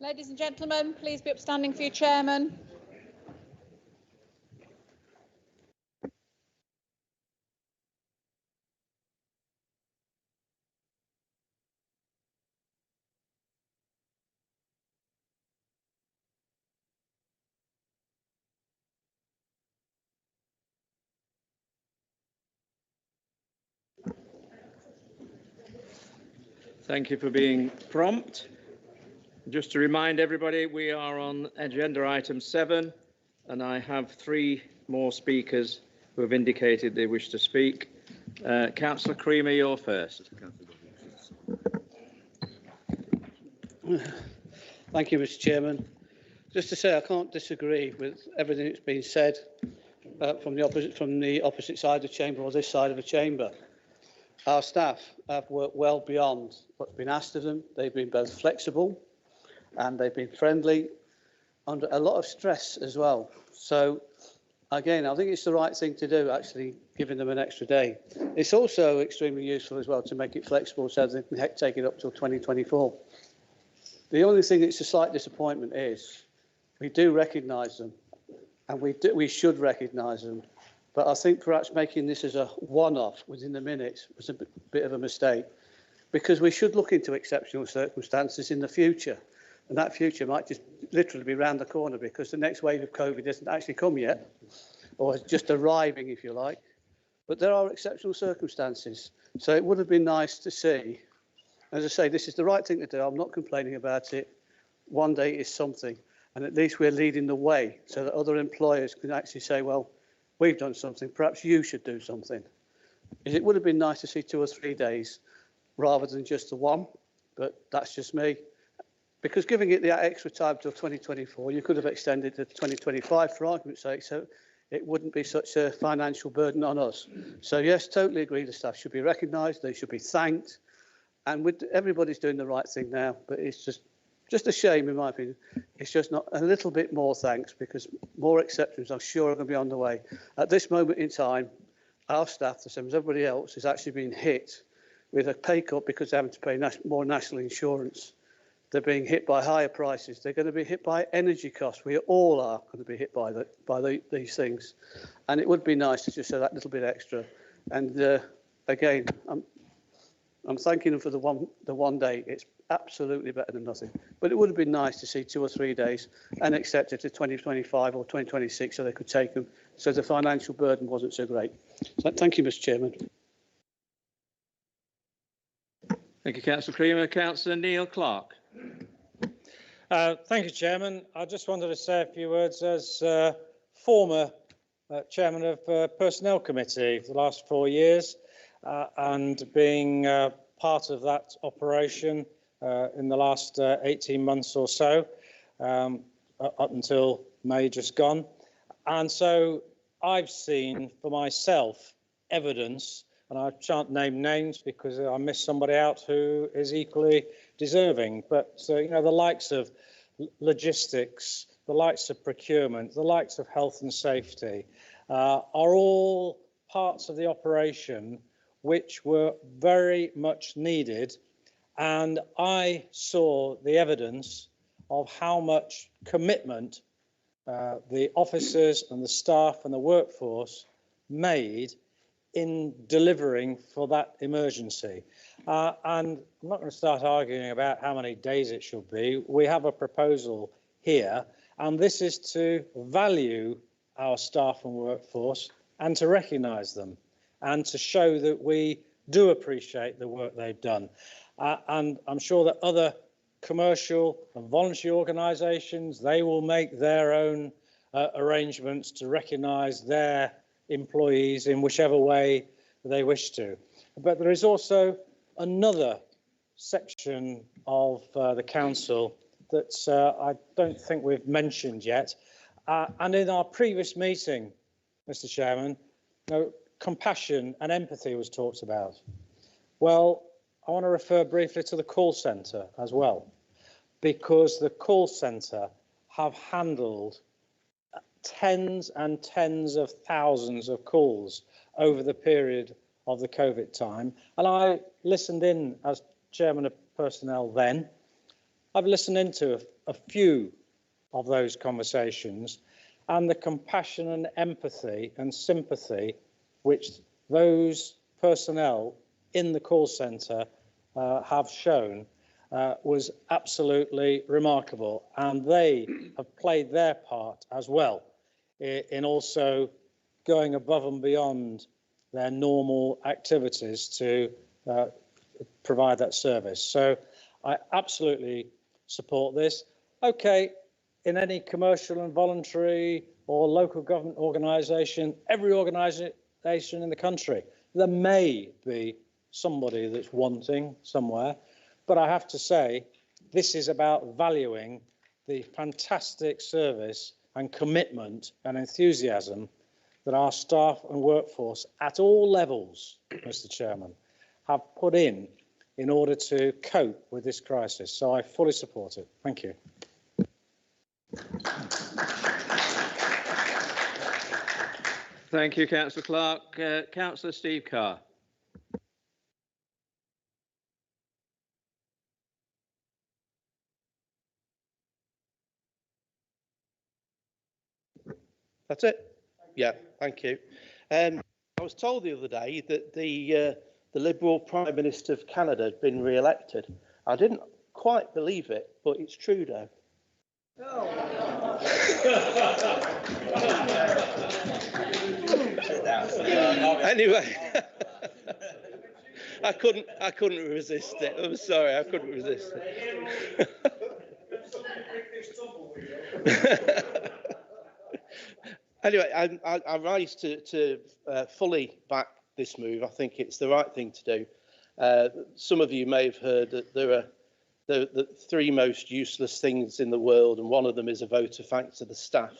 Ladies and gentlemen, please be upstanding for your chairman. Thank you for being prompt. Just to remind everybody, we are on agenda item 7, and I have 3 more speakers who have indicated they wish to speak. Councillor Creamer, you're first. Thank you, Mr. Chairman. Just to say, I can't disagree with everything that's been said from the opposite side of the chamber or this side of the chamber. Our staff have worked well beyond what's been asked of them. They've been both flexible and they've been friendly under a lot of stress as well. So, again, I think it's the right thing to do, actually, giving them an extra day. It's also extremely useful as well to make it flexible so they can take it up till 2024. The only thing that's a slight disappointment is we do recognise them, and we should recognise them. But I think perhaps making this as a one-off within the minutes was a bit of a mistake, because we should look into exceptional circumstances in the future. And that future might just literally be round the corner, because the next wave of COVID hasn't actually come yet, or is just arriving, if you like. But there are exceptional circumstances. So it would have been nice to see, as I say, this is the right thing to do. I'm not complaining about it. One day is something. And at least we're leading the way so that other employers can actually say, well, we've done something, perhaps you should do something. It would have been nice to see 2 or 3 days rather than just the one, but that's just me. Because giving it the extra time till 2024, you could have extended to 2025 for argument's sake, so it wouldn't be such a financial burden on us. So yes, totally agree, the staff should be recognised, they should be thanked, and everybody's doing the right thing now, but it's just a shame, in my opinion. It's just not a little bit more thanks, because more exceptions, I'm sure, are going to be on the way. At this moment in time, our staff, the same as everybody else, is actually being hit with a pay cut because they're having to pay more national insurance. They're being hit by higher prices. They're going to be hit by energy costs. We all are going to be hit by these things. And it would be nice to just say that little bit extra. And again, I'm thanking them for the one day. It's absolutely better than nothing. But it would have been nice to see 2 or 3 days and accept it to 2025 or 2026 so they could take them, so the financial burden wasn't so great. So thank you, Mr. Chairman. Thank you, Councillor Creamer. Councillor Neil Clark. Thank you, Chairman. I just wanted to say a few words as former Chairman of Personnel Committee for the last 4 years and being part of that operation in the last 18 months or so, up until May just gone. And so I've seen for myself evidence, and I shan't name names because I missed somebody out who is equally deserving, but you know, the likes of logistics, the likes of procurement, the likes of health and safety are all parts of the operation which were very much needed. And I saw the evidence of how much commitment the officers and the staff and the workforce made in delivering for that emergency. And I'm not going to start arguing about how many days it should be. We have a proposal here, and this is to value our staff and workforce and to recognise them and to show that we do appreciate the work they've done. And I'm sure that other commercial and voluntary organisations, they will make their own arrangements to recognise their employees in whichever way they wish to. But there is also another section of the council that I don't think we've mentioned yet. And in our previous meeting, Mr. Chairman, compassion and empathy was talked about. Well, I want to refer briefly to the call centre as well, because the call centre have handled tens and tens of thousands of calls over the period of the COVID time. And I listened in as Chairman of Personnel then. I've listened into a few of those conversations, and the compassion and empathy and sympathy which those personnel in the call centre have shown was absolutely remarkable, and they have played their part as well in also going above and beyond their normal activities to provide that service. So I absolutely support this. Okay, in any commercial and voluntary or local government organisation, every organisation in the country, there may be somebody that's wanting somewhere, but I have to say, this is about valuing the fantastic service and commitment and enthusiasm that our staff and workforce at all levels, Mr. Chairman, have put in order to cope with this crisis. So I fully support it. Thank you. Thank you, Councillor Clark. Councillor Steve Carr. That's it. Yeah, thank you. I was told the other day that the Liberal Prime Minister of Canada had been re-elected. I didn't quite believe it, but it's Trudeau. Anyway, I couldn't resist it. I'm sorry, I couldn't resist it. Anyway, I rise to fully back this move. I think it's the right thing to do. Some of you may have heard that there are the three most useless things in the world, and one of them is a vote of thanks to the staff.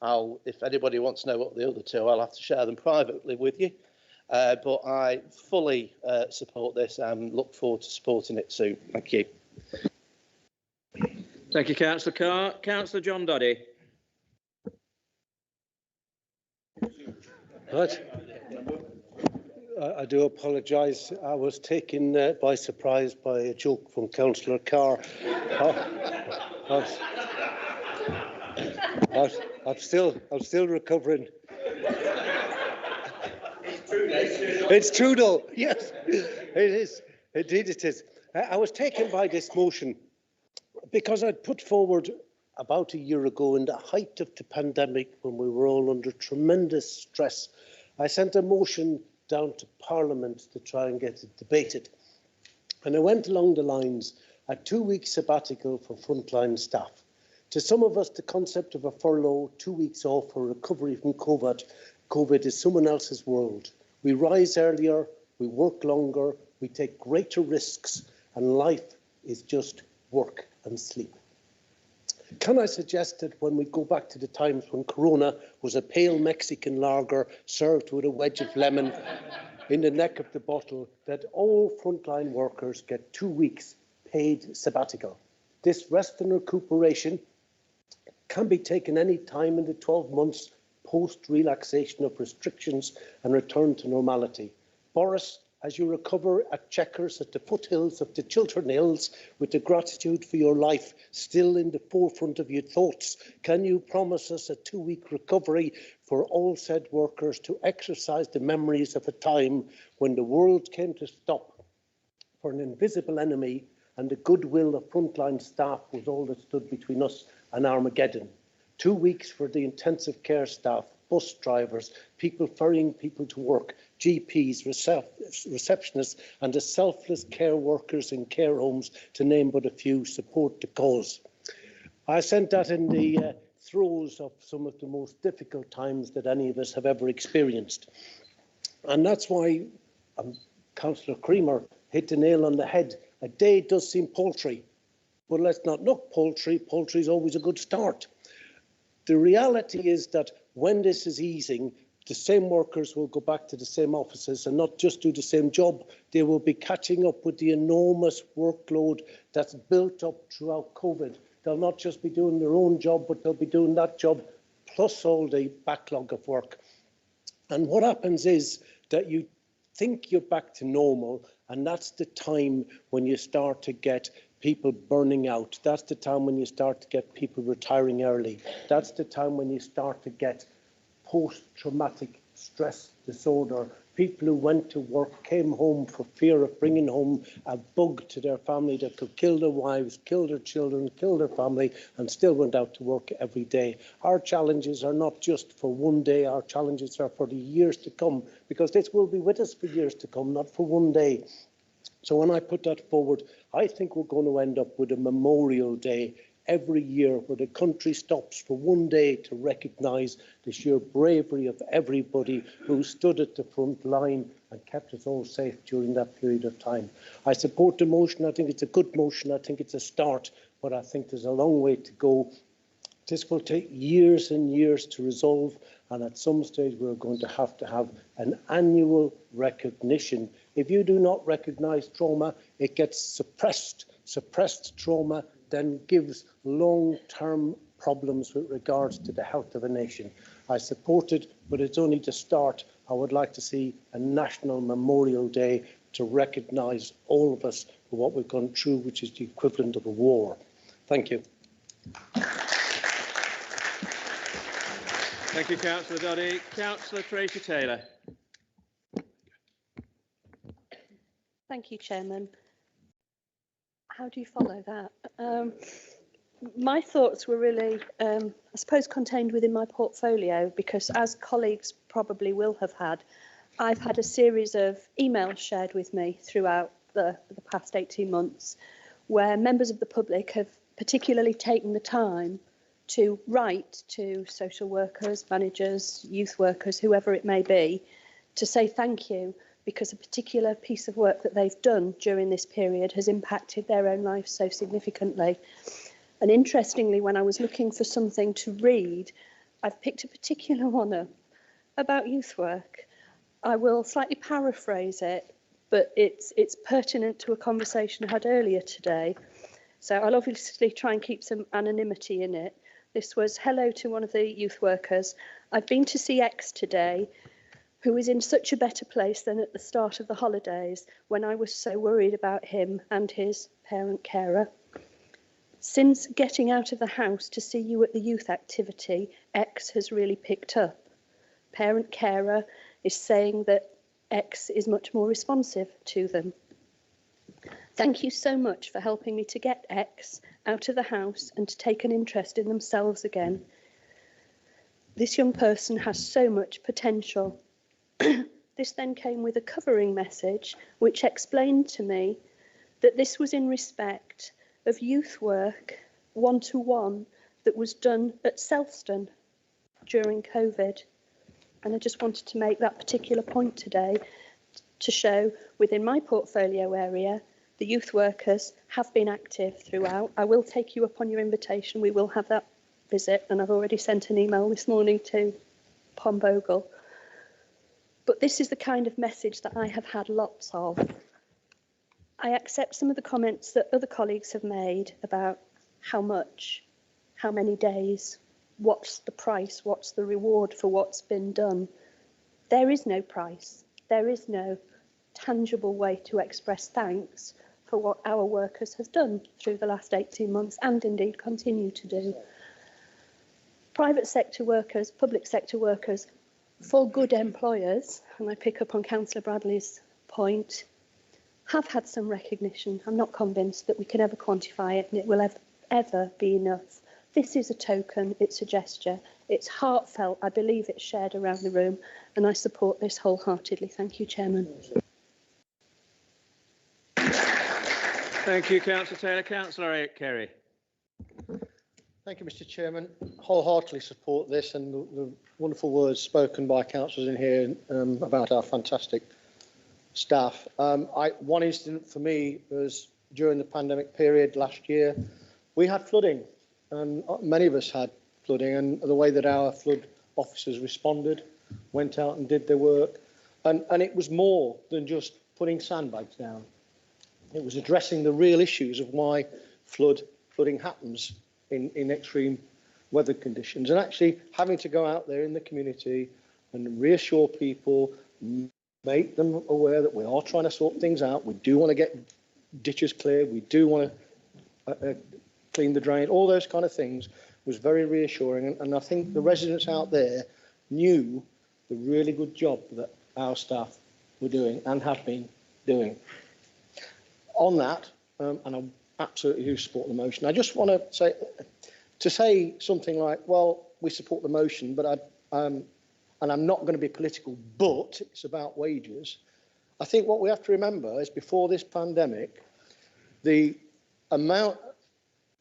If anybody wants to know what the other two, I'll have to share them privately with you. But I fully support this and look forward to supporting it soon. Thank you. Thank you, Councillor Carr. Councillor John Doddy. Right. I do apologise. I was taken by surprise by a joke from Councillor Carr. I'm still recovering. It's Trudeau. Yes, it is. Indeed, it is. I was taken by this motion because I'd put forward about a year ago, in the height of the pandemic, when we were all under tremendous stress, I sent a motion down to Parliament to try and get it debated. And I went along the lines, a 2-week sabbatical for frontline staff. To some of us, the concept of a furlough, 2 weeks off for recovery from COVID is someone else's world. We rise earlier, we work longer, we take greater risks, and life is just work and sleep. Can I suggest that when we go back to the times when Corona was a pale Mexican lager served with a wedge of lemon in the neck of the bottle, that all frontline workers get 2 weeks paid sabbatical? This rest and recuperation can be taken any time in the 12 months post-relaxation of restrictions and return to normality. Boris, as you recover at Chequers at the foothills of the Chiltern Hills, with the gratitude for your life still in the forefront of your thoughts, can you promise us a 2-week recovery for all said workers to exercise the memories of a time when the world came to stop for an invisible enemy and the goodwill of frontline staff was all that stood between us and Armageddon? 2 weeks for the intensive care staff, bus drivers, people ferrying people to work, GPs, receptionists and the selfless care workers in care homes, to name but a few, support the cause. I sent that in the throes of some of the most difficult times that any of us have ever experienced. And that's why Councillor Creamer hit the nail on the head. A day does seem paltry, but let's not look paltry. Paltry is always a good start. The reality is that when this is easing, the same workers will go back to the same offices and not just do the same job. They will be catching up with the enormous workload that's built up throughout COVID. They'll not just be doing their own job, but they'll be doing that job plus all the backlog of work. And what happens is that you think you're back to normal, and that's the time when you start to get people burning out. That's the time when you start to get people retiring early. That's the time when you start to get post-traumatic stress disorder. People who went to work came home for fear of bringing home a bug to their family that could kill their wives, kill their children, kill their family, and still went out to work every day. Our challenges are not just for one day, our challenges are for the years to come, because this will be with us for years to come, not for one day. So when I put that forward, I think we're going to end up with a Memorial Day every year where the country stops for one day to recognise the sheer bravery of everybody who stood at the front line and kept us all safe during that period of time. I support the motion. I think it's a good motion. I think it's a start, but I think there's a long way to go. This will take years and years to resolve, and at some stage we're going to have an annual recognition. If you do not recognise trauma, it gets suppressed. Suppressed trauma then gives long-term problems with regards to the health of a nation. I support it, but it's only the start. I would like to see a National Memorial Day to recognise all of us for what we've gone through, which is the equivalent of a war. Thank you. Thank you, Councillor Doddy. Councillor Tracy Taylor. Thank you, Chairman. How do you follow that? My thoughts were really, I suppose, contained within my portfolio, because as colleagues probably will have had, I've had a series of emails shared with me throughout the past 18 months where members of the public have particularly taken the time to write to social workers, managers, youth workers, whoever it may be, to say thank you, because a particular piece of work that they've done during this period has impacted their own lives so significantly. And interestingly, when I was looking for something to read, I've picked a particular one up about youth work. I will slightly paraphrase it, but it's pertinent to a conversation I had earlier today. So I'll obviously try and keep some anonymity in it. This was, hello to one of the youth workers. I've been to see X today, who is in such a better place than at the start of the holidays when I was so worried about him and his parent carer. Since getting out of the house to see you at the youth activity, X has really picked up. Parent carer is saying that X is much more responsive to them. Thank you so much for helping me to get X out of the house and to take an interest in themselves again. This young person has so much potential. This then came with a covering message which explained to me that this was in respect of youth work one-to-one that was done at Selston during COVID. And I just wanted to make that particular point today to show within my portfolio area, the youth workers have been active throughout. I will take you up on your invitation. We will have that visit, and I've already sent an email this morning to Pombogle. But this is the kind of message that I have had lots of. I accept some of the comments that other colleagues have made about how much, how many days, what's the price, what's the reward for what's been done. There is no price. There is no tangible way to express thanks for what our workers have done through the last 18 months and indeed continue to do. Private sector workers, public sector workers, for good employers, and I pick up on Councillor Bradley's point, have had some recognition. I'm not convinced that we can ever quantify it and it will ever be enough. This is a token, it's a gesture, it's heartfelt, I believe it's shared around the room, and I support this wholeheartedly. Thank you, Chairman. Thank you, Councillor Taylor. Councillor Kerry. Thank you, Mr. Chairman. Wholeheartedly support this and the wonderful words spoken by councillors in here about our fantastic staff. One incident for me was during the pandemic period last year. We had flooding, and many of us had flooding, and the way that our flood officers responded, went out and did their work, and it was more than just putting sandbags down. It was addressing the real issues of why flooding happens in extreme weather conditions, and actually having to go out there in the community and reassure people, make them aware that we are trying to sort things out. We do want to get ditches clear. We do want to cleaned the drain, all those kind of things was very reassuring. And I think the residents out there knew the really good job that our staff were doing and have been doing. On that, and I absolutely do support the motion, I just want to say something like, well, we support the motion, but and I'm not going to be political, but it's about wages. I think what we have to remember is before this pandemic, the amount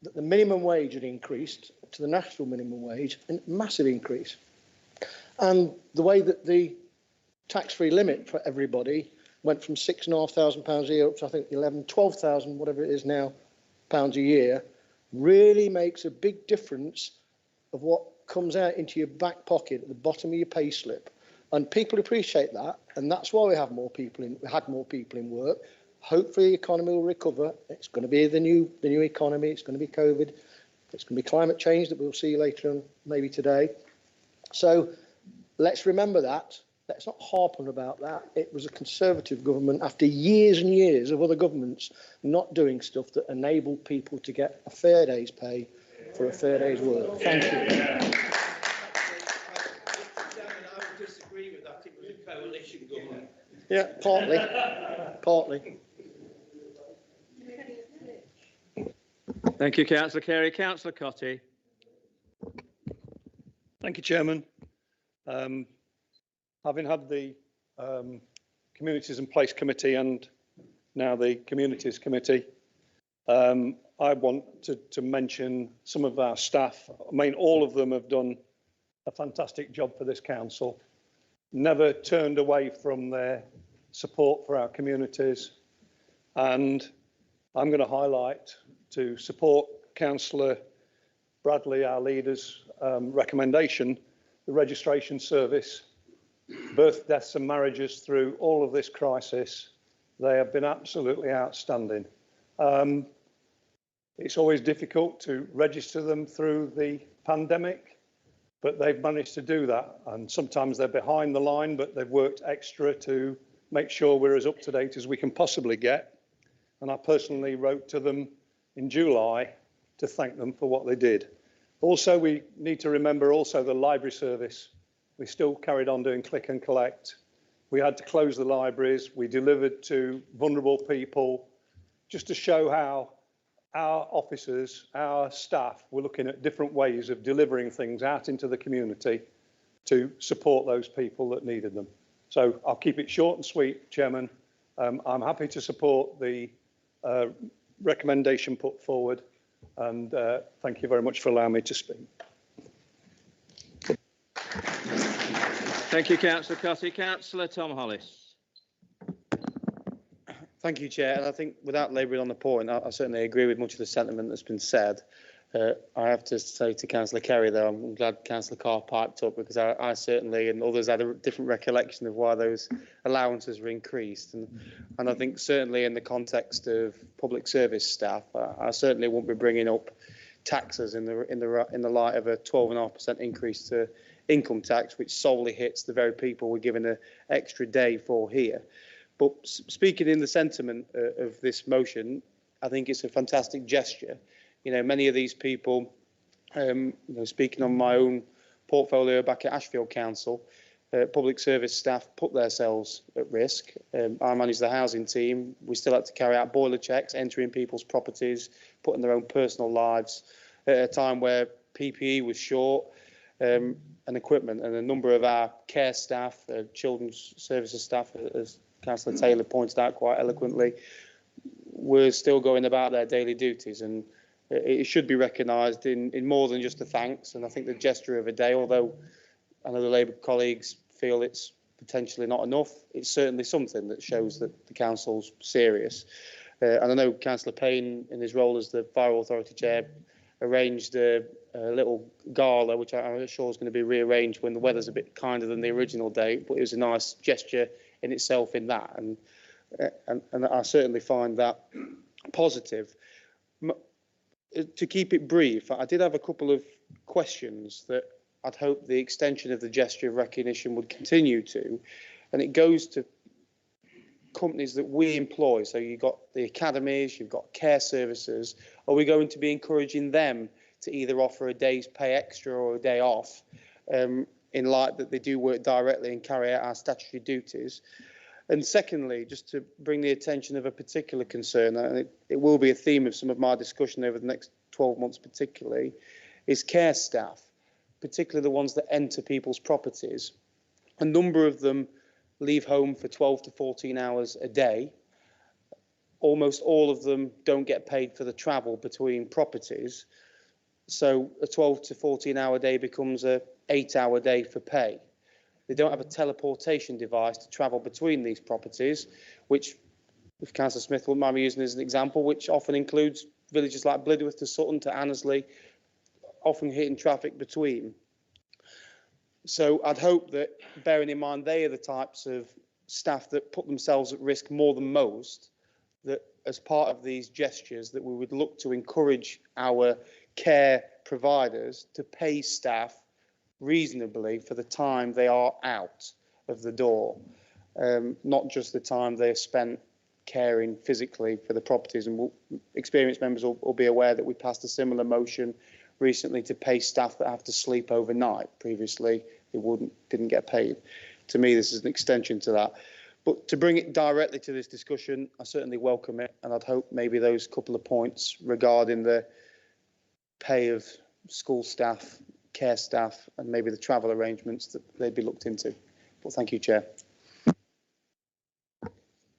that the minimum wage had increased to the national minimum wage, a massive increase. And the way that the tax-free limit for everybody went from £6,500 a year up to, I think, 11, 12,000, whatever it is now, pounds a year, really makes a big difference of what comes out into your back pocket at the bottom of your pay slip. And people appreciate that, and that's why we have more people in. We had more people in work. Hopefully, the economy will recover. It's going to be the new economy. It's going to be COVID. It's going to be climate change that we'll see later on, maybe today. So let's remember that. Let's not harp on about that. It was a Conservative government after years and years of other governments not doing stuff that enabled people to get a fair day's pay for a fair day's work. Thank you. Coalition government. Yeah, partly. Thank you, Councillor Carey. Councillor Cotty. Thank you, Chairman. Having had the Communities and Place Committee and now the Communities Committee, I want to mention some of our staff. I mean, all of them have done a fantastic job for this council, never turned away from their support for our communities. And I'm going to highlight, to support Councillor Bradley, our leader's recommendation, the registration service, birth, deaths and marriages through all of this crisis. They have been absolutely outstanding. It's always difficult to register them through the pandemic, but they've managed to do that. And sometimes they're behind the line, but they've worked extra to make sure we're as up to date as we can possibly get. And I personally wrote to them in July to thank them for what they did. Also, we need to remember also the library service. We still carried on doing click and collect. We had to close the libraries. We delivered to vulnerable people, just to show how our officers, our staff were looking at different ways of delivering things out into the community to support those people that needed them. So I'll keep it short and sweet, Chairman. I'm happy to support the recommendation put forward, and thank you very much for allowing me to speak. Thank you, Councillor Cotty. Councillor Tom Hollis. Thank you, Chair. And I think without labouring on the point, I certainly agree with much of the sentiment that's been said. I have to say to Councillor Carey, though, I'm glad Councillor Carr piped up, because I certainly and others had a different recollection of why those allowances were increased. And I think certainly in the context of public service staff, I certainly won't be bringing up taxes in the light of a 12.5% increase to income tax, which solely hits the very people we're giving an extra day for here. But speaking in the sentiment of this motion, I think it's a fantastic gesture. You know, many of these people, speaking on my own portfolio back at Ashfield Council, public service staff put themselves at risk. I manage the housing team. We still had to carry out boiler checks, entering people's properties, putting their own personal lives at a time where PPE was short and equipment. And a number of our care staff, children's services staff, as Councillor Taylor pointed out quite eloquently, were still going about their daily duties. And it should be recognised in more than just a thanks. And I think the gesture of a day, although I know the Labour colleagues feel it's potentially not enough, it's certainly something that shows that the council's serious. And I know Councillor Payne, in his role as the Fire Authority Chair, arranged a little gala, which I'm sure is going to be rearranged when the weather's a bit kinder than the original date, but it was a nice gesture in itself in that. And I certainly find that positive. To keep it brief, I did have a couple of questions that I'd hope the extension of the gesture of recognition would continue to, and it goes to companies that we employ, so you've got the academies, you've got care services, are we going to be encouraging them to either offer a day's pay extra or a day off, in light that they do work directly and carry out our statutory duties? And secondly, just to bring the attention of a particular concern, and it will be a theme of some of my discussion over the next 12 months particularly, is care staff, particularly the ones that enter people's properties. A number of them leave home for 12 to 14 hours a day. Almost all of them don't get paid for the travel between properties. So a 12 to 14 hour day becomes a 8-hour day for pay. They don't have a teleportation device to travel between these properties, which, if Councillor Smith wouldn't mind me using as an example, which often includes villages like Blidworth to Sutton to Annesley, often hitting traffic between. So I'd hope that, bearing in mind they are the types of staff that put themselves at risk more than most, that as part of these gestures that we would look to encourage our care providers to pay staff reasonably for the time they are out of the door, not just the time they have spent caring physically for the properties. And experienced members will be aware that we passed a similar motion recently to pay staff that have to sleep overnight. Previously, they didn't get paid. To me, this is an extension to that. But to bring it directly to this discussion, I certainly welcome it, and I'd hope maybe those couple of points regarding the pay of school staff, care staff, and maybe the travel arrangements, that they'd be looked into. But thank you, Chair.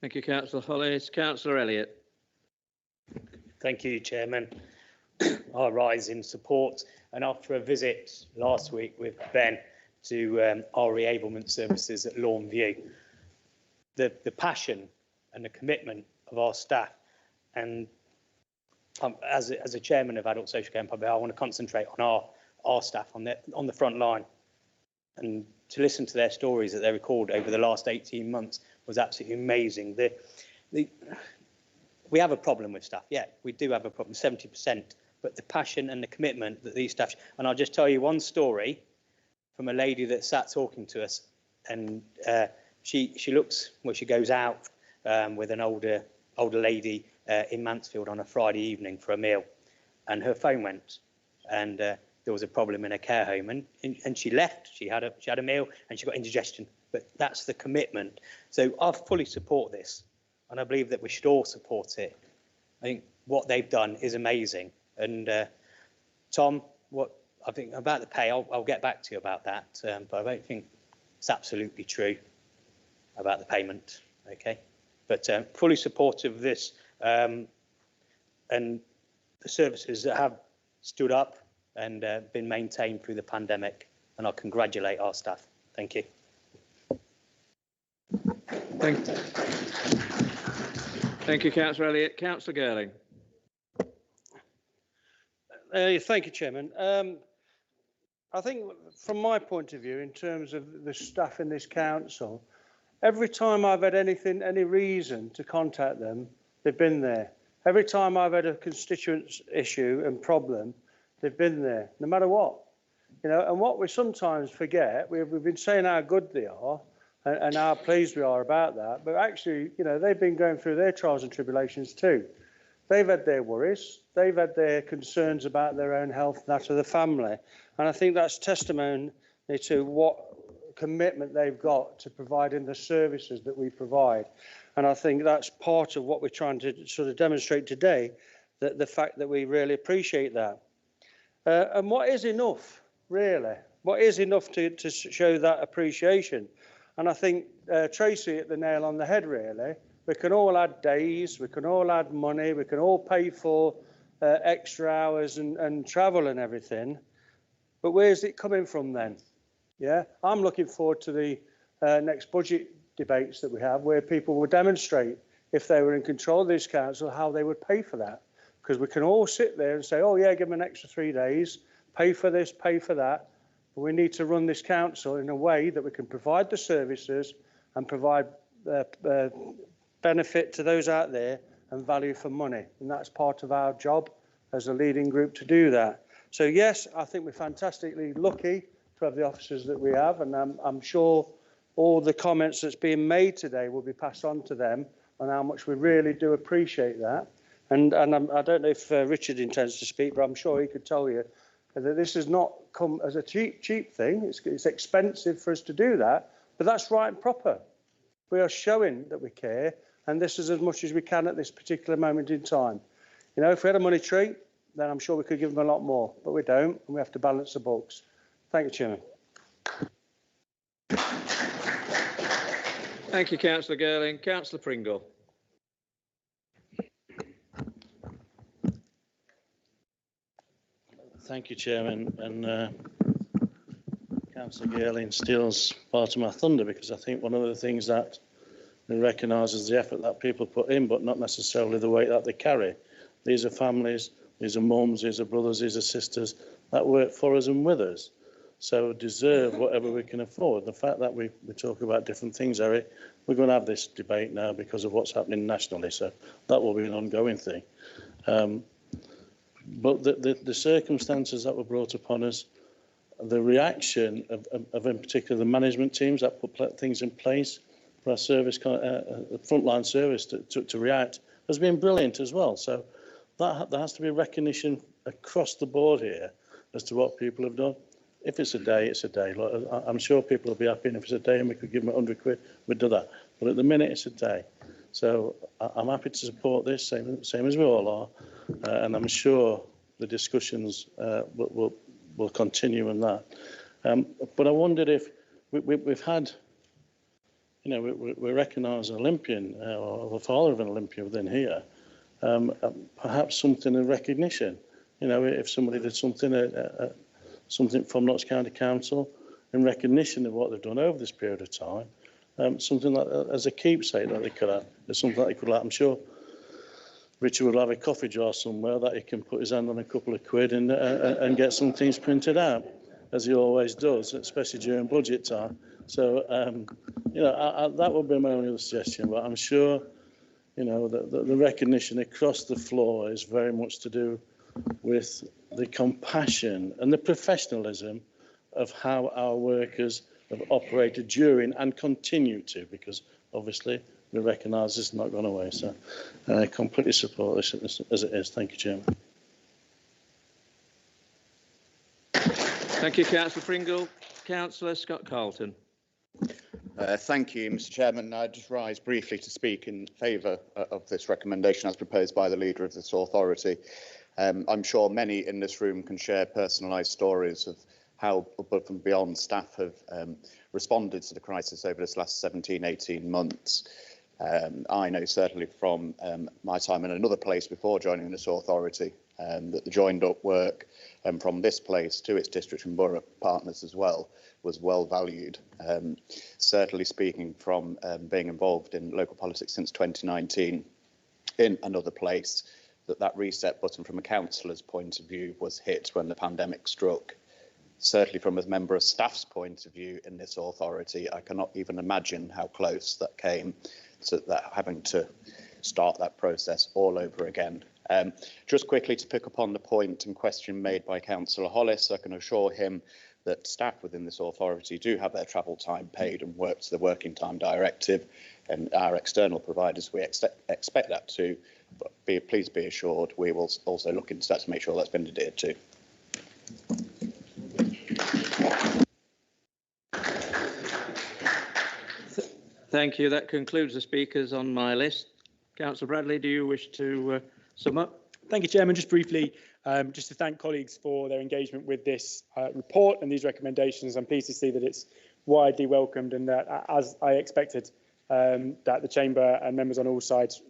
Thank you, Councillor Holly. It's Councillor Elliott. Thank you, Chairman. I rise in support, and after a visit last week with Ben to our reablement services at Lawnview, the passion and the commitment of our staff, and as a chairman of Adult Social Care and Public, I want to concentrate on our staff on the front line, and to listen to their stories that they record over the last 18 months was absolutely amazing. We have a problem with staff, yeah, we do have a problem, 70%, but the passion and the commitment that these staff, and I'll just tell you one story from a lady that sat talking to us, and she looks, well, she goes out with an older lady in Mansfield on a Friday evening for a meal, and her phone went, and there was a problem in a care home, and she left. She had a meal and she got indigestion. But that's the commitment. So I fully support this, and I believe that we should all support it. I think what they've done is amazing. And Tom, what I think about the pay, I'll get back to you about that. But I don't think it's absolutely true about the payment. Okay, but fully supportive of this, and the services that have stood up and been maintained through the pandemic, and I congratulate our staff. Thank you. Thank you, Councillor Elliott. Councillor Girling. Thank you, Chairman. I think from my point of view, in terms of the staff in this council, every time I've had any reason to contact them, they've been there. Every time I've had a constituents issue and problem, they've been there, no matter what. You know, and what we sometimes forget, we've been saying how good they are and how pleased we are about that, but actually, you know, they've been going through their trials and tribulations too. They've had their worries, they've had their concerns about their own health and that of the family. And I think that's testimony to what commitment they've got to providing the services that we provide. And I think that's part of what we're trying to sort of demonstrate today, that the fact that we really appreciate that. And what is enough, really? What is enough to show that appreciation? And I think Tracy hit the nail on the head, really. We can all add days, we can all add money, we can all pay for extra hours and travel and everything. But where's it coming from then? Yeah, I'm looking forward to the next budget debates that we have, where people will demonstrate, if they were in control of this council, how they would pay for that. Because we can all sit there and say, oh yeah, give them an extra 3 days, pay for this, pay for that. But we need to run this council in a way that we can provide the services and provide benefit to those out there and value for money. And that's part of our job as a leading group to do that. So yes, I think we're fantastically lucky to have the officers that we have, and I'm sure all the comments that's being made today will be passed on to them and how much we really do appreciate that. And I don't know if Richard intends to speak, but I'm sure he could tell you that this has not come as a cheap thing. It's expensive for us to do that, but that's right and proper. We are showing that we care, and this is as much as we can at this particular moment in time. You know, if we had a money tree, then I'm sure we could give them a lot more, but we don't, and we have to balance the books. Thank you, Chairman. Thank you, Councillor Girling. Councillor Pringle. Thank you, Chairman. And Councillor Girling steals part of my thunder, because I think one of the things that we recognise is the effort that people put in, but not necessarily the weight that they carry. These are families, these are mums, these are brothers, these are sisters that work for us and with us. So deserve whatever we can afford. The fact that we talk about different things, Eric, we're going to have this debate now because of what's happening nationally. So that will be an ongoing thing. But the circumstances that were brought upon us, the reaction of in particular the management teams that put things in place for our service, frontline service to react, has been brilliant as well. So there has to be recognition across the board here as to what people have done. If it's a day, it's a day. Look, I'm sure people will be happy, and if it's a day and we could give them 100 quid, we'd do that. But at the minute, it's a day. So I'm happy to support this, same as we all are, and I'm sure the discussions will continue in that. But I wondered if we've had, you know, we recognise an Olympian or the father of an Olympian within here, perhaps something in recognition. You know, if somebody did something from Notts County Council in recognition of what they've done over this period of time, something like as a keepsake that they could have, something that they could have. I'm sure Richard will have a coffee jar somewhere that he can put his hand on a couple of quid and get some things printed out, as he always does, especially during budget time. So, you know, that would be my only suggestion, but I'm sure, you know, the recognition across the floor is very much to do with the compassion and the professionalism of how our workers have operated during and continue to, because obviously we recognise this has not gone away. So I completely support this as it is. Thank you, Chairman. Thank you, Councillor Pringle. Councillor Scott Carlton. Thank you, Mr. Chairman. I just rise briefly to speak in favour of this recommendation as proposed by the leader of this authority. I'm sure many in this room can share personalised stories of how above and beyond staff have responded to the crisis over this last 17, 18 months. I know certainly from my time in another place before joining this authority that the joined up work from this place to its district and borough partners as well was well valued. Certainly speaking from being involved in local politics since 2019 in another place, that reset button from a councillor's point of view was hit when the pandemic struck. Certainly from a member of staff's point of view in this authority, I cannot even imagine how close that came to that having to start that process all over again. Just quickly to pick up on the point and question made by Councillor Hollis, I can assure him that staff within this authority do have their travel time paid and work to the Working Time Directive, and our external providers, we expect that too. But please be assured we will also look into that to make sure that's been adhered to. Thank you. That concludes the speakers on my list. Councillor Bradley, do you wish to sum up? Thank you, Chairman. Just briefly, just to thank colleagues for their engagement with this report and these recommendations. I'm pleased to see that it's widely welcomed and that, as I expected, that the Chamber and members on all sides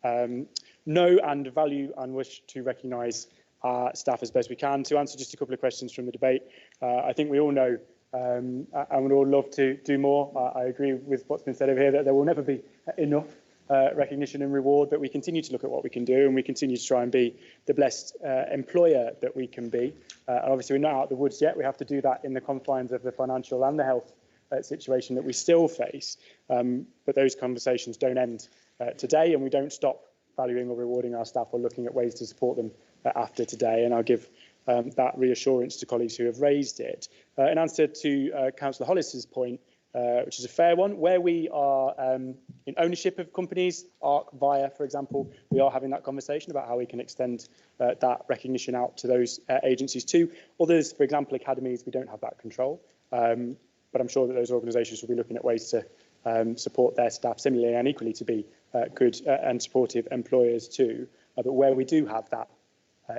know and value and wish to recognise our staff as best we can. To answer just a couple of questions from the debate, I think we all know and would all love to do more. I agree with what's been said over here that there will never be enough recognition and reward, but we continue to look at what we can do and we continue to try and be the best employer that we can be. And obviously, we're not out of the woods yet. We have to do that in the confines of the financial and the health situation that we still face. But those conversations don't end today, and we don't stop valuing or rewarding our staff or looking at ways to support them after today. And I'll give that reassurance to colleagues who have raised it. In answer to Councillor Hollis's point, which is a fair one. Where we are in ownership of companies, ARC, Via, for example, we are having that conversation about how we can extend that recognition out to those agencies too. Others, for example, academies, we don't have that control, but I'm sure that those organisations will be looking at ways to support their staff similarly and equally to be good and supportive employers too. But where we do have that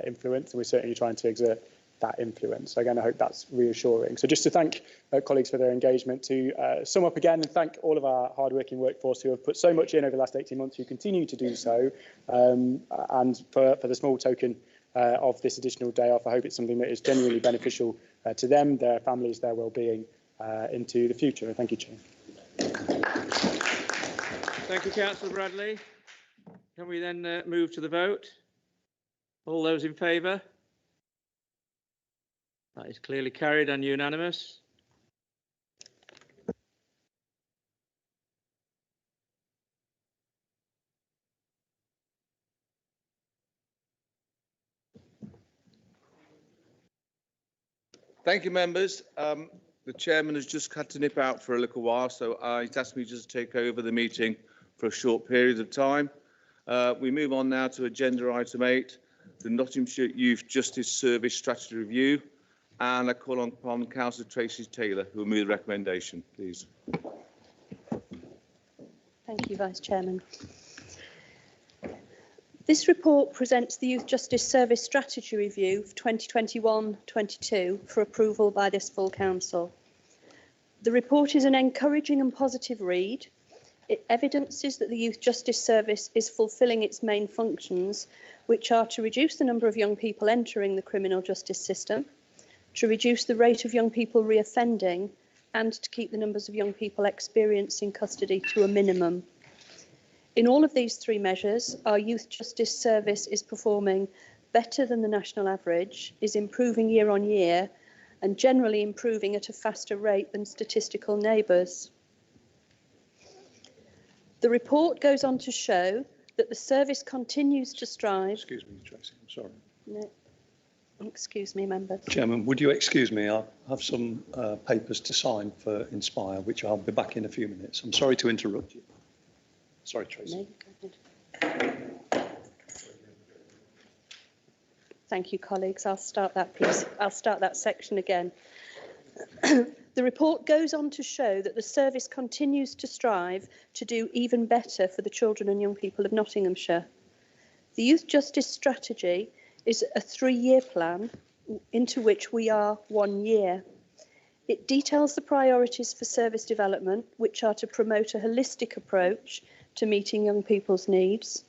influence, and we're certainly trying to exert that influence. So again, I hope that's reassuring. So just to thank colleagues for their engagement, to sum up again and thank all of our hard-working workforce who have put so much in over the last 18 months, who continue to do so, and for the small token of this additional day off, I hope it's something that is genuinely beneficial to them, their families, their well-being into the future. And thank you, Chair. Thank you, Councillor Bradley. Can we then move to the vote? All those in favour? That is clearly carried and unanimous. Thank you, members. The chairman has just had to nip out for a little while, so he's asked me just to take over the meeting for a short period of time. We move on now to agenda item 8, the Nottinghamshire Youth Justice Service Strategy Review, and I call upon Councillor Tracy Taylor, who will move the recommendation, please. Thank you, Vice Chairman. This report presents the Youth Justice Service Strategy Review for 2021-22 for approval by this full council. The report is an encouraging and positive read. It evidences that the Youth Justice Service is fulfilling its main functions, which are to reduce the number of young people entering the criminal justice system, to reduce the rate of young people reoffending, and to keep the numbers of young people experiencing custody to a minimum. In all of these three measures, our Youth Justice Service is performing better than the national average, is improving year on year, and generally improving at a faster rate than statistical neighbours. The report goes on to show that the service continues to strive... Excuse me, Tracy, I'm sorry. No. Excuse me, members. Chairman, would you excuse me? I have some papers to sign for Inspire, which I'll be back in a few minutes. I'm sorry to interrupt you. Sorry, Tracy. No, go ahead. Thank you, colleagues. I'll start that piece. I'll start that section again. The report goes on to show that the service continues to strive to do even better for the children and young people of Nottinghamshire. The Youth Justice Strategy is a 3-year plan into which we are 1 year. It details the priorities for service development, which are to promote a holistic approach to meeting young people's needs,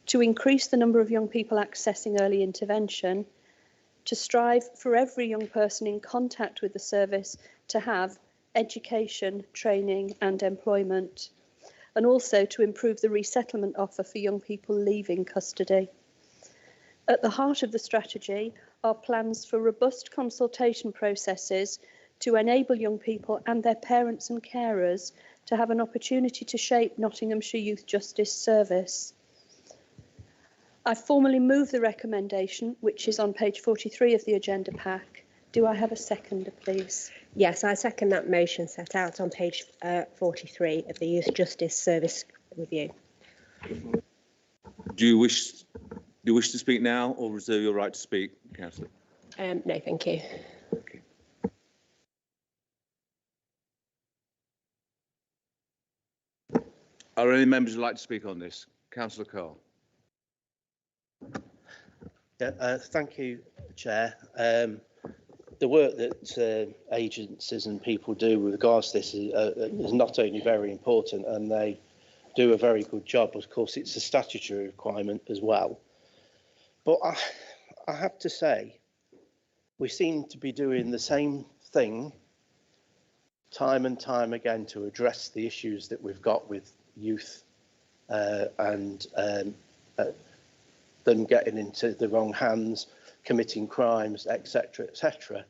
to increase the number of young people accessing early intervention, to strive for every young person in contact with the service to have education, training and employment, and also to improve the resettlement offer for young people leaving custody. At the heart of the strategy are plans for robust consultation processes to enable young people and their parents and carers to have an opportunity to shape Nottinghamshire Youth Justice Service. I formally move the recommendation, which is on page 43 of the agenda pack. Do I have a seconder, please? Yes, I second that motion set out on page 43 of the Youth Justice Service Review. Do you wish to speak now or reserve your right to speak, Councillor? No, thank you. Okay. Are there any members who'd like to speak on this? Councillor Carr. Yeah, thank you, Chair. The work that agencies and people do with regards to this is not only very important, and they do a very good job. Of course, it's a statutory requirement as well. But I have to say, we seem to be doing the same thing time and time again to address the issues that we've got with youth and them getting into the wrong hands, committing crimes, etc., etc.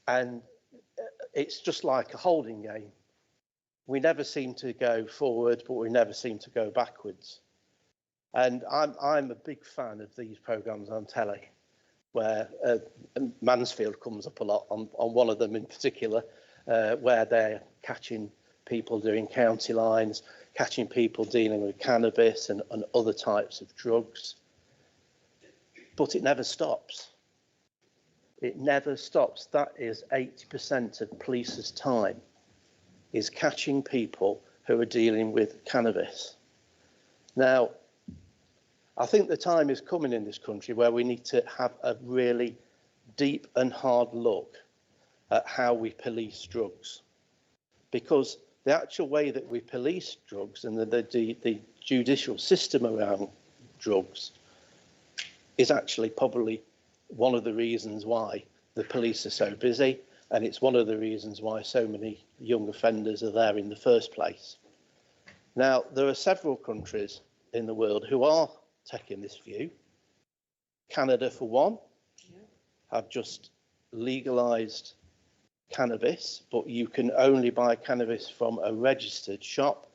And it's just like a holding game. We never seem to go forward, but we never seem to go backwards. And I'm a big fan of these programmes on telly, where Mansfield comes up a lot on one of them in particular, where they're catching people doing county lines, catching people dealing with cannabis and other types of drugs. But it never stops. It never stops. That is 80% of police's time, is catching people who are dealing with cannabis. Now, I think the time is coming in this country where we need to have a really deep and hard look at how we police drugs, because the actual way that we police drugs and the judicial system around drugs is actually probably one of the reasons why the police are so busy, and it's one of the reasons why so many young offenders are there in the first place. Now, there are several countries in the world who are taking this view. Canada, for one, have just legalised cannabis, but you can only buy cannabis from a registered shop,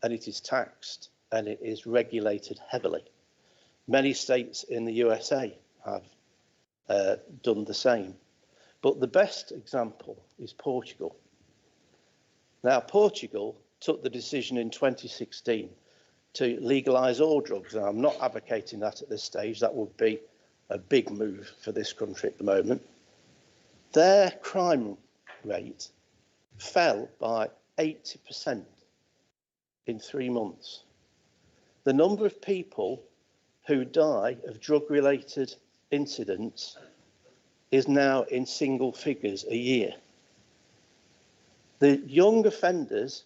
and it is taxed and it is regulated heavily. Many states in the USA have done the same. But the best example is Portugal. Now, Portugal took the decision in 2016 to legalise all drugs. And I'm not advocating that at this stage. That would be a big move for this country at the moment. Their crime rate fell by 80% in 3 months. The number of people who die of drug-related incidents is now in single figures a year. The young offenders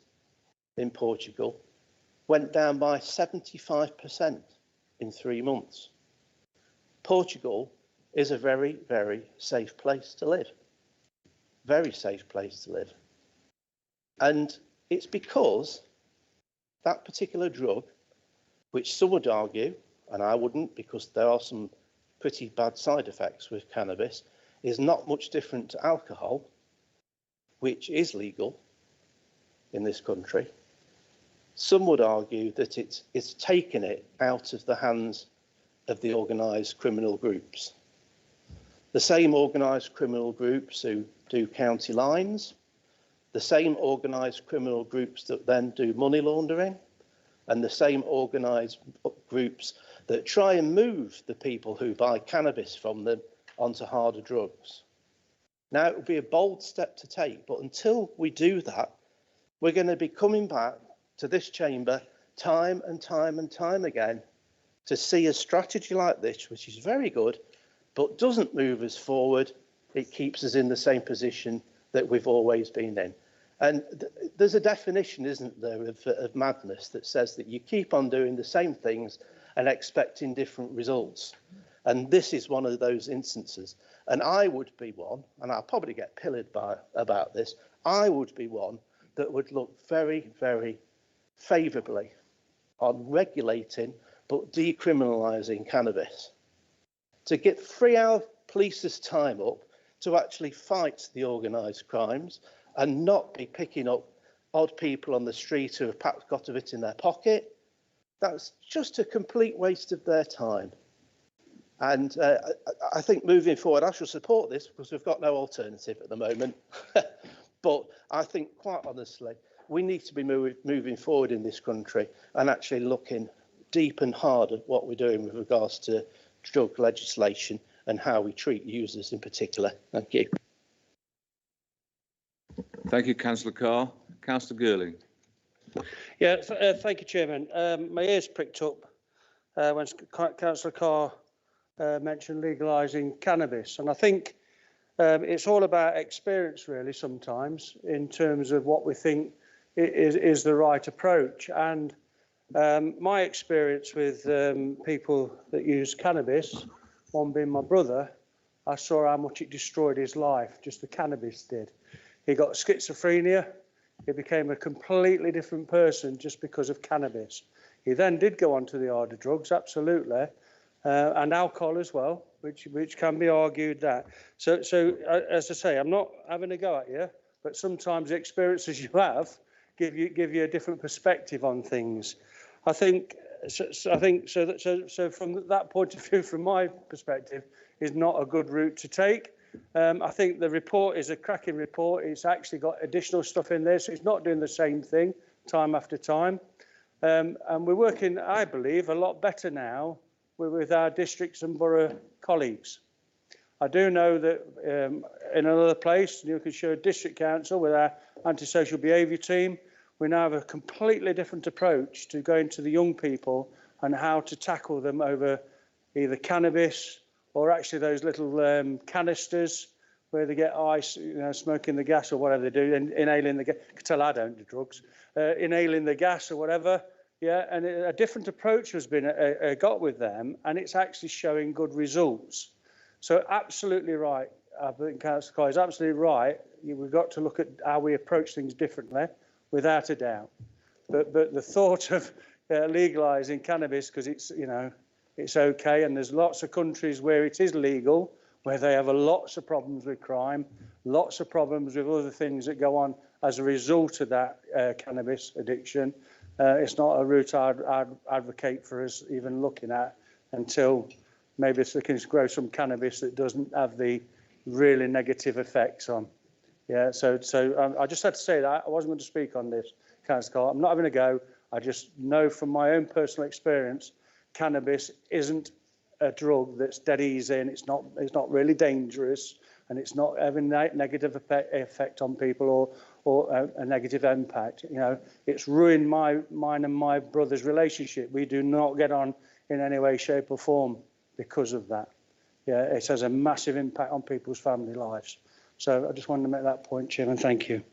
in Portugal went down by 75% in 3 months. Portugal is a very, very safe place to live. Very safe place to live. And it's because that particular drug, which some would argue, and I wouldn't, because there are some pretty bad side effects with cannabis, is not much different to alcohol, which is legal in this country. Some would argue that it's taken it out of the hands of the organised criminal groups. The same organised criminal groups who do county lines, the same organised criminal groups that then do money laundering, and the same organised groups that try and move the people who buy cannabis from them onto harder drugs. Now, it would be a bold step to take, but until we do that, we're going to be coming back to this chamber time and time and time again to see a strategy like this, which is very good, but doesn't move us forward. It keeps us in the same position that we've always been in. And there's a definition, isn't there, of madness that says that you keep on doing the same things and expecting different results. And this is one of those instances. And I would be one, and I'll probably get pillaged about this, I would be one that would look very, very favourably on regulating but decriminalising cannabis. To free our police's time up to actually fight the organised crimes and not be picking up odd people on the street who have perhaps got a bit in their pocket. That's just a complete waste of their time. And I think moving forward, I shall support this because we've got no alternative at the moment. But I think, quite honestly, we need to be moving forward in this country and actually looking deep and hard at what we're doing with regards to drug legislation and how we treat users in particular. Thank you. Thank you, Councillor Carr. Councillor Girling. Yeah, thank you, Chairman. My ears pricked up when Councillor Carr mentioned legalising cannabis. And I think it's all about experience, really, sometimes, in terms of what we think is the right approach. And my experience with people that use cannabis, one being my brother, I saw how much it destroyed his life, just the cannabis did. He got schizophrenia. He became a completely different person just because of cannabis. He then did go on to the harder drugs, absolutely, and alcohol as well, which can be argued that. So as I say, I'm not having a go at you, but sometimes the experiences you have give you a different perspective on things. I think so from that point of view, from my perspective, is not a good route to take. I think the report is a cracking report. It's actually got additional stuff in there, so it's not doing the same thing time after time. And we're working, I believe, a lot better now with our districts and borough colleagues. I do know that in another place, Newcastle District Council, with our antisocial behaviour team, we now have a completely different approach to going to the young people and how to tackle them over either cannabis or actually those little canisters where they get ice, smoking the gas or whatever they do, and inhaling the gas. You can tell I don't do drugs. Inhaling the gas or whatever. Yeah, and a different approach has been got with them, and it's actually showing good results. So absolutely right. I think Councillor Coy is absolutely right. We've got to look at how we approach things differently, without a doubt. But the thought of legalising cannabis because it's okay, and there's lots of countries where it is legal, where they have lots of problems with crime, lots of problems with other things that go on as a result of that cannabis addiction. It's not a route I'd advocate for us even looking at until maybe they can grow some cannabis that doesn't have the really negative effects on. Yeah, so I just had to say that. I wasn't going to speak on this, Councillor Cole. I'm not having a go. I just know from my own personal experience, cannabis isn't a drug that's dead easy, and it's not really dangerous, and it's not having a negative effect on people or a negative impact. It's ruined mine and my brother's relationship. We do not get on in any way, shape or form because of that. Yeah, it has a massive impact on people's family lives. So I just wanted to make that point, Chairman. Thank you.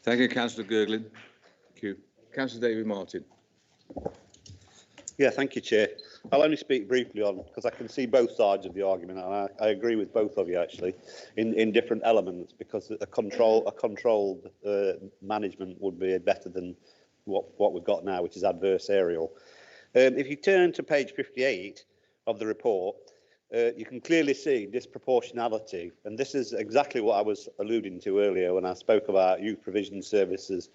Thank you, Councillor Gerglin. Thank you. Councillor David Martin. Yeah, thank you, Chair. I'll only speak briefly on, because I can see both sides of the argument, and I agree with both of you actually, in different elements, because a controlled management would be better than what we've got now, which is adversarial. If you turn to page 58 of the report, you can clearly see disproportionality, and this is exactly what I was alluding to earlier when I spoke about youth provision services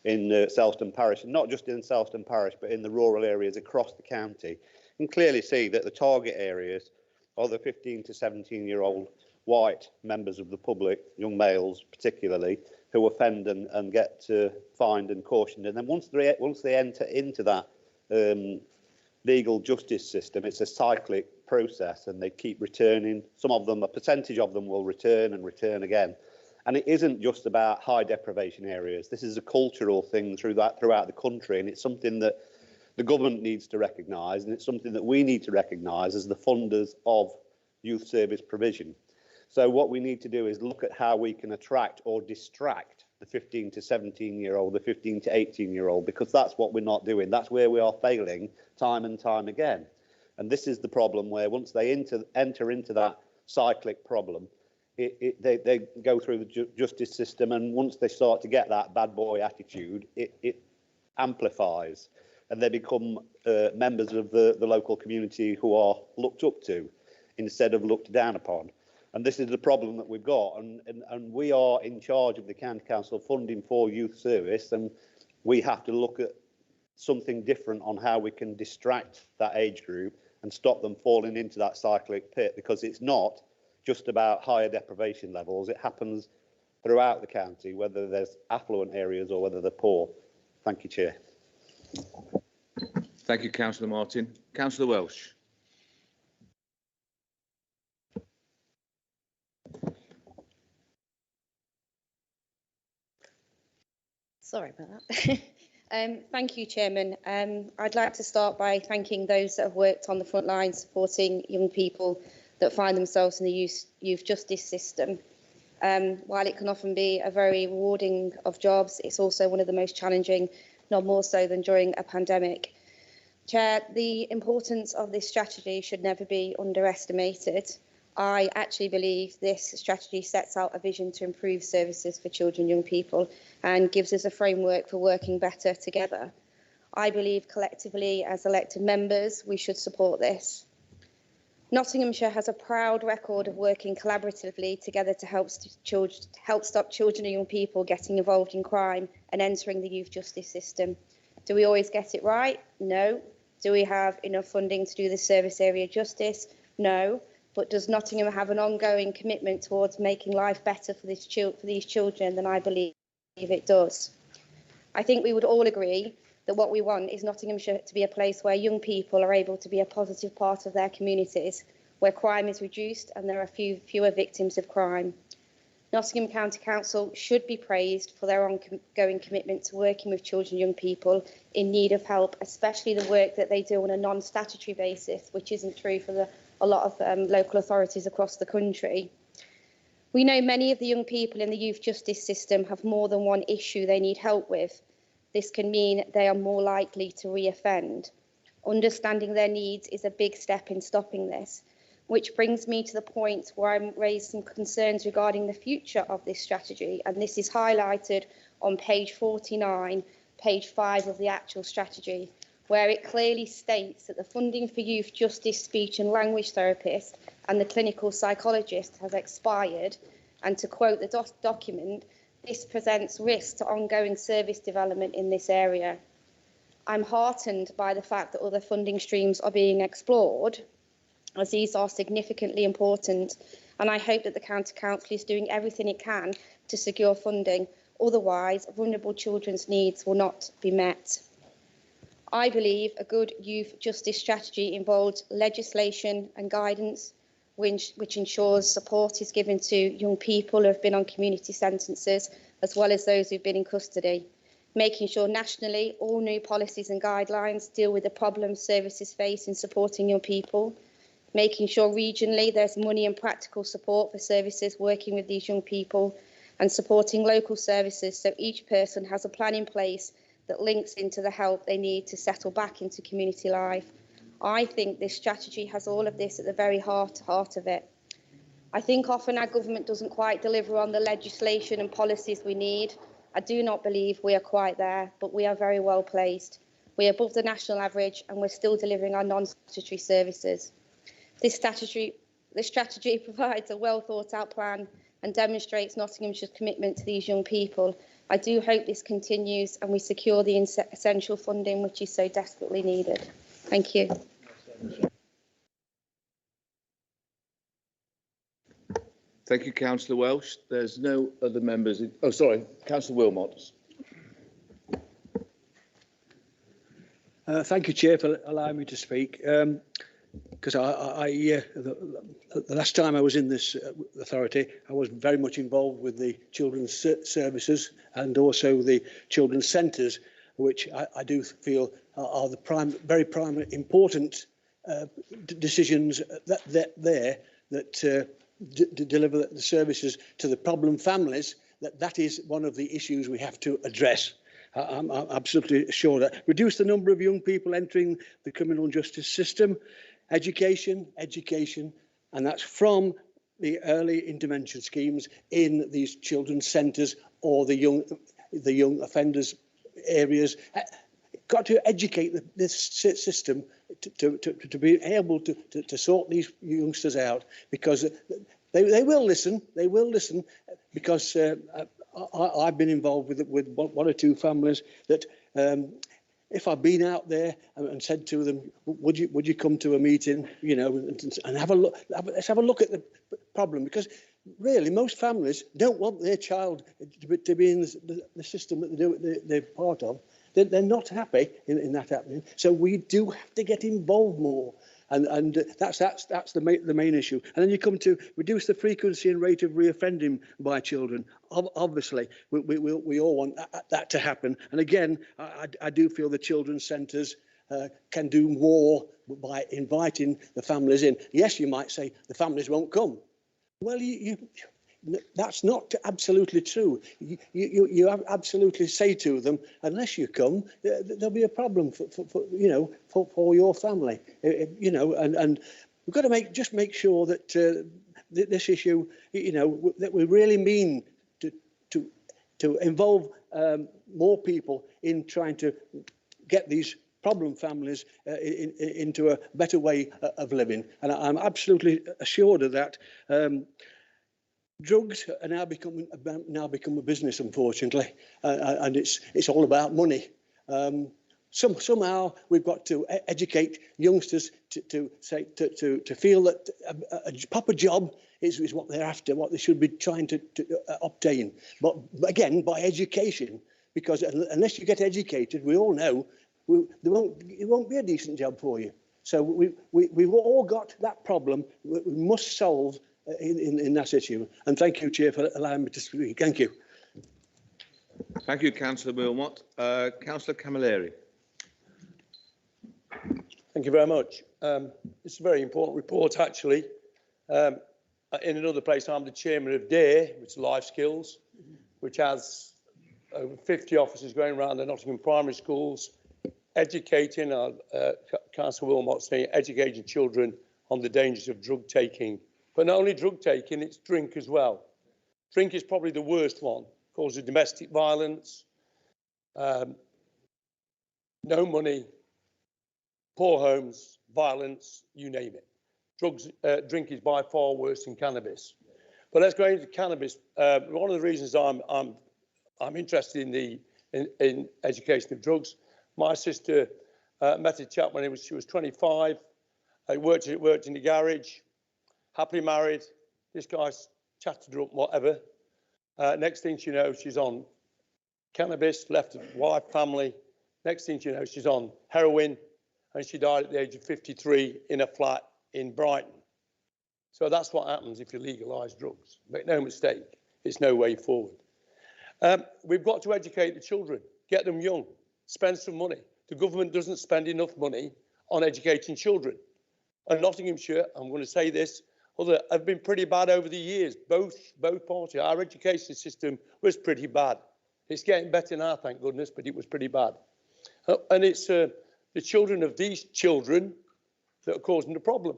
in Selsdon Parish, and not just in Selsdon Parish, but in the rural areas across the county. You can clearly see that the target areas are the 15 to 17-year-old white members of the public, young males particularly, who offend and get fined and cautioned. And then once they enter into that legal justice system, it's a cyclic process, and they keep returning. Some of them, a percentage of them, will return and return again. And it isn't just about high deprivation areas. This is a cultural thing throughout the country, and it's something that the government needs to recognise, and it's something that we need to recognise as the funders of youth service provision. So what we need to do is look at how we can attract or distract the 15 to 17-year-old, the 15 to 18-year-old, because that's what we're not doing. That's where we are failing time and time again. And this is the problem, where once they enter into that cyclic problem, they go through the justice system, and once they start to get that bad boy attitude, it amplifies, and they become members of the local community who are looked up to instead of looked down upon. And this is the problem that we've got, and we are in charge of the county council funding for youth service, and we have to look at something different on how we can distract that age group and stop them falling into that cyclic pit, because it's not just about higher deprivation levels. It happens throughout the county, whether there's affluent areas or whether they're poor. Thank you, Chair. Thank you, Councillor Martin. Councillor Welsh. Sorry about that. Thank you, Chairman. I'd like to start by thanking those that have worked on the front line supporting young people that find themselves in the youth justice system. While it can often be a very rewarding of jobs, it's also one of the most challenging, not more so than during a pandemic. Chair, the importance of this strategy should never be underestimated. I actually believe this strategy sets out a vision to improve services for children and young people and gives us a framework for working better together. I believe collectively as elected members we should support this. Nottinghamshire has a proud record of working collaboratively together to help stop children and young people getting involved in crime and entering the youth justice system. Do we always get it right? No. Do we have enough funding to do the service area justice? No. but does Nottingham have an ongoing commitment towards making life better for these children? Then I believe it does. I think we would all agree that what we want is Nottinghamshire to be a place where young people are able to be a positive part of their communities, where crime is reduced and there are fewer victims of crime. Nottingham County Council should be praised for their ongoing commitment to working with children and young people in need of help, especially the work that they do on a non-statutory basis, which isn't true for a lot of local authorities across the country. We know many of the young people in the youth justice system have more than one issue they need help with. This can mean they are more likely to re-offend. Understanding their needs is a big step in stopping this, which brings me to the point where I raised some concerns regarding the future of this strategy, and this is highlighted on page 49, page 5 of the actual strategy, where it clearly states that the funding for youth justice, speech and language therapists and the clinical psychologist has expired, and to quote the document, this presents risks to ongoing service development in this area. I'm heartened by the fact that other funding streams are being explored, as these are significantly important, and I hope that the County Council is doing everything it can to secure funding, otherwise vulnerable children's needs will not be met. I believe a good youth justice strategy involves legislation and guidance which ensures support is given to young people who have been on community sentences, as well as those who've been in custody, making sure nationally all new policies and guidelines deal with the problems services face in supporting young people, making sure regionally there's money and practical support for services working with these young people, and supporting local services so each person has a plan in place that links into the help they need to settle back into community life. I think this strategy has all of this at the very heart of it. I think often our government doesn't quite deliver on the legislation and policies we need. I do not believe we are quite there, but we are very well placed. We are above the national average and we're still delivering our non-statutory services. This strategy provides a well thought out plan and demonstrates Nottinghamshire's commitment to these young people. I do hope this continues and we secure the essential funding which is so desperately needed. Thank you. Thank you, Councillor Welsh. There's no other members. Oh, sorry, Councillor Wilmot. Thank you, Chair, for allowing me to speak. Because the last time I was in this authority, I was very much involved with the children's services and also the children's centres, which I do feel are the very primary important decisions that deliver the services to the problem families. That is one of the issues we have to address. I'm absolutely sure that reduce the number of young people entering the criminal justice system, education, and that's from the early intervention schemes in these children's centres or the young offenders areas. Got to educate this system to be able to sort these youngsters out, because they will listen. They will listen, because I've been involved with one or two families that if I've been out there and said to them, would you come to a meeting, and have a look, let's have a look at the problem, because really most families don't want their child to be in the system that they're part of. They're not happy in that happening. So we do have to get involved more. And that's the main issue. And then you come to reduce the frequency and rate of reoffending by children. Obviously, we all want that to happen. And again, I do feel the children's centres can do more by inviting the families in. Yes, you might say the families won't come. Well, that's not absolutely true. You absolutely say to them, unless you come, there'll be a problem for your family. And we've got to make sure that this issue, that we really mean to involve more people in trying to get these problem families into a better way of living. And I'm absolutely assured of that. Drugs are now become a business, unfortunately, and it's all about money. Somehow we've got to educate youngsters to feel that a proper job is what they're after, what they should be trying to obtain. But again, by education, because unless you get educated, we all know it won't be a decent job for you. So we've all got that problem we must solve in that issue. And thank you, Chair, for allowing me to speak. Thank you. Thank you, Councillor Wilmot. Councillor Camilleri. Thank you very much. It's a very important report, actually. In another place, I'm the chairman of DARE, which is Life Skills, which has over 50 officers going around the Nottingham primary schools, educating, Councillor Wilmot saying, educating children on the dangers of drug taking. But not only drug taking, it's drink as well. Drink is probably the worst one, causes domestic violence, no money, poor homes, violence, you name it. Drink is by far worse than cannabis. But let's go into cannabis. One of the reasons I'm interested in education of drugs. My sister met a chap when she was 25. He worked in the garage, happily married. This guy chatted her up, whatever. Next thing she knows, she's on cannabis, left a wife, family. Next thing she knows, she's on heroin, and she died at the age of 53 in a flat in Brighton. So that's what happens if you legalise drugs. Make no mistake, it's no way forward. We've got to educate the children, get them young, spend some money. The government doesn't spend enough money on educating children. And Nottinghamshire, I'm going to say this, have been pretty bad over the years, both parties. Our education system was pretty bad. It's getting better now, thank goodness, but it was pretty bad. And it's the children of these children that are causing the problem.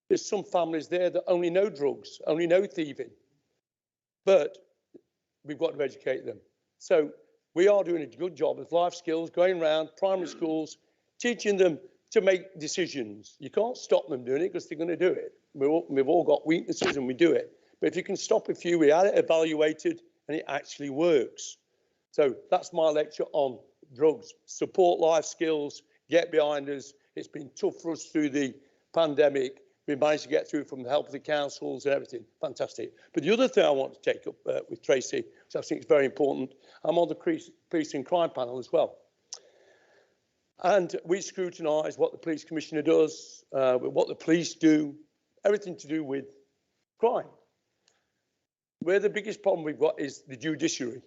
There's some families there that only know drugs, only know thieving. But we've got to educate them. So we are doing a good job with Life Skills, going around primary schools, teaching them to make decisions. You can't stop them doing it because they're going to do it. We've all got weaknesses and we do it. But if you can stop a few, we had it evaluated and it actually works. So that's my lecture on drugs. Support Life Skills, get behind us. It's been tough for us through the pandemic. We managed to get through from the help of the councils and everything. Fantastic. But the other thing I want to take up with Tracy, which I think is very important, I'm on the Police and Crime panel as well. And we scrutinise what the police commissioner does, what the police do, everything to do with crime. Where the biggest problem we've got is the judiciary.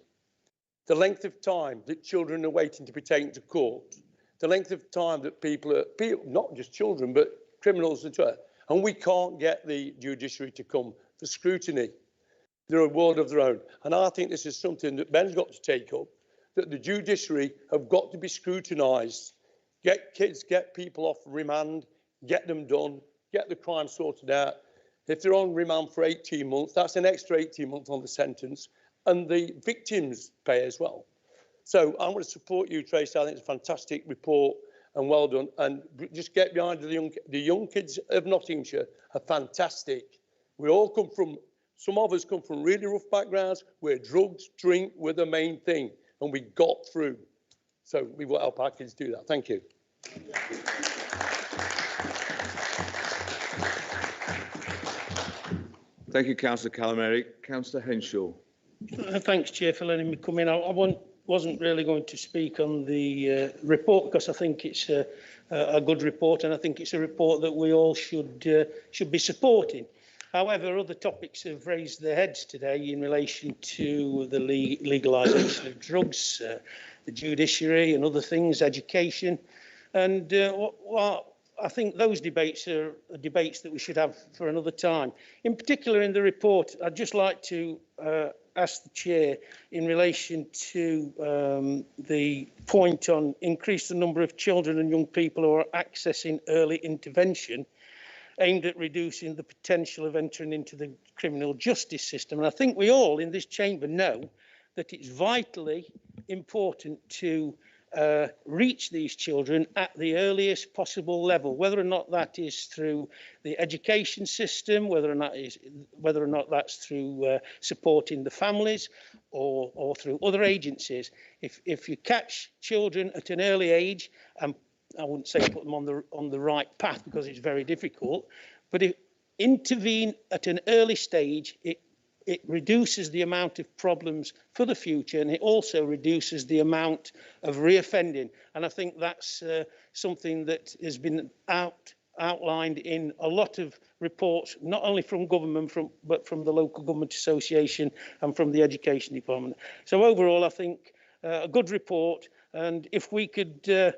The length of time that children are waiting to be taken to court. The length of time that people are, not just children, but criminals as well. And we can't get the judiciary to come for scrutiny. They're a world of their own. And I think this is something that Ben's got to take up, that the judiciary have got to be scrutinised. Get people off remand, get them done, get the crime sorted out. If they're on remand for 18 months, that's an extra 18 months on the sentence, and the victims pay as well. So I want to support you, Tracy. I think it's a fantastic report and well done. And just get behind the young kids of Nottinghamshire are fantastic. We all come from, some of us come from really rough backgrounds where drugs, drink were the main thing, and we got through. So we will help our kids do that. Thank you. Thank you, Councillor Calamari. Councillor Henshaw. Thanks, Chair, for letting me come in. I wasn't really going to speak on the report because I think it's a good report, and I think it's a report that we all should be supporting. However, other topics have raised their heads today in relation to the legalisation of drugs, the judiciary and other things, education. And I think those debates are debates that we should have for another time. In particular, in the report, I'd just like to ask the Chair in relation to the point on increase the number of children and young people who are accessing early intervention aimed at reducing the potential of entering into the criminal justice system. And I think we all in this chamber know that it's vitally important to reach these children at the earliest possible level, whether or not that is through the education system, whether or not that's through supporting the families or through other agencies. If you catch children at an early age, and I wouldn't say put them on the right path because it's very difficult, but if intervene at an early stage, it reduces the amount of problems for the future, and it also reduces the amount of reoffending. And I think that's something that has been outlined in a lot of reports, not only from government, but from the local government association and from the education department. So overall, I think a good report, and if we could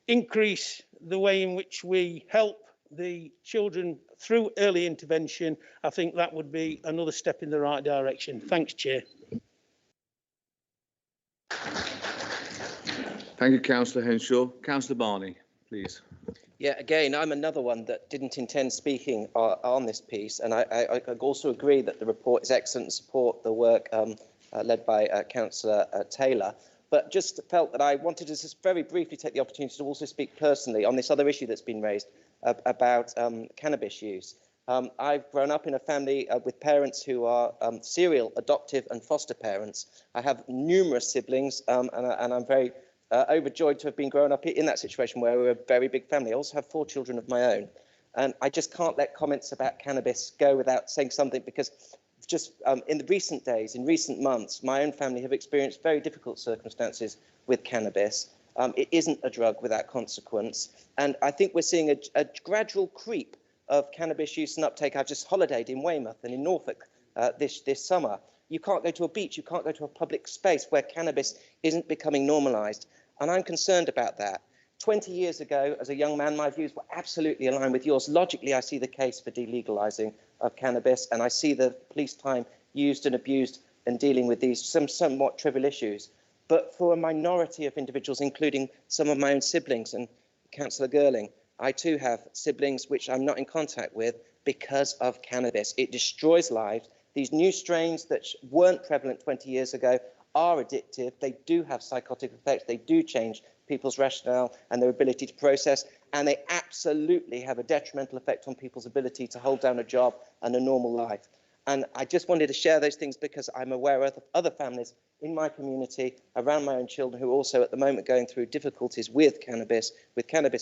increase the way in which we help the children through early intervention, I think that would be another step in the right direction. Thanks, Chair. Thank you, Councillor Henshaw. Councillor Barney, please. Yeah, again, I'm another one that didn't intend speaking on this piece, and I also agree that the report is excellent and support the work led by Councillor Taylor. But just felt that I wanted to just very briefly take the opportunity to also speak personally on this other issue that's been raised about cannabis use. I've grown up in a family with parents who are serial adoptive and foster parents. I have numerous siblings, and I'm very overjoyed to have been grown up in that situation where we're a very big family. I also have 4 children of my own. And I just can't let comments about cannabis go without saying something, because just in the recent days, in recent months, my own family have experienced very difficult circumstances with cannabis. It isn't a drug without consequence. And I think we're seeing a gradual creep of cannabis use and uptake. I've just holidayed in Weymouth and in Norfolk this summer. You can't go to a beach, you can't go to a public space where cannabis isn't becoming normalised. And I'm concerned about that. 20 years ago, as a young man, my views were absolutely aligned with yours. Logically, I see the case for delegalising of cannabis, and I see the police time used and abused in dealing with these somewhat trivial issues. But for a minority of individuals, including some of my own siblings, and Councillor Girling, I too have siblings which I'm not in contact with because of cannabis. It destroys lives. These new strains that weren't prevalent 20 years ago are addictive. They do have psychotic effects. They do change people's rationale and their ability to process, and they absolutely have a detrimental effect on people's ability to hold down a job and a normal life. And I just wanted to share those things because I'm aware of other families in my community around my own children who are also at the moment going through difficulties with cannabis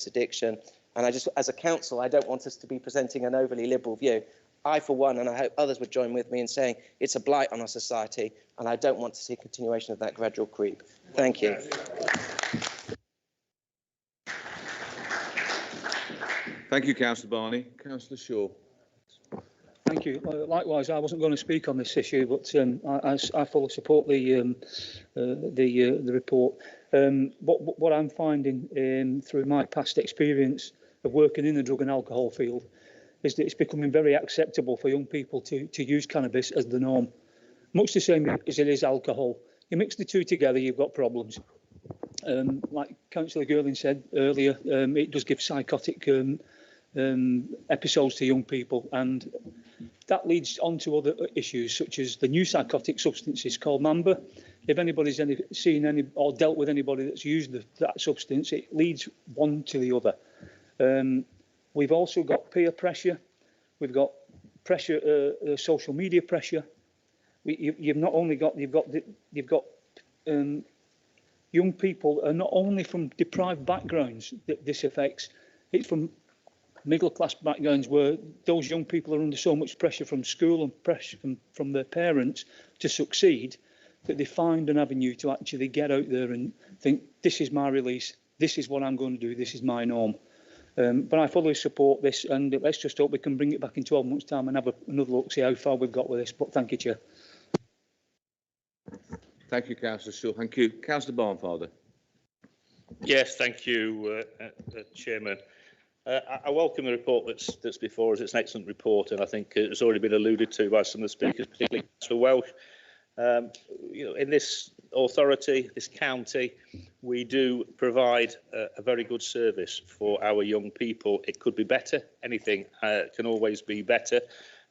addiction. And I just, as a council, I don't want us to be presenting an overly liberal view. I, for one, and I hope others would join with me in saying it's a blight on our society, and I don't want to see a continuation of that gradual creep. Thank you. Thank you, Councillor Barney. Councillor Shaw. Thank you. Likewise, I wasn't going to speak on this issue, but I fully support the report. What I'm finding through my past experience of working in the drug and alcohol field is that it's becoming very acceptable for young people to use cannabis as the norm. Much the same as it is alcohol. You mix the two together, you've got problems. Like Councillor Girling said earlier, it does give psychotic episodes to young people, and that leads on to other issues such as the new psychotic substances called Mamba. If anybody's seen any or dealt with anybody that's used that substance, it leads one to the other. We've also got peer pressure. We've got pressure, social media pressure. You've got young people are not only from deprived backgrounds that this affects. It's from middle class backgrounds where those young people are under so much pressure from school and pressure from their parents to succeed that they find an avenue to actually get out there and think, this is my release, this is what I'm going to do, this is my norm. But I fully support this, and let's just hope we can bring it back in 12 months' time and have another look, see how far we've got with this. But thank you, Chair. Thank you, Councillor Shaw. Thank you. Councillor Barnfather. Yes, thank you, Chairman. I welcome the report that's before us. It's an excellent report, and I think it's already been alluded to by some of the speakers, particularly Councillor Welsh. In this authority, this county, we do provide a very good service for our young people. It could be better. Anything can always be better.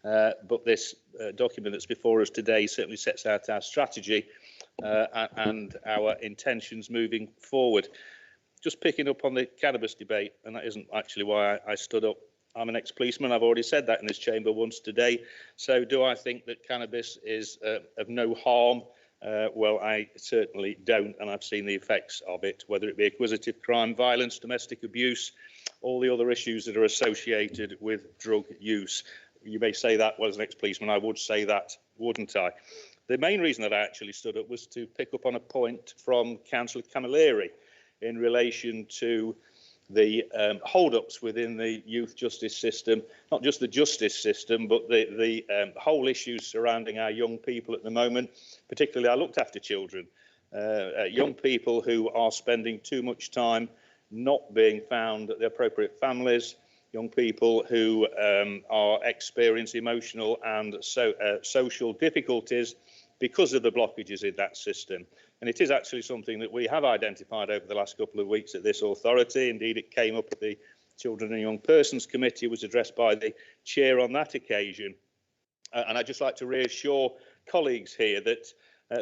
But this document that's before us today certainly sets out our strategy and our intentions moving forward. Just picking up on the cannabis debate, and that isn't actually why I stood up. I'm an ex-policeman. I've already said that in this chamber once today. So do I think that cannabis is of no harm? Well, I certainly don't, and I've seen the effects of it, whether it be acquisitive crime, violence, domestic abuse, all the other issues that are associated with drug use. You may say that was an ex-policeman. I would say that, wouldn't I? The main reason that I actually stood up was to pick up on a point from Councillor Camilleri in relation to the hold-ups within the youth justice system, not just the justice system, but the whole issues surrounding our young people at the moment, particularly our looked after children, young people who are spending too much time not being found at the appropriate families, young people who are experiencing emotional and social difficulties because of the blockages in that system. And it is actually something that we have identified over the last couple of weeks at this authority. Indeed, it came up at the Children and Young Persons Committee, was addressed by the chair on that occasion. And I'd just like to reassure colleagues here that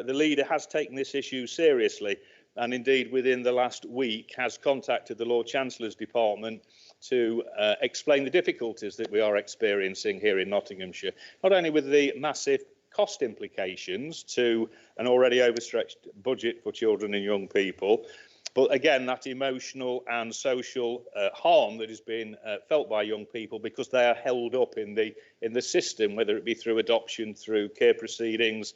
the leader has taken this issue seriously, and indeed within the last week has contacted the Lord Chancellor's Department to explain the difficulties that we are experiencing here in Nottinghamshire, not only with the massive cost implications to an already overstretched budget for children and young people, but again that emotional and social harm that is being felt by young people because they are held up in the system, whether it be through adoption, through care proceedings,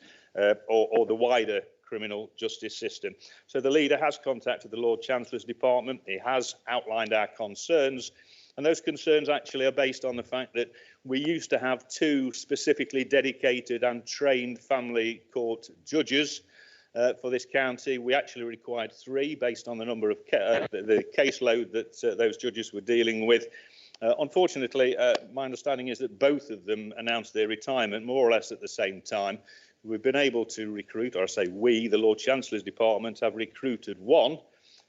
or the wider criminal justice system. So the leader has contacted the Lord Chancellor's Department. He has outlined our concerns, and those concerns actually are based on the fact that we used to have 2 specifically dedicated and trained family court judges for this county. We actually required 3 based on the number of the caseload that those judges were dealing with. Unfortunately, my understanding is that both of them announced their retirement more or less at the same time. We've been able to recruit, or I say we, the Lord Chancellor's Department, have recruited 1.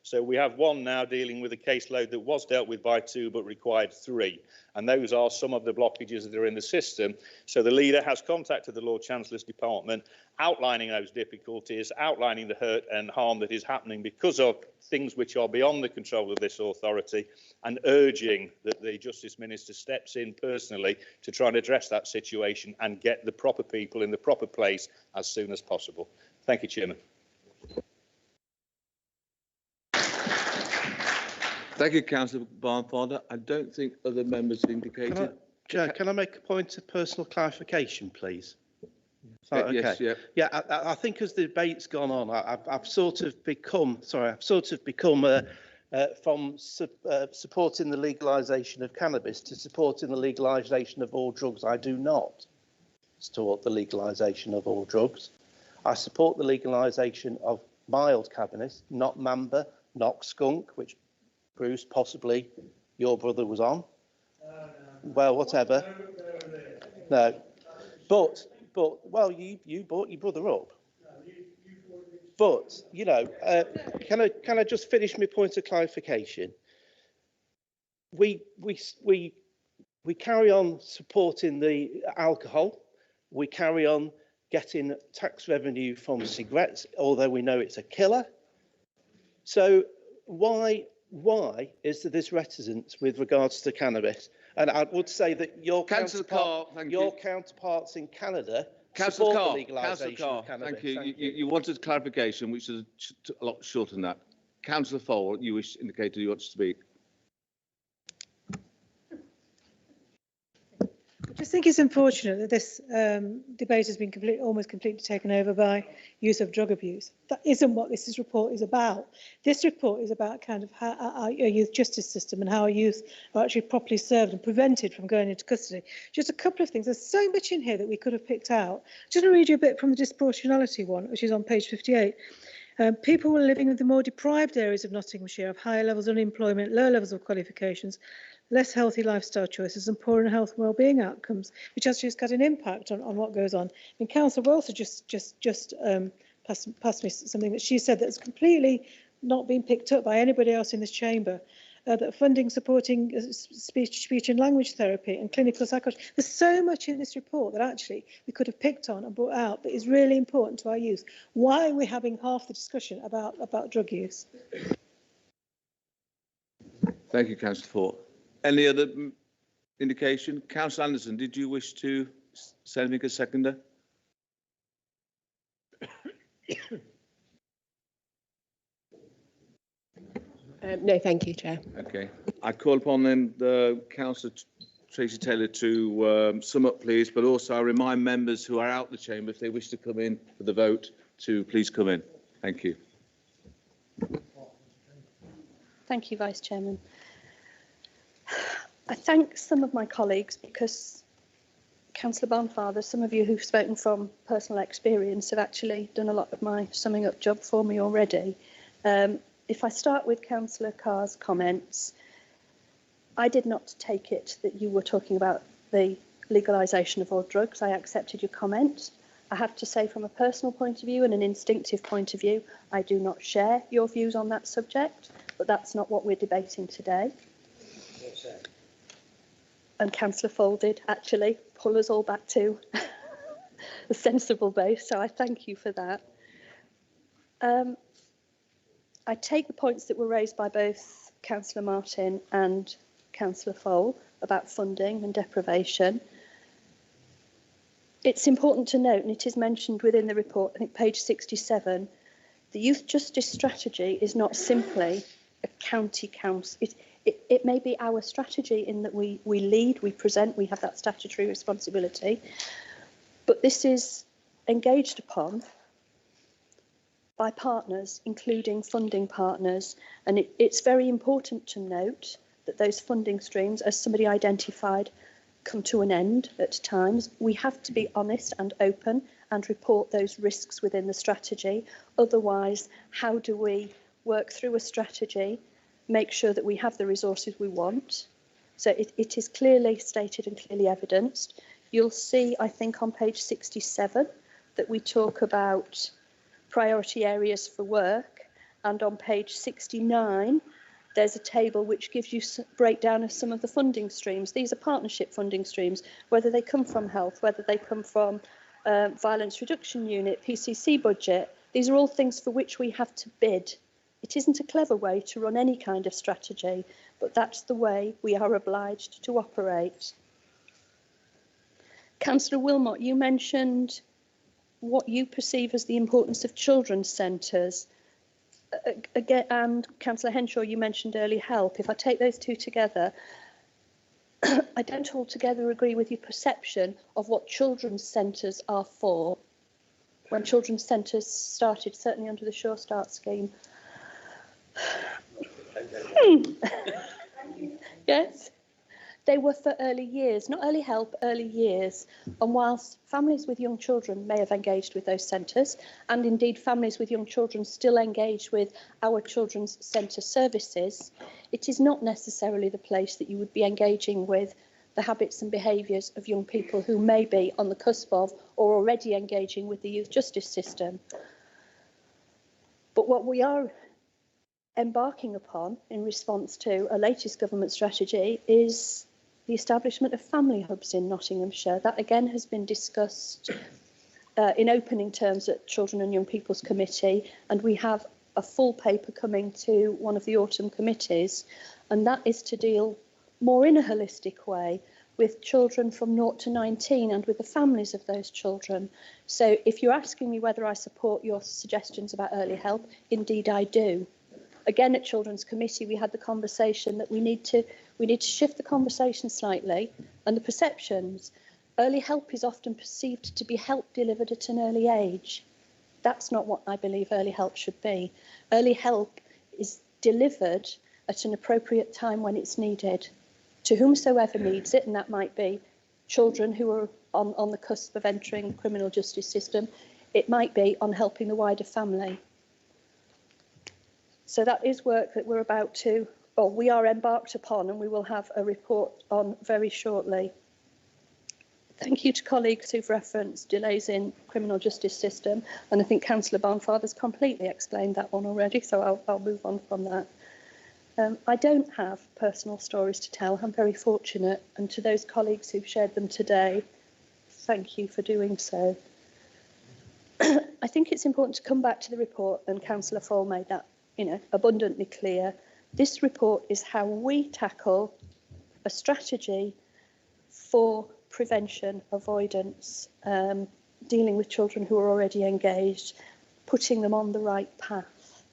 So we have 1 now dealing with a caseload that was dealt with by 2 but required 3. And those are some of the blockages that are in the system. So the leader has contacted the Lord Chancellor's Department, outlining those difficulties, outlining the hurt and harm that is happening because of things which are beyond the control of this authority, and urging that the Justice Minister steps in personally to try and address that situation and get the proper people in the proper place as soon as possible. Thank you, Chairman. Thank you, Councillor Barnfather. I don't think other members have indicated. Can I make a point of personal clarification, please? Okay. Yes, yeah. Yeah, I think as the debate's gone on, I've sort of become from supporting the legalisation of cannabis to supporting the legalisation of all drugs. I do not support the legalisation of all drugs. I support the legalisation of mild cannabis, not mamba, not skunk, which Bruce, possibly your brother was on. Well, whatever. No, but well, you brought your brother up. But you know, can I just finish my point of clarification? We carry on supporting the alcohol. We carry on getting tax revenue from cigarettes, although we know it's a killer. So why is there this reticence with regards to cannabis? And I would say that your counterparts in Canada support the legalisation of cannabis. Thank you. You wanted clarification, which is a lot shorter than that. Councillor Fowle, you indicated you want to speak. I just think it's unfortunate that this debate has been almost completely taken over by use of drug abuse. That isn't what this report is about. This report is about kind of how our youth justice system and how our youth are actually properly served and prevented from going into custody. Just a couple of things. There's so much in here that we could have picked out. Just going to read you a bit from the disproportionality one, which is on page 58. People who are living in the more deprived areas of Nottinghamshire have higher levels of unemployment, lower levels of qualifications, less healthy lifestyle choices and poorer health and wellbeing outcomes, which has just got an impact on what goes on. And Councillor Walter just passed me something that she said that's completely not been picked up by anybody else in this chamber. that funding supporting speech and language therapy and clinical psychology. There's so much in this report that actually we could have picked on and brought out that is really important to our youth. Why are we having half the discussion about drug use? Thank you, Councillor Fort. Any other indication? Councillor Anderson, did you wish to say anything as seconder? No, thank you, Chair. Okay. I call upon then the Councillor Tracy Taylor to sum up, please, but also I remind members who are out the chamber, if they wish to come in for the vote, to please come in. Thank you. Thank you, Vice Chairman. I thank some of my colleagues because, Councillor Barnfather, some of you who've spoken from personal experience have actually done a lot of my summing up job for me already. If I start with Councillor Carr's comments, I did not take it that you were talking about the legalisation of all drugs. I accepted your comment. I have to say, from a personal point of view and an instinctive point of view, I do not share your views on that subject, but that's not what we're debating today. And Councillor Fole did actually pull us all back to a sensible base, so I thank you for that. I take the points that were raised by both Councillor Martin and Councillor Fole about funding and deprivation. It's important to note, and it is mentioned within the report, I think page 67, the youth justice strategy is not simply a county council. It may be our strategy in that we lead, we present, we have that statutory responsibility, but this is engaged upon by partners, including funding partners, and it's very important to note that those funding streams, as somebody identified, come to an end at times. We have to be honest and open and report those risks within the strategy. Otherwise, how do we work through a strategy, make sure that we have the resources we want? So it is clearly stated and clearly evidenced. You'll see, I think, on page 67 that we talk about priority areas for work, and on page 69 there's a table which gives you a breakdown of some of the funding streams. These are partnership funding streams, whether they come from health, whether they come from violence reduction unit, PCC budget. These are all things for which we have to bid. It isn't a clever way to run any kind of strategy, but that's the way we are obliged to operate. Councillor Wilmot, you mentioned what you perceive as the importance of children's centres. Again, and Councillor Henshaw, you mentioned early help. If I take those two together, I don't altogether agree with your perception of what children's centres are for. When children's centres started, certainly under the Sure Start scheme. Yes. They were for early years, not early help, early years. And whilst families with young children may have engaged with those centres, and indeed families with young children still engage with our children's centre services, it is not necessarily the place that you would be engaging with the habits and behaviours of young people who may be on the cusp of or already engaging with the youth justice system. But what we are embarking upon in response to a latest government strategy is the establishment of family hubs in Nottinghamshire. That again has been discussed in opening terms at Children and Young People's Committee, and we have a full paper coming to one of the autumn committees, and that is to deal more in a holistic way with children from 0 to 19 and with the families of those children. So if you're asking me whether I support your suggestions about early help, indeed I do. Again, at Children's Committee, we had the conversation that we need to shift the conversation slightly, and the perceptions. Early help is often perceived to be help delivered at an early age. That's not what I believe early help should be. Early help is delivered at an appropriate time when it's needed, to whomsoever needs it, and that might be children who are on the cusp of entering the criminal justice system. It might be on helping the wider family. So that is work that we're about to, or we are embarked upon, and we will have a report on very shortly. Thank you to colleagues who've referenced delays in criminal justice system, and I think Councillor Barnfather's completely explained that one already, so I'll move on from that. I don't have personal stories to tell. I'm very fortunate, and to those colleagues who've shared them today, thank you for doing so. I think it's important to come back to the report, and Councillor Fall made that, abundantly clear. This report is how we tackle a strategy for prevention, avoidance, dealing with children who are already engaged, putting them on the right path.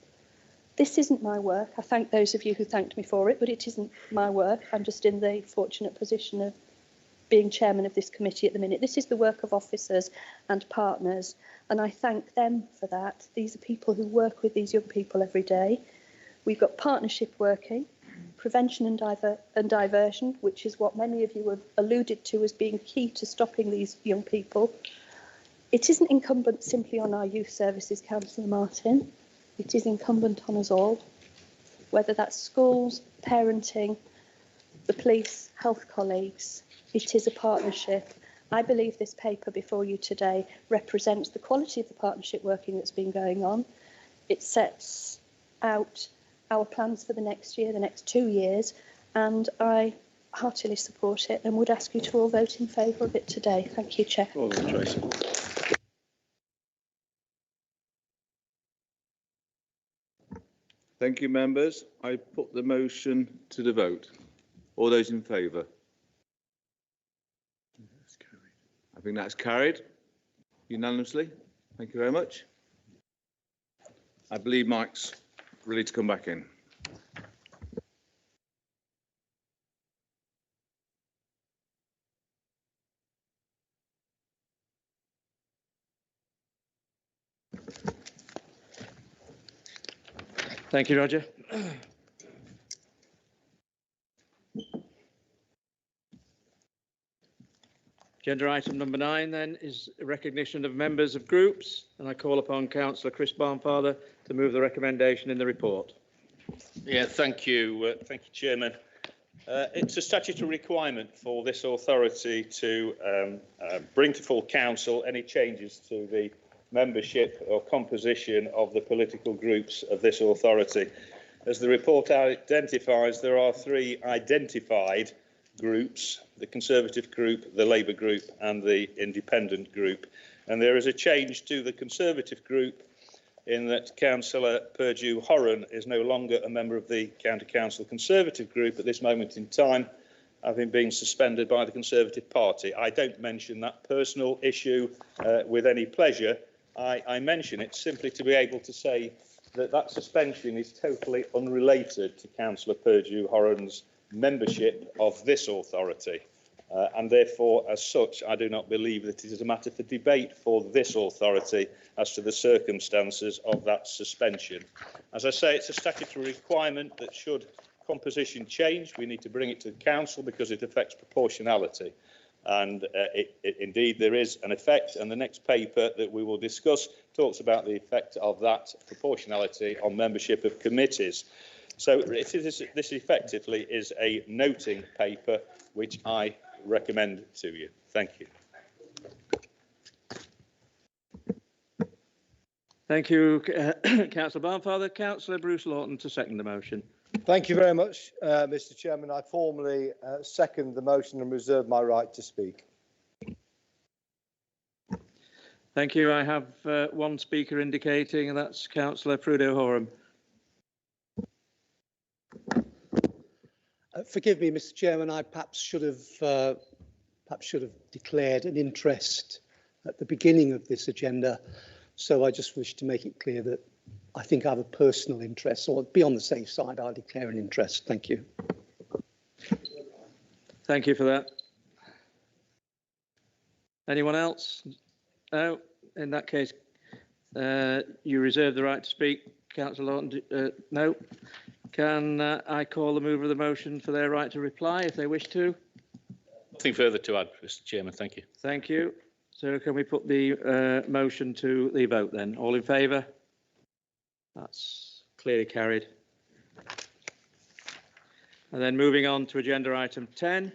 This isn't my work. I thank those of you who thanked me for it, but it isn't my work. I'm just in the fortunate position of being chairman of this committee at the minute. This is the work of officers and partners, and I thank them for that. These are people who work with these young people every day. We've got partnership working, prevention and diversion, which is what many of you have alluded to as being key to stopping these young people. It isn't incumbent simply on our youth services, Councillor Martin. It is incumbent on us all, whether that's schools, parenting, the police, health colleagues. It is a partnership. I believe this paper before you today represents the quality of the partnership working that's been going on. It sets out our plans for the next year, the next 2 years, and I heartily support it and would ask you to all vote in favour of it today. Thank you, Chair. Well done, Tracy. Thank you, members. I put the motion to the vote. All those in favour? I think that's carried unanimously. Thank you very much. I believe Mike's ready to come back in. Thank you, Roger. Agenda item number 9 then is recognition of members of groups, and I call upon Councillor Chris Barnfather to move the recommendation in the report. Yeah, thank you, Chairman. It's a statutory requirement for this authority to bring to full council any changes to the membership or composition of the political groups of this authority. As the report identifies, there are 3 identified groups: the Conservative group, the Labour group and the Independent group. And there is a change to the Conservative group in that Councillor Purdue-Horan is no longer a member of the County Council Conservative group at this moment in time, having been suspended by the Conservative Party. I don't mention that personal issue with any pleasure. I mention it simply to be able to say that that suspension is totally unrelated to Councillor Purdue-Horan's membership of this authority, and therefore, as such, I do not believe that it is a matter for debate for this authority as to the circumstances of that suspension. As I say, it's a statutory requirement that should composition change, we need to bring it to the council because it affects proportionality. And indeed, there is an effect, and the next paper that we will discuss talks about the effect of that proportionality on membership of committees. So this effectively is a noting paper which I recommend to you. Thank you. Thank you, Councillor Barnfather. Councillor Bruce Lawton to second the motion. Thank you very much, Mr. Chairman. I formally second the motion and reserve my right to speak. Thank you. I have one speaker indicating, and that's Councillor Purdue-Horan. Forgive me, Mr. Chairman. I perhaps should have declared an interest at the beginning of this agenda. So I just wish to make it clear that I think I have a personal interest, or be on the safe side, I'll declare an interest. Thank you. Thank you for that. Anyone else? No. In that case, you reserve the right to speak, Councillor Lawton. No. Can I call the mover of the motion for their right to reply if they wish to? Nothing further to add, Mr. Chairman. Thank you. Thank you. So can we put the motion to the vote then? All in favour? That's clearly carried. And then moving on to agenda item 10,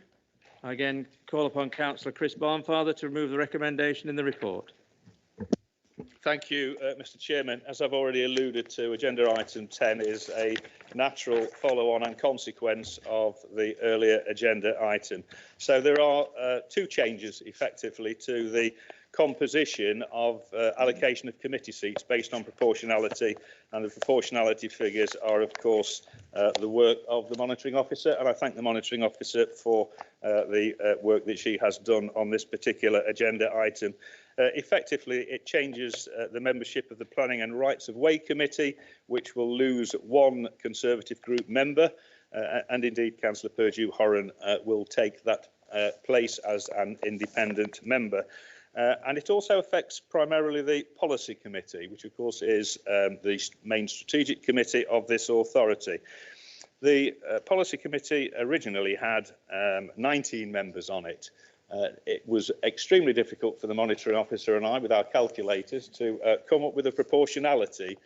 I again call upon Councillor Chris Barnfather to remove the recommendation in the report. Thank you, Mr. Chairman. As I've already alluded to, agenda item 10 is a natural follow-on and consequence of the earlier agenda item. So there are two changes effectively to the composition of allocation of committee seats based on proportionality, and the proportionality figures are of course the work of the monitoring officer, and I thank the monitoring officer for the work that she has done on this particular agenda item. Effectively, it changes the membership of the Planning and Rights of Way Committee, which will lose one Conservative group member, and indeed Councillor Purdue-Horan will take that place as an independent member. And it also affects primarily the Policy Committee, which of course is the main strategic committee of this authority. The Policy Committee originally had 19 members on it. It was extremely difficult for the monitoring officer and I, with our calculators, to come up with a proportionality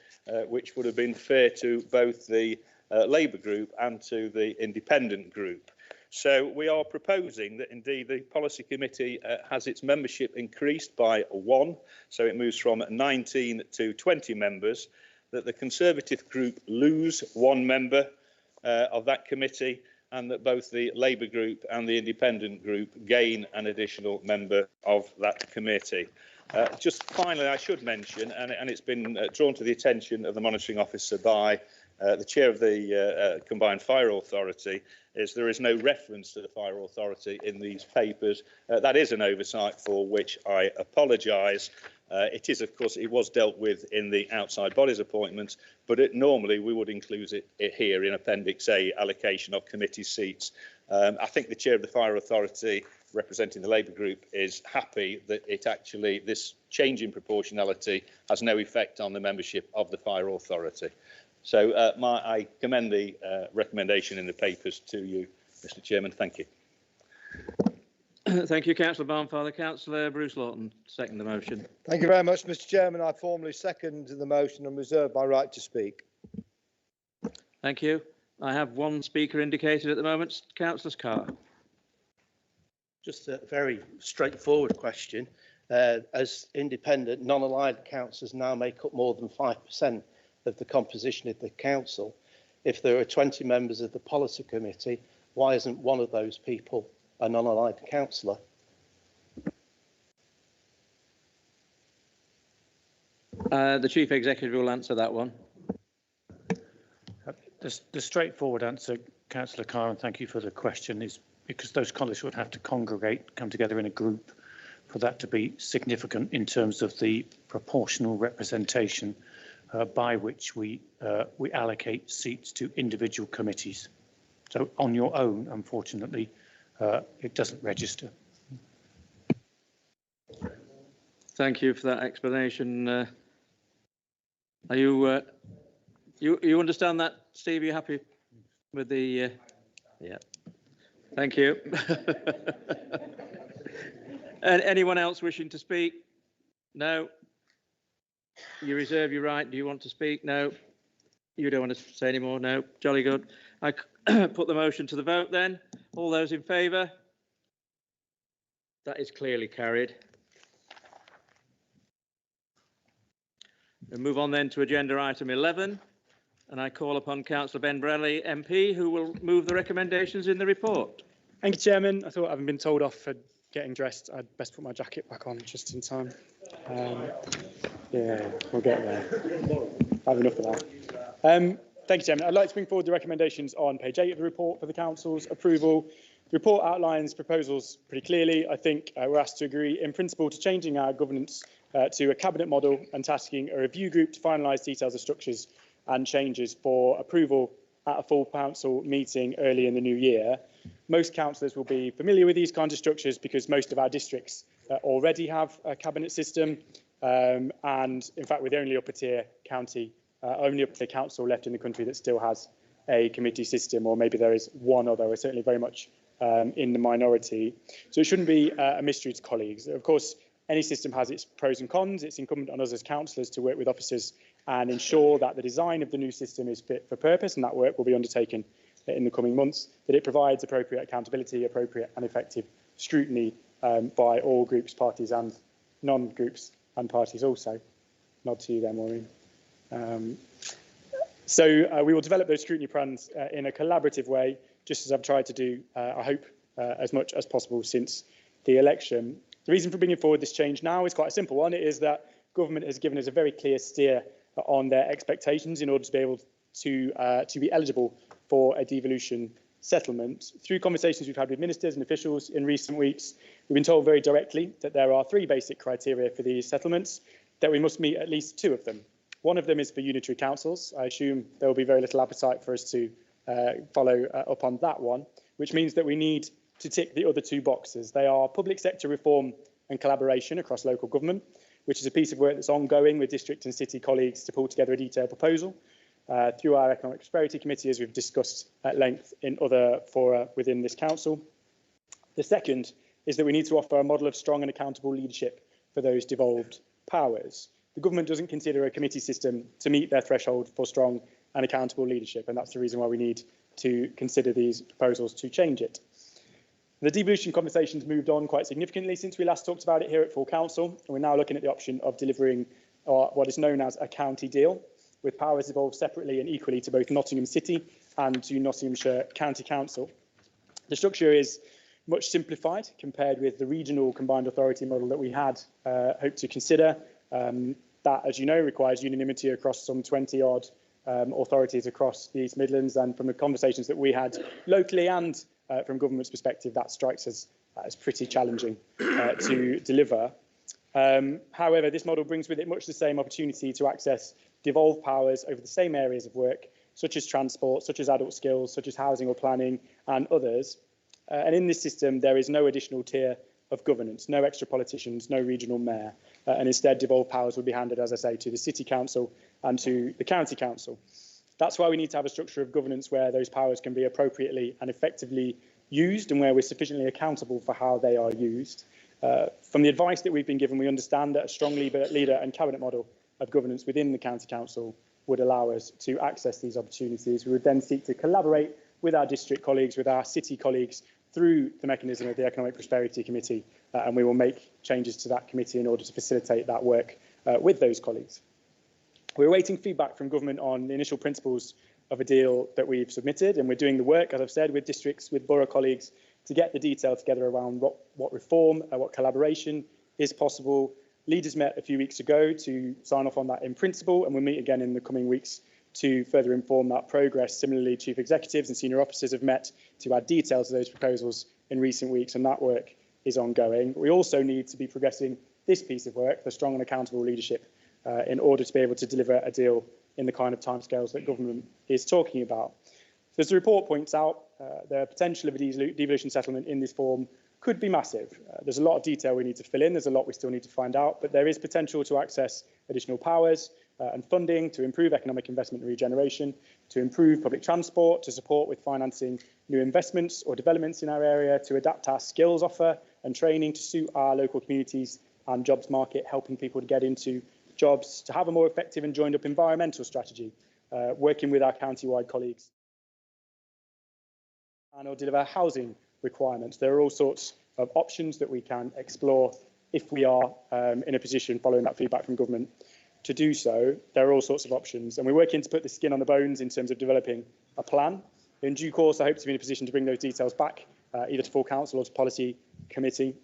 which would have been fair to both the Labour group and to the independent group. So we are proposing that indeed the Policy Committee has its membership increased by 1, so it moves from 19 to 20 members, that the Conservative group lose 1 member of that committee, and that both the Labour group and the independent group gain an additional member of that committee. Just finally, I should mention, and it's been drawn to the attention of the monitoring officer by the chair of the Combined Fire Authority, is there is no reference to the Fire Authority in these papers. That is an oversight for which I apologise. It is, of course, it was dealt with in the outside bodies appointments, but normally we would include it here in Appendix A, allocation of committee seats. I think the chair of the Fire Authority, representing the Labour group, is happy that this change in proportionality has no effect on the membership of the Fire Authority. So I commend the recommendation in the papers to you, Mr. Chairman. Thank you. Thank you, Councillor Barnfather. Councillor Bruce Lawton, second the motion. Thank you very much, Mr. Chairman. I formally second the motion and reserve my right to speak. Thank you. I have one speaker indicated at the moment, Councillor Carr. Just a very straightforward question. As independent, non-aligned councillors now make up more than 5% of the composition of the council. If there are 20 members of the policy committee, why isn't one of those people a non-aligned councillor? The Chief Executive will answer that one. The straightforward answer, Councillor Carr, and thank you for the question, is because those colleagues would have to congregate, come together in a group for that to be significant in terms of the proportional representation by which we allocate seats to individual committees. So on your own, unfortunately, it doesn't register. Thank you for that explanation. Are you you understand that, Steve? Are you happy with the? Yeah. Thank you. Anyone else wishing to speak? No. You reserve your right. Do you want to speak? No. You don't want to say any more? No. Jolly good. I put the motion to the vote then. All those in favour? That is clearly carried. We'll move on then to agenda item 11, and I call upon Councillor Ben Bradley MP, who will move the recommendations in the report. Thank you, Chairman. I thought, having been told off for getting dressed, I'd best put my jacket back on just in time. Yeah, we'll get there. I have enough of that. Thank you, Chairman. I'd like to bring forward the recommendations on page 8 of the report for the Council's approval. The report outlines proposals pretty clearly. I think we're asked to agree in principle to changing our governance to a cabinet model and tasking a review group to finalise details of structures and changes for approval at a full council meeting early in the new year. Most councillors will be familiar with these kinds of structures because most of our districts already have a cabinet system, and in fact we're the only upper tier county, only upper tier council left in the country that still has a committee system, or maybe there is one, although we're certainly very much in the minority. So it shouldn't be a mystery to colleagues. Of course, any system has its pros and cons. It's incumbent on us as councillors to work with officers and ensure that the design of the new system is fit for purpose, and that work will be undertaken in the coming months, that it provides appropriate accountability, appropriate and effective scrutiny by all groups, parties and non-groups and parties also. Nod to you there, Maureen. So we will develop those scrutiny plans in a collaborative way, just as I've tried to do, I hope, as much as possible since the election. The reason for bringing forward this change now is quite a simple one. It is that government has given us a very clear steer on their expectations in order to be able to be eligible for a devolution settlement. Through conversations we've had with ministers and officials in recent weeks, we've been told very directly that there are 3 basic criteria for these settlements, that we must meet at least 2 of them. One of them is for unitary councils. I assume there will be very little appetite for us to follow up on that one, which means that we need to tick the other 2 boxes. They are public sector reform and collaboration across local government, which is a piece of work that's ongoing with district and city colleagues to pull together a detailed proposal through our Economic Prosperity Committee, as we've discussed at length in other fora within this council. The second is that we need to offer a model of strong and accountable leadership for those devolved powers. The government doesn't consider a committee system to meet their threshold for strong and accountable leadership, and that's the reason why we need to consider these proposals to change it. The devolution conversations moved on quite significantly since we last talked about it here at full council, and we're now looking at the option of delivering what is known as a county deal, with powers devolved separately and equally to both Nottingham City and to Nottinghamshire County Council. The structure is much simplified compared with the regional combined authority model that we had hoped to consider. That, as you know, requires unanimity across some 20-odd authorities across the East Midlands. And from the conversations that we had locally and from government's perspective, that strikes us as pretty challenging to deliver. However, this model brings with it much the same opportunity to access devolved powers over the same areas of work, such as transport, such as adult skills, such as housing or planning, and others. And in this system, there is no additional tier of governance, no extra politicians, no regional mayor, and instead devolved powers will be handed, as I say, to the City Council and to the County Council. That's why we need to have a structure of governance where those powers can be appropriately and effectively used and where we're sufficiently accountable for how they are used. From the advice that we've been given, we understand that a strong leader and cabinet model of governance within the County Council would allow us to access these opportunities. We would then seek to collaborate with our district colleagues, with our city colleagues, through the mechanism of the Economic Prosperity Committee, and we will make changes to that committee in order to facilitate that work with those colleagues. We're awaiting feedback from government on the initial principles of a deal that we've submitted, and we're doing the work, as I've said, with districts, with borough colleagues, to get the detail together around what reform, what collaboration is possible. Leaders met a few weeks ago to sign off on that in principle, and we'll meet again in the coming weeks to further inform that progress. Similarly, chief executives and senior officers have met to add details to those proposals in recent weeks, and that work is ongoing. We also need to be progressing this piece of work, the strong and accountable leadership, in order to be able to deliver a deal in the kind of timescales that government is talking about. So as the report points out, the potential of a devolution settlement in this form could be massive. There's a lot of detail we need to fill in. There's a lot we still need to find out, but there is potential to access additional powers and funding to improve economic investment and regeneration, to improve public transport, to support with financing new investments or developments in our area, to adapt our skills offer and training to suit our local communities and jobs market, helping people to get into jobs, to have a more effective and joined up environmental strategy, working with our county-wide colleagues, and or deliver housing requirements. There are all sorts of options that we can explore if we are in a position, following that feedback from government, to do so. There are all sorts of options, and we're working to put the skin on the bones in terms of developing a plan. In due course, I hope to be in a position to bring those details back, either to full council or to policy committee.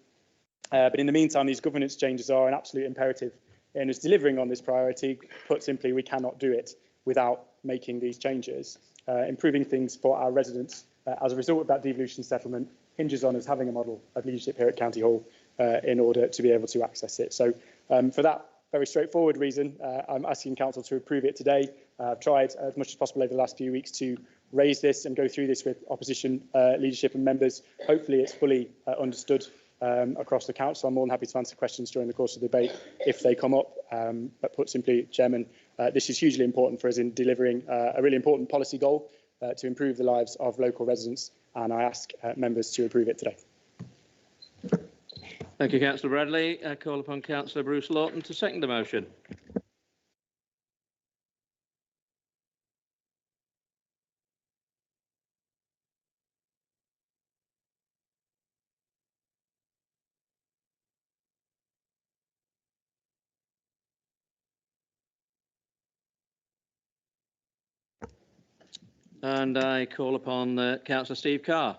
But in the meantime, these governance changes are an absolute imperative in us delivering on this priority. Put simply, we cannot do it without making these changes. Improving things for our residents as a result of that devolution settlement hinges on us having a model of leadership here at County Hall in order to be able to access it. So for that very straightforward reason, I'm asking Council to approve it today. I've tried as much as possible over the last few weeks to raise this and go through this with opposition leadership and members. Hopefully it's fully understood across the council. I'm more than happy to answer questions during the course of the debate if they come up. But put simply, Chairman, this is hugely important for us in delivering a really important policy goal to improve the lives of local residents, and I ask members to approve it today. Thank you, Councillor Bradley. I call upon Councillor Bruce Lawton to second the motion. And I call upon Councillor Steve Carr.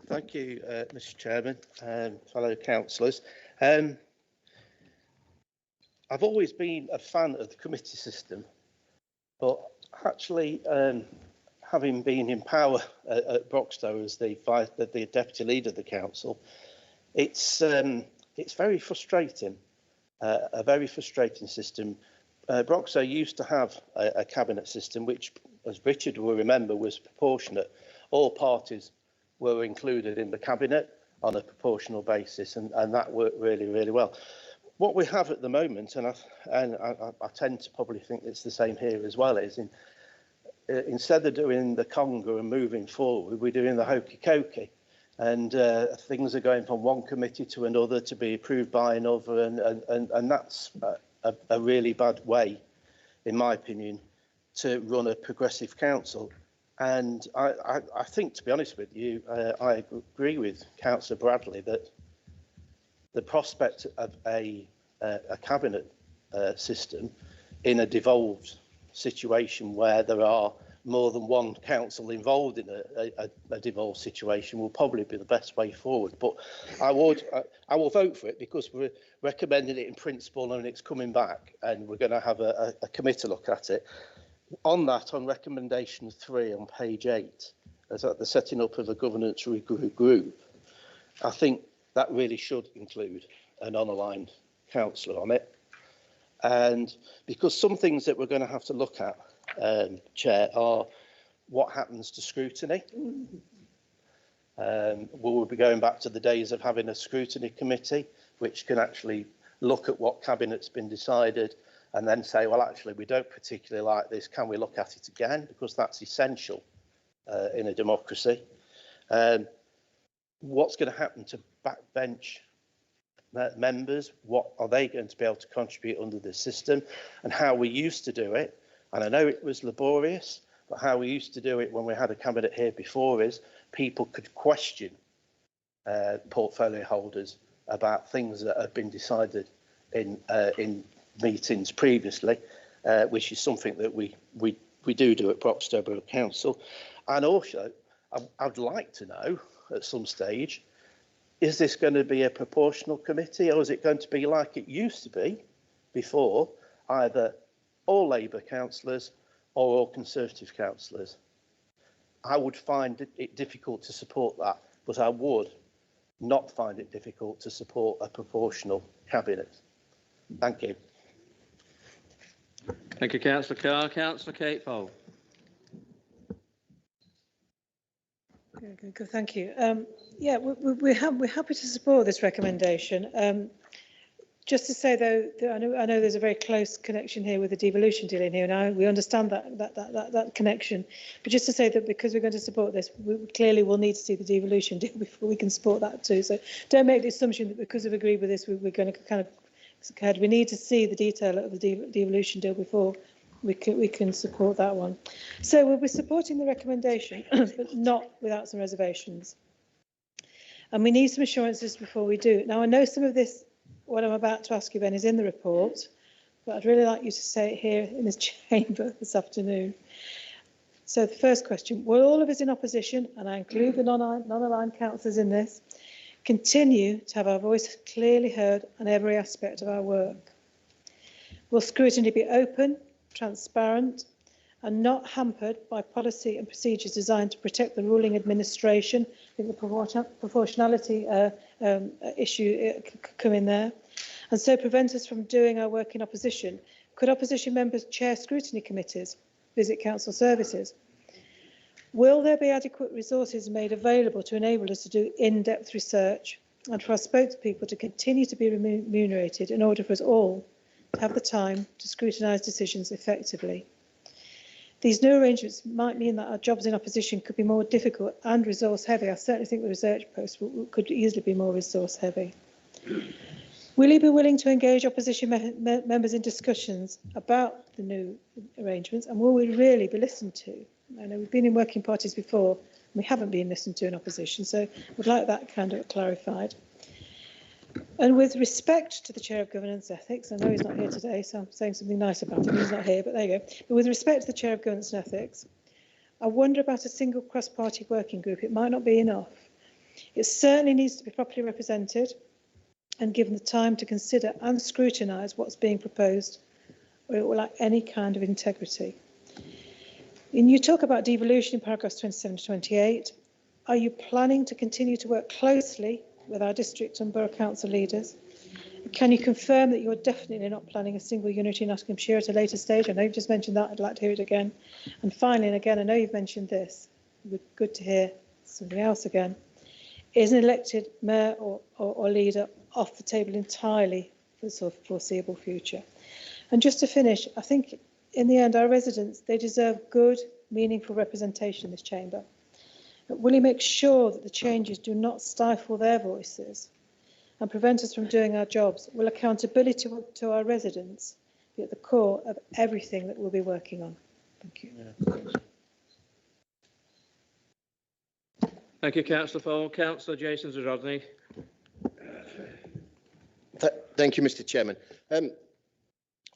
Thank you, Mr. Chairman, fellow councillors. I've always been a fan of the committee system, but actually, having been in power at Broxtowe as the deputy leader of the council, it's very frustrating, a very frustrating system. Broxtowe used to have a cabinet system which, as Richard will remember, was proportionate. All parties were included in the cabinet on a proportional basis, and that worked really, really well. What we have at the moment, and I tend to probably think it's the same here as well, is instead of doing the conga and moving forward, we're doing the hokey cokey, and things are going from one committee to another to be approved by another, and that's a really bad way, in my opinion, to run a progressive council. And I think, to be honest with you, I agree with Councillor Bradley that the prospect of a cabinet system in a devolved situation where there are more than one council involved in a devolved situation will probably be the best way forward. But I will vote for it because we're recommending it in principle and it's coming back, and we're going to have a committee look at it. On that, on recommendation 3 on page 8, as the setting up of a governance group, I think that really should include an unaligned councillor on it. And because some things that we're going to have to look at, Chair, are what happens to scrutiny. We'll be going back to the days of having a scrutiny committee, which can actually look at what cabinet's been decided and then say, well, actually, we don't particularly like this. Can we look at it again? Because that's essential in a democracy. What's going to happen to backbench members? What are they going to be able to contribute under the system? And how we used to do it, and I know it was laborious, but how we used to do it when we had a cabinet here before is people could question portfolio holders about things that have been decided in meetings previously, which is something that we do at Broxtowe Borough Council. And also, I'd like to know at some stage, is this going to be a proportional committee, or is it going to be like it used to be before, either all Labour councillors or all Conservative councillors? I would find it difficult to support that, but I would not find it difficult to support a proportional cabinet. Thank you. Thank you, Councillor Carr. Councillor Kate Poll. Good, thank you. Yeah, we're happy to support this recommendation. Just to say, though, that I know there's a very close connection here with the devolution deal in here, and we understand that connection. But just to say that because we're going to support this, we clearly will need to see the devolution deal before we can support that too. So don't make the assumption that because we've agreed with this, we're going to kind of head. We need to see the detail of the devolution deal before we can support that one. So we'll be supporting the recommendation, but not without some reservations. And we need some assurances before we do. Now, I know some of this, what I'm about to ask you, Ben, is in the report, but I'd really like you to say it here in this chamber this afternoon. So the first question, will all of us in opposition, and I include the non-aligned councillors in this, continue to have our voice clearly heard on every aspect of our work? Will scrutiny be open, transparent, and not hampered by policy and procedures designed to protect the ruling administration? I think the proportionality issue could come in there, and so prevent us from doing our work in opposition. Could opposition members chair scrutiny committees, visit council services? Will there be adequate resources made available to enable us to do in-depth research and for our spokespeople to continue to be remunerated in order for us all to have the time to scrutinise decisions effectively? These new arrangements might mean that our jobs in opposition could be more difficult and resource heavy. I certainly think the research post could easily be more resource heavy. Will you be willing to engage opposition members in discussions about the new arrangements, and will we really be listened to? I know we've been in working parties before, and we haven't been listened to in opposition, so we'd like that kind of clarified. And with respect to the Chair of Governance Ethics, I know he's not here today, so I'm saying something nice about him. He's not here, but there you go. But with respect to the Chair of Governance and Ethics, I wonder about a single cross-party working group. It might not be enough. It certainly needs to be properly represented and given the time to consider and scrutinise what's being proposed, or it will lack any kind of integrity. And you talk about devolution in paragraphs 27 to 28. Are you planning to continue to work closely with our district and borough council leaders? Can you confirm that you're definitely not planning a single unit in Nottinghamshire at a later stage? I know you've just mentioned that. I'd like to hear it again. And finally, and again, I know you've mentioned this. It would be good to hear something else again. Is an elected mayor or leader off the table entirely for the foreseeable future? And just to finish, I think in the end, our residents, they deserve good, meaningful representation in this chamber. Will you make sure that the changes do not stifle their voices and prevent us from doing our jobs? Will accountability to our residents be at the core of everything that we'll be working on? Thank you. Thank you, Councillor Fowle. Councillor Jason Zarodny. Thank you, Mr. Chairman.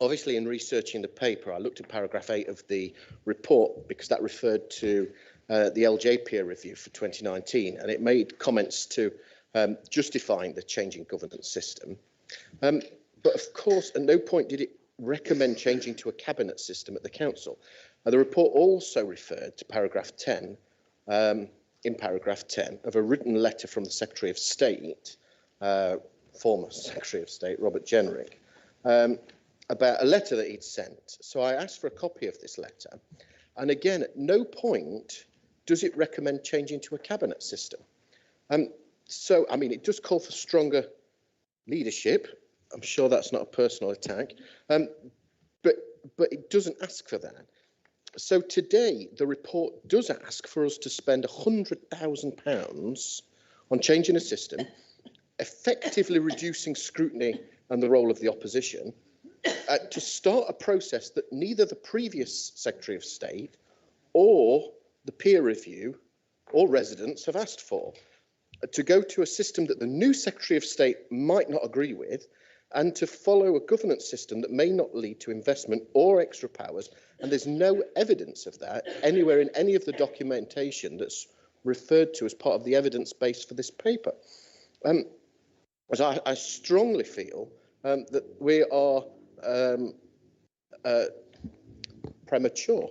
Obviously, in researching the paper, I looked at paragraph 8 of the report because that referred to the LJ peer review for 2019, and it made comments to justifying the changing governance system. But of course, at no point did it recommend changing to a cabinet system at the council. The report also referred to paragraph 10, in paragraph 10, of a written letter from the Secretary of State, former Secretary of State, Robert Jenrick, about a letter that he'd sent. So I asked for a copy of this letter. And again, at no point does it recommend changing to a cabinet system. So, I mean, it does call for stronger leadership. I'm sure that's not a personal attack, but it doesn't ask for that. So today, the report does ask for us to spend £100,000 on changing a system, effectively reducing scrutiny and the role of the opposition, to start a process that neither the previous Secretary of State or the peer review or residents have asked for, to go to a system that the new Secretary of State might not agree with, and to follow a governance system that may not lead to investment or extra powers. And there's no evidence of that anywhere in any of the documentation that's referred to as part of the evidence base for this paper. So I strongly feel that we are premature.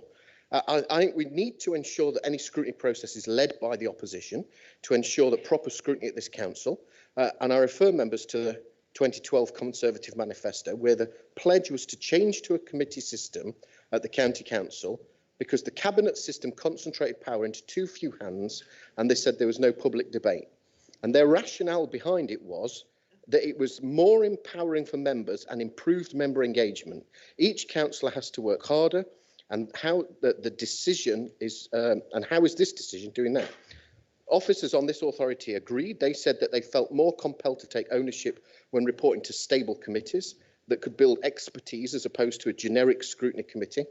I think we need to ensure that any scrutiny process is led by the opposition, to ensure that proper scrutiny at this council, and I refer members to the 2012 Conservative Manifesto, where the pledge was to change to a committee system at the county council because the cabinet system concentrated power into too few hands, and they said there was no public debate. And their rationale behind it was that it was more empowering for members and improved member engagement. Each councillor has to work harder, and how the decision is, and how is this decision doing that? Officers on this authority agreed. They said that they felt more compelled to take ownership when reporting to stable committees that could build expertise as opposed to a generic scrutiny committee.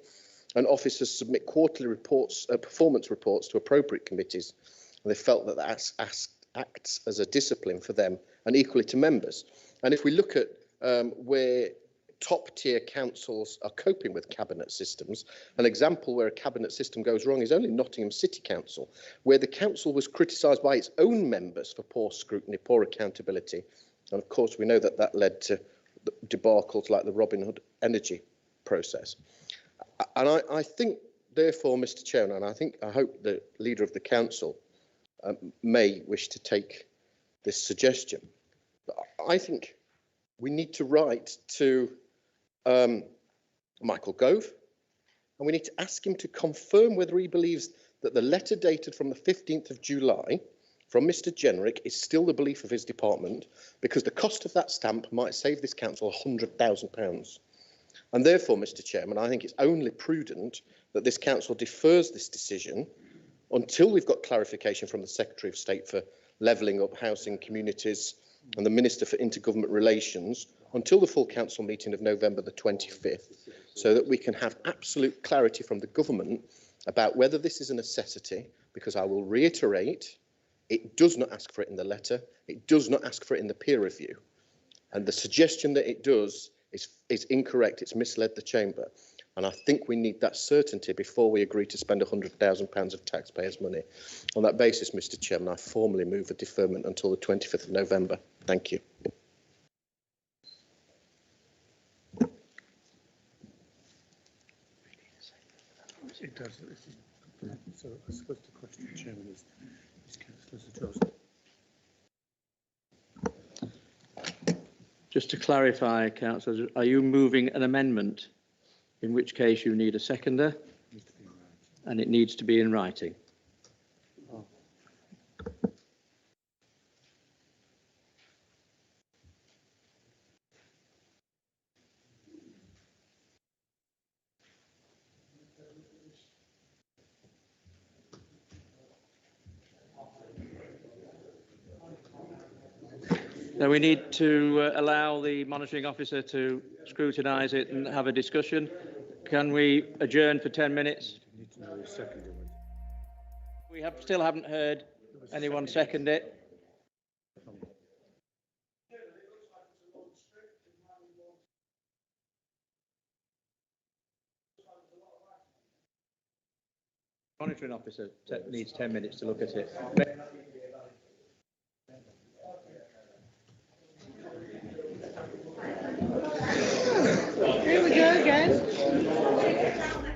And officers submit quarterly reports, performance reports to appropriate committees. And they felt that that acts as a discipline for them and equally to members. And if we look at where top-tier councils are coping with cabinet systems, an example where a cabinet system goes wrong is only Nottingham City Council, where the council was criticised by its own members for poor scrutiny, poor accountability. And of course, we know that that led to debacles like the Robin Hood energy process. And I think, therefore, Mr. Chairman, and I hope the leader of the council may wish to take this suggestion. But I think we need to write to Michael Gove, and we need to ask him to confirm whether he believes that the letter dated from the 15th of July from Mr. Jenrick is still the belief of his department, because the cost of that stamp might save this council £100,000. And therefore, Mr. Chairman, I think it's only prudent that this council defers this decision until we've got clarification from the Secretary of State for levelling up housing communities and the Minister for Intergovernment Relations, until the full council meeting of November the 25th, so that we can have absolute clarity from the government about whether this is a necessity, because I will reiterate, it does not ask for it in the letter, it does not ask for it in the peer review. And the suggestion that it does is incorrect, it's misled the chamber. And I think we need that certainty before we agree to spend £100,000 of taxpayers' money. On that basis, Mr Chairman, I formally move a deferment until the 25th of November. Thank you. It does. So I suppose the question, Chairman, is Councillor Johnson. Just to clarify, councillors, are you moving an amendment? In which case you need a seconder, and it needs to be in writing. Now we need to allow the monitoring officer to scrutinise it and have a discussion. Can we adjourn for 10 minutes? We still haven't heard anyone second it. Monitoring officer needs 10 minutes to look at it. Here we go again.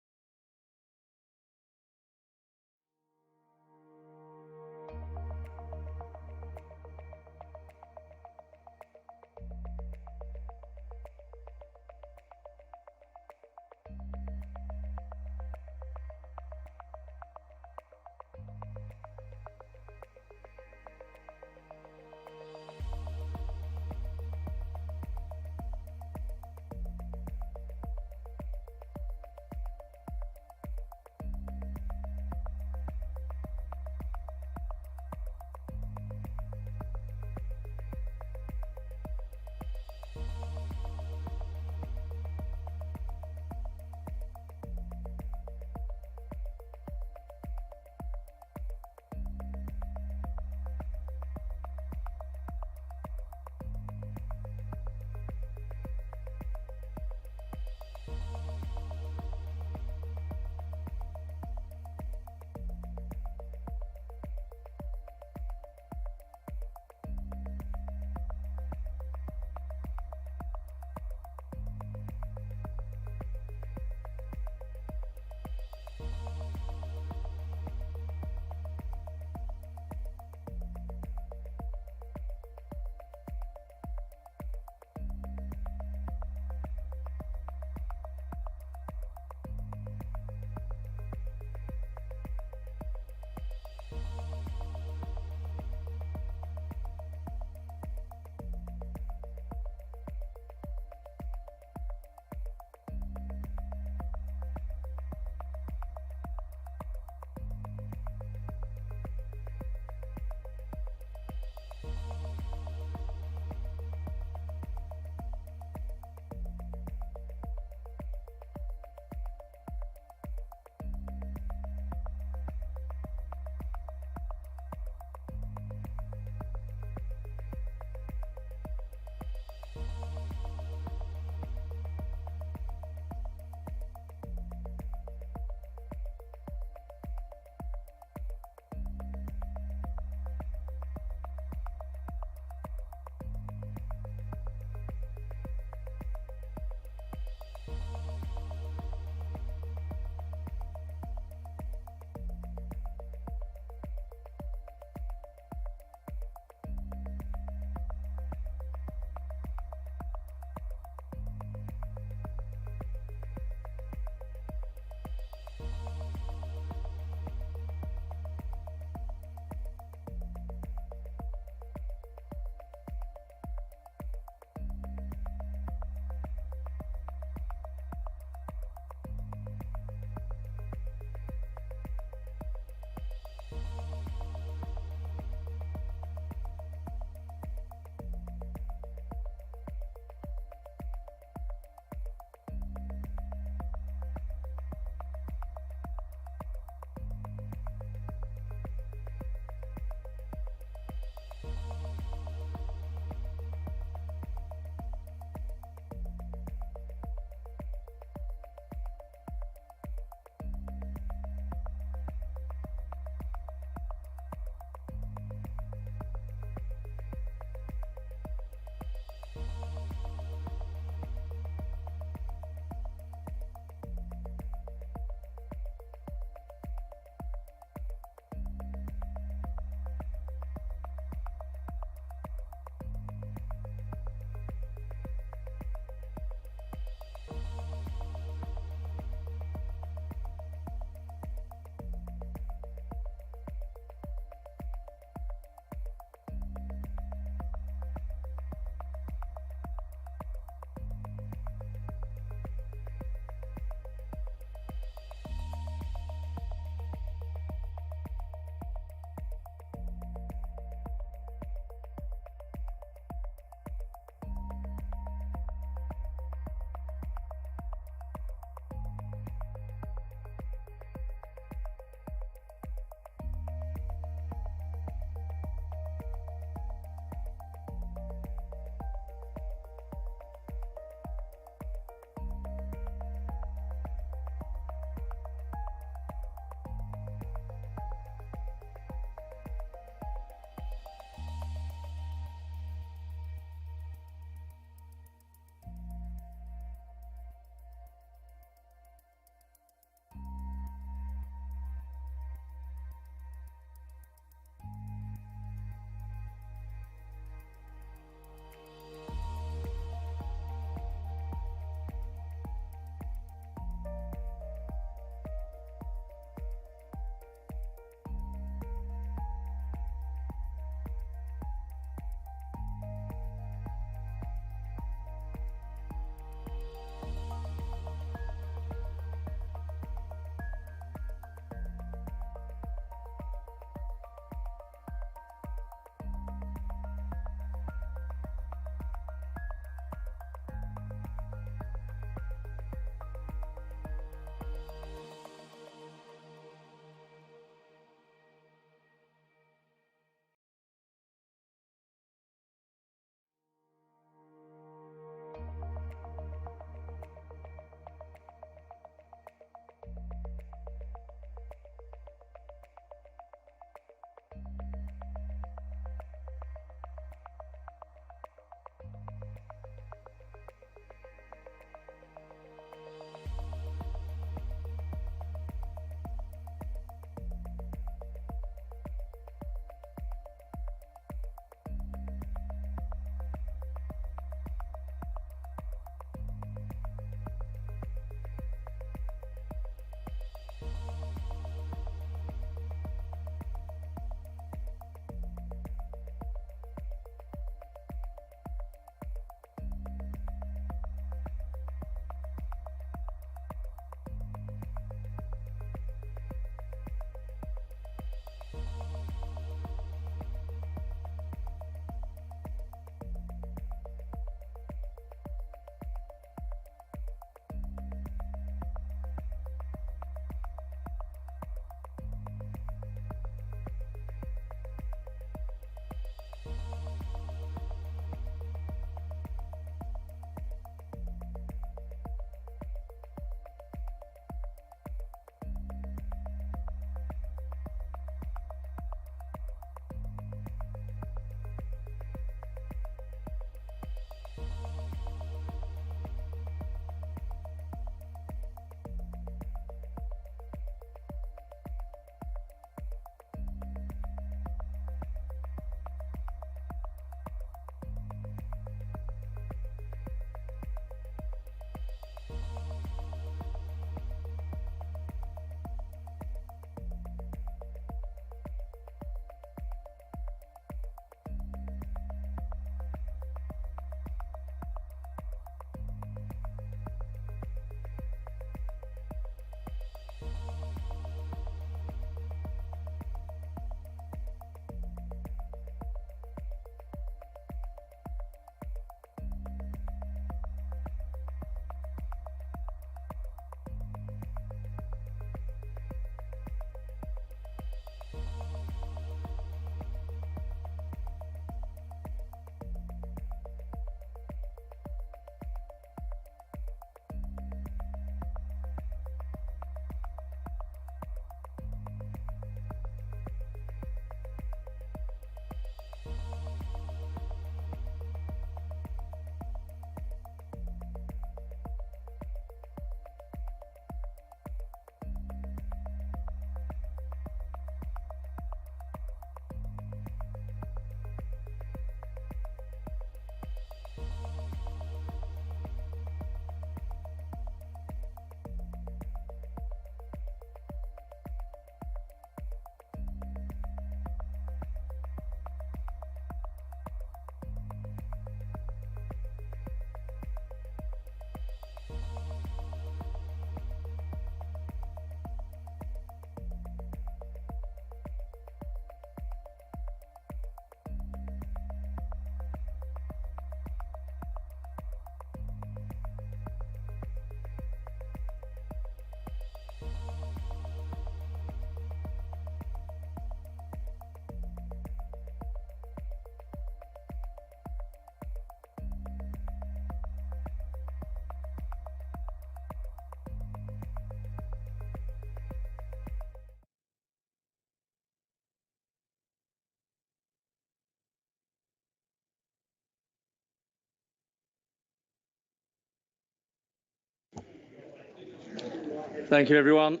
Thank you, everyone.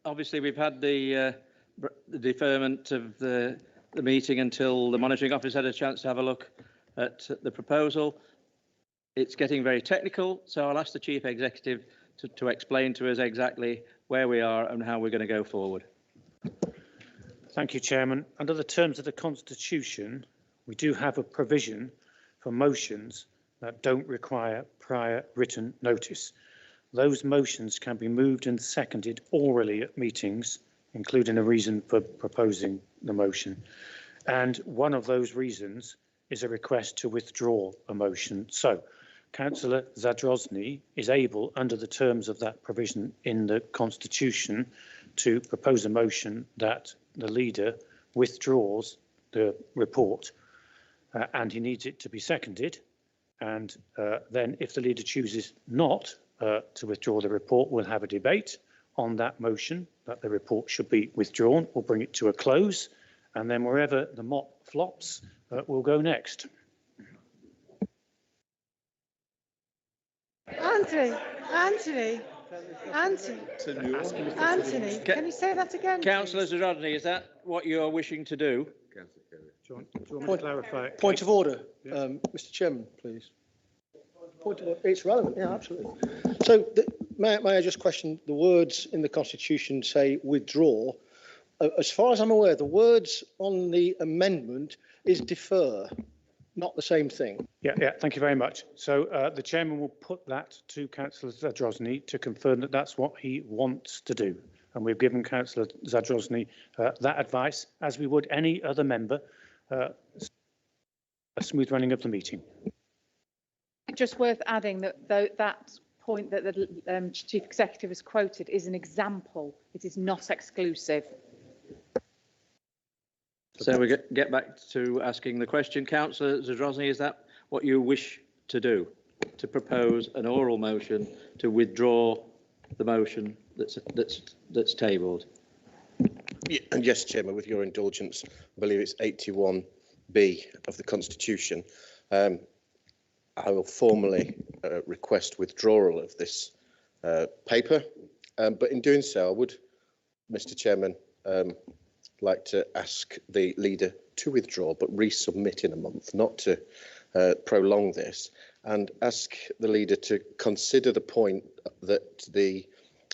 Obviously, we've had the deferment of the meeting until the monitoring office had a chance to have a look at the proposal. It's getting very technical, so I'll ask the Chief Executive to explain to us exactly where we are and how we're going to go forward. Thank you, Chairman. Under the terms of the Constitution, we do have a provision for motions that don't require prior written notice. Those motions can be moved and seconded orally at meetings, including a reason for proposing the motion. And one of those reasons is a request to withdraw a motion. So, Councillor Zadrozny is able, under the terms of that provision in the Constitution, to propose a motion that the leader withdraws the report, and he needs it to be seconded. And then, if the leader chooses not to withdraw the report, we'll have a debate on that motion that the report should be withdrawn. We'll bring it to a close, and then wherever the mop flops, we'll go next. Anthony, can you say that again? Councillor Zadrozny, is that what you're wishing to do? Do you want me to clarify? Point of order, Mr. Chairman, please. Point of order. It's relevant, yeah, absolutely. So, may I just question, the words in the Constitution say withdraw. As far as I'm aware, the words on the amendment is defer, not the same thing. Yeah, thank you very much. So the Chairman will put that to Councillor Zadrozny to confirm that that's what he wants to do. And we've given Councillor Zadrozny that advice, as we would any other member, a smooth running of the meeting. Just worth adding that that point that the Chief Executive has quoted is an example. It is not exclusive. So we get back to asking the question. Councillor Zadrozny, is that what you wish to do? To propose an oral motion to withdraw the motion that's tabled? Yeah, and yes, Chairman, with your indulgence, I believe it's 81B of the Constitution. I will formally request withdrawal of this paper, but in doing so, I would, Mr. Chairman, like to ask the leader to withdraw, but resubmit in a month, not to prolong this, and ask the leader to consider the point that the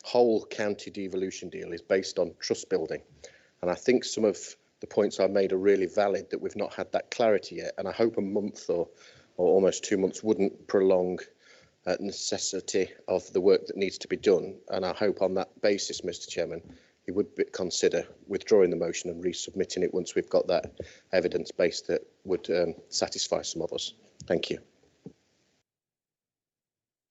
whole county devolution deal is based on trust building. And I think some of the points I've made are really valid, that we've not had that clarity yet. And I hope a month or almost 2 months wouldn't prolong necessity of the work that needs to be done. And I hope on that basis, Mr. Chairman, he would consider withdrawing the motion and resubmitting it once we've got that evidence base that would satisfy some of us. Thank you.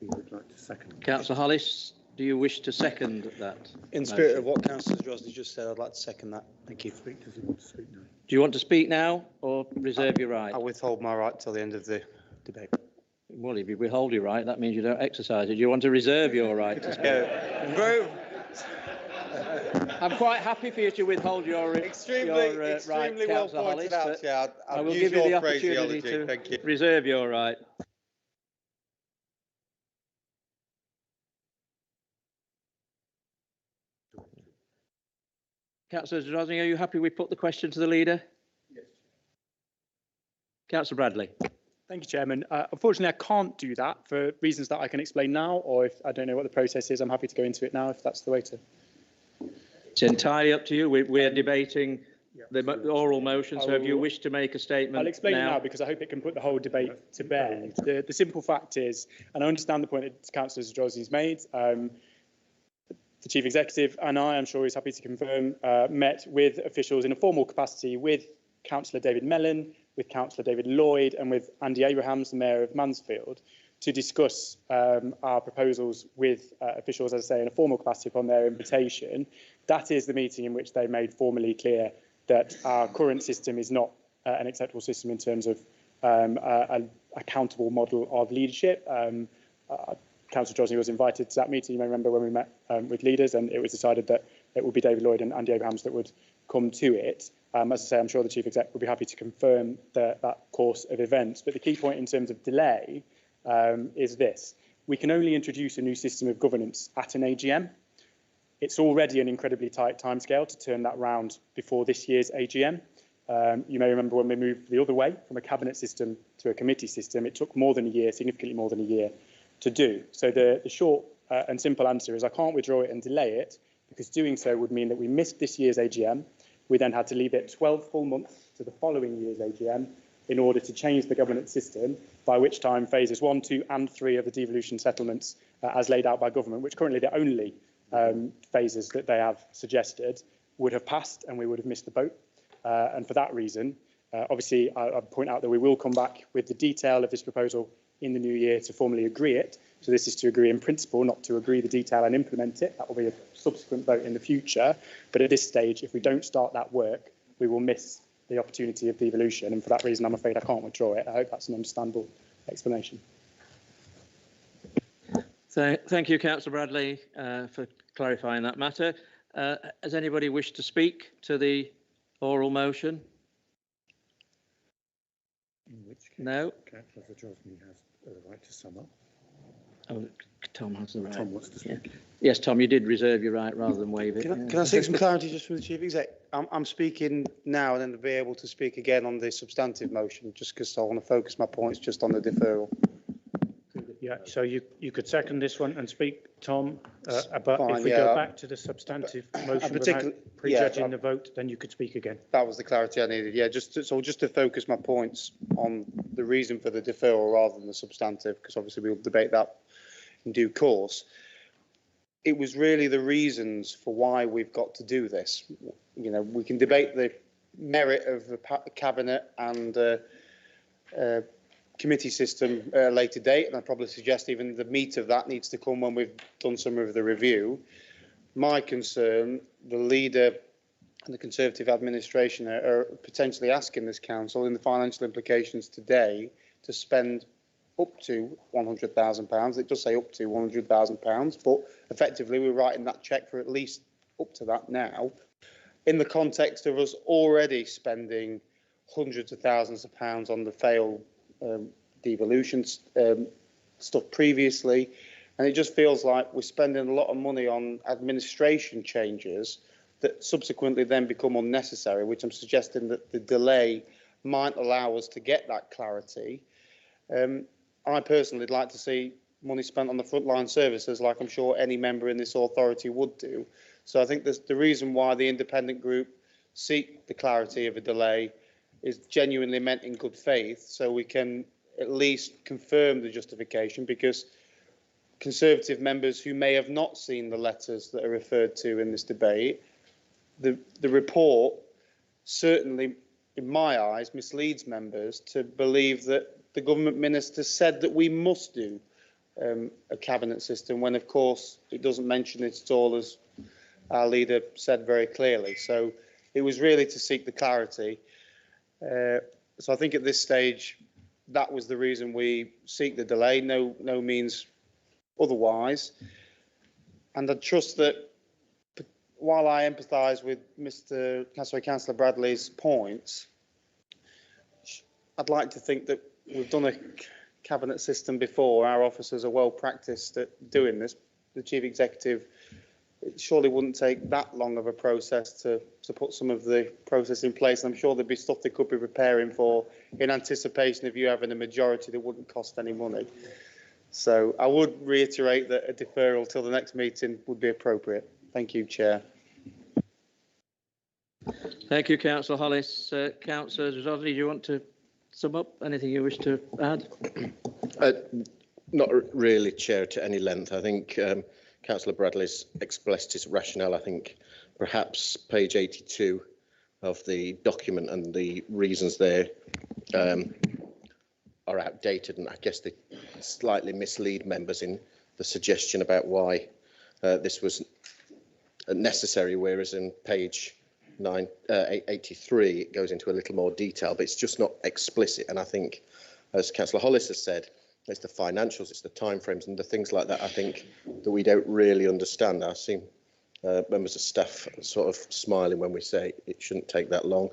Would like to second. Councillor Hollis, do you wish to second that? In spirit of what Councillor Zadrozny just said, I'd like to second that. Thank you. Does he want to speak now? Do you want to speak now or reserve your right? I withhold my right till the end of the debate. Well, if you withhold your right, that means you don't exercise it. Do you want to reserve your right to speak? I'm quite happy for you to withhold your Extremely right, well Councillor pointed Hollis, out, yeah. I will give you the opportunity to reserve your right. Councillor Zadrozny, are you happy we put the question to the leader? Yes. Councillor Bradley. Thank you, Chairman. Unfortunately, I can't do that for reasons that I can explain now, or if I don't know what the process is, I'm happy to go into it now if that's the way to. It's entirely up to you. We're debating the oral motion, so if you wish to make a statement I'll explain it now because I hope it can put the whole debate to bed. The simple fact is, and I understand the point that Councillor Zadrozny's made, the Chief Executive and I'm sure he's happy to confirm, met with officials in a formal capacity with Councillor David Mellon, with Councillor David Lloyd and with Andy Abrahams, the Mayor of Mansfield, to discuss our proposals with officials, as I say, in a formal capacity upon their invitation. That is the meeting in which they made formally clear that our current system is not an acceptable system in terms of an accountable model of leadership. Councillor Zadrozny was invited to that meeting, you may remember, when we met with leaders, and it was decided that it would be David Lloyd and Andy Abrahams that would come to it. As I say, I'm sure the Chief Exec will be happy to confirm that course of events. But the key point in terms of delay is this. we can only introduce a new system of governance at an AGM. It's already an incredibly tight timescale to turn that round before this year's AGM. You may remember when we moved the other way from a cabinet system to a committee system, it took more than a year, significantly more than a year to do. So the short and simple answer is I can't withdraw it and delay it, because doing so would mean that we missed this year's AGM. We then had to leave it 12 full months to the following year's AGM in order to change the governance system, by which time phases 1, 2 and 3 of the devolution settlements as laid out by government, which currently the only phases that they have suggested, would have passed and we would have missed the boat. And for that reason, obviously, I point out that we will come back with the detail of this proposal in the new year to formally agree it. So this is to agree in principle, not to agree the detail and implement it. That will be a subsequent vote in the future. But at this stage, if we don't start that work, we will miss the opportunity of devolution. And for that reason, I'm afraid I can't withdraw it. I hope that's an understandable explanation. Thank you, Councillor Bradley, for clarifying that matter. Has anybody wished to speak to the oral motion? In which case, no. Councillor Zadrozny has the right to sum up. Oh, Tom has the right. Tom wants to speak. Yeah. Yes, Tom, you did reserve your right rather than waive it. Can I seek some clarity just from the Chief Exec? I'm speaking now and then be able to speak again on the substantive motion, just because I want to focus my points just on the deferral. Yeah, so you could second this one and speak, Tom, but Fine, if we go back to the substantive motion without prejudging the vote, then you could speak again. That was the clarity I needed. Yeah, just to focus my points on the reason for the deferral rather than the substantive, because obviously we'll debate that in due course. It was really the reasons for why we've got to do this. You know, we can debate the merit of the cabinet and committee system at a later date, and I'd probably suggest even the meat of that needs to come when we've done some of the review. My concern, the leader and the Conservative administration are potentially asking this council in the financial implications today to spend up to £100,000. It does say up to £100,000, but effectively we're writing that cheque for at least up to that now, in the context of us already spending hundreds of thousands of pounds on the failed devolution stuff previously, and it just feels like we're spending a lot of money on administration changes that subsequently then become unnecessary, which I'm suggesting that the delay might allow us to get that clarity. I personally would like to see money spent on the frontline services, like I'm sure any member in this authority would do. So I think the reason why the independent group seek the clarity of a delay is genuinely meant in good faith, so we can at least confirm the justification, because Conservative members who may have not seen the letters that are referred to in this debate, the report certainly, in my eyes, misleads members to believe that the government minister said that we must do a cabinet system, when of course it doesn't mention it at all, as our leader said very clearly. So it was really to seek the clarity. So I think at this stage, that was the reason we seek the delay, no means otherwise. And I trust that while I empathise with Councillor Bradley's points, I'd like to think that we've done a cabinet system before. Our officers are well practiced at doing this. The Chief Executive, it surely wouldn't take that long of a process to put some of the process in place. And I'm sure there'd be stuff they could be preparing for in anticipation of you having a majority that wouldn't cost any money. So I would reiterate that a deferral till the next meeting would be appropriate. Thank you, Chair. Thank you, Councillor Hollis. Councillor Zadrozny, do you want to sum up? Anything you wish to add? Not really, Chair, to any length. I think Councillor Bradley's expressed his rationale. I think perhaps page 82 of the document and the reasons there are outdated, and I guess they slightly mislead members in the suggestion about why this was necessary, whereas in page 83 it goes into a little more detail, but it's just not explicit. And I think, as Councillor Hollis has said, it's the financials, it's the timeframes and the things like that, I think, that we don't really understand. I've seen members of staff sort of smiling when we say it shouldn't take that long.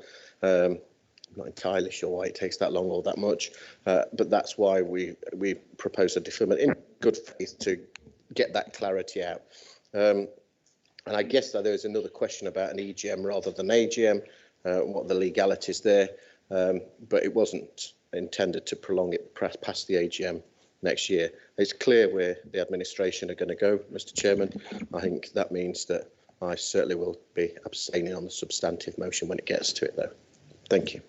I'm not entirely sure why it takes that long or that much, but that's why we propose a deferment in good faith to get that clarity out. And I guess that there's another question about an EGM rather than AGM, what the legalities there, but it wasn't intended to prolong it past the AGM next year. It's clear where the administration are going to go, Mr. Chairman. I think that means that I certainly will be abstaining on the substantive motion when it gets to it, though. Thank you.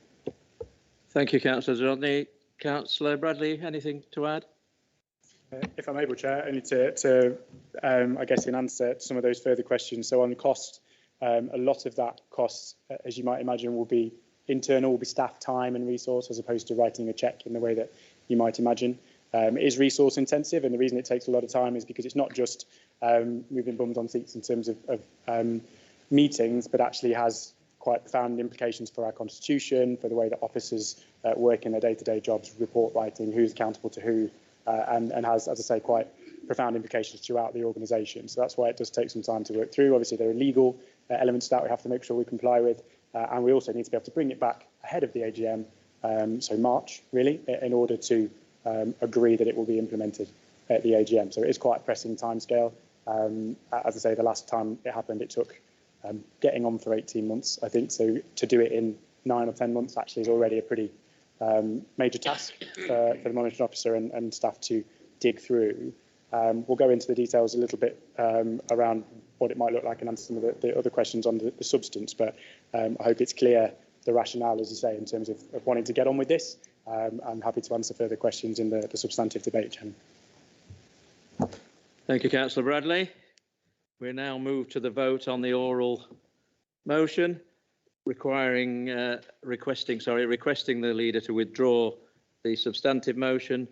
Thank you, Councillor Rodney. Councillor Bradley, anything to add? If I'm able, Chair, only to I guess, in answer to some of those further questions. So on cost, a lot of that cost, as you might imagine, will be internal, will be staff time and resource, as opposed to writing a cheque in the way that you might imagine. It is resource intensive, and the reason it takes a lot of time is because it's not just moving bums on seats in terms of meetings, but actually has quite profound implications for our constitution, for the way that officers work in their day-to-day jobs, report writing, who's accountable to who, and has, as I say, quite profound implications throughout the organisation. So that's why it does take some time to work through. Obviously, there are legal elements that we have to make sure we comply with, and we also need to be able to bring it back ahead of the AGM, so March, really, in order to agree that it will be implemented at the AGM. So it is quite a pressing timescale. As I say, the last time it happened, it took getting on for 18 months, I think. So to do it in 9 or 10 months actually is already a pretty major task for the monitoring officer and staff to dig through. We'll go into the details a little bit around what it might look like and answer some of the other questions on the substance, but I hope it's clear the rationale, as you say, in terms of wanting to get on with this. I'm happy to answer further questions in the substantive debate, Chairman. Thank you, Councillor Bradley. We now move to the vote on the oral motion requiring requesting the leader to withdraw the substantive motion.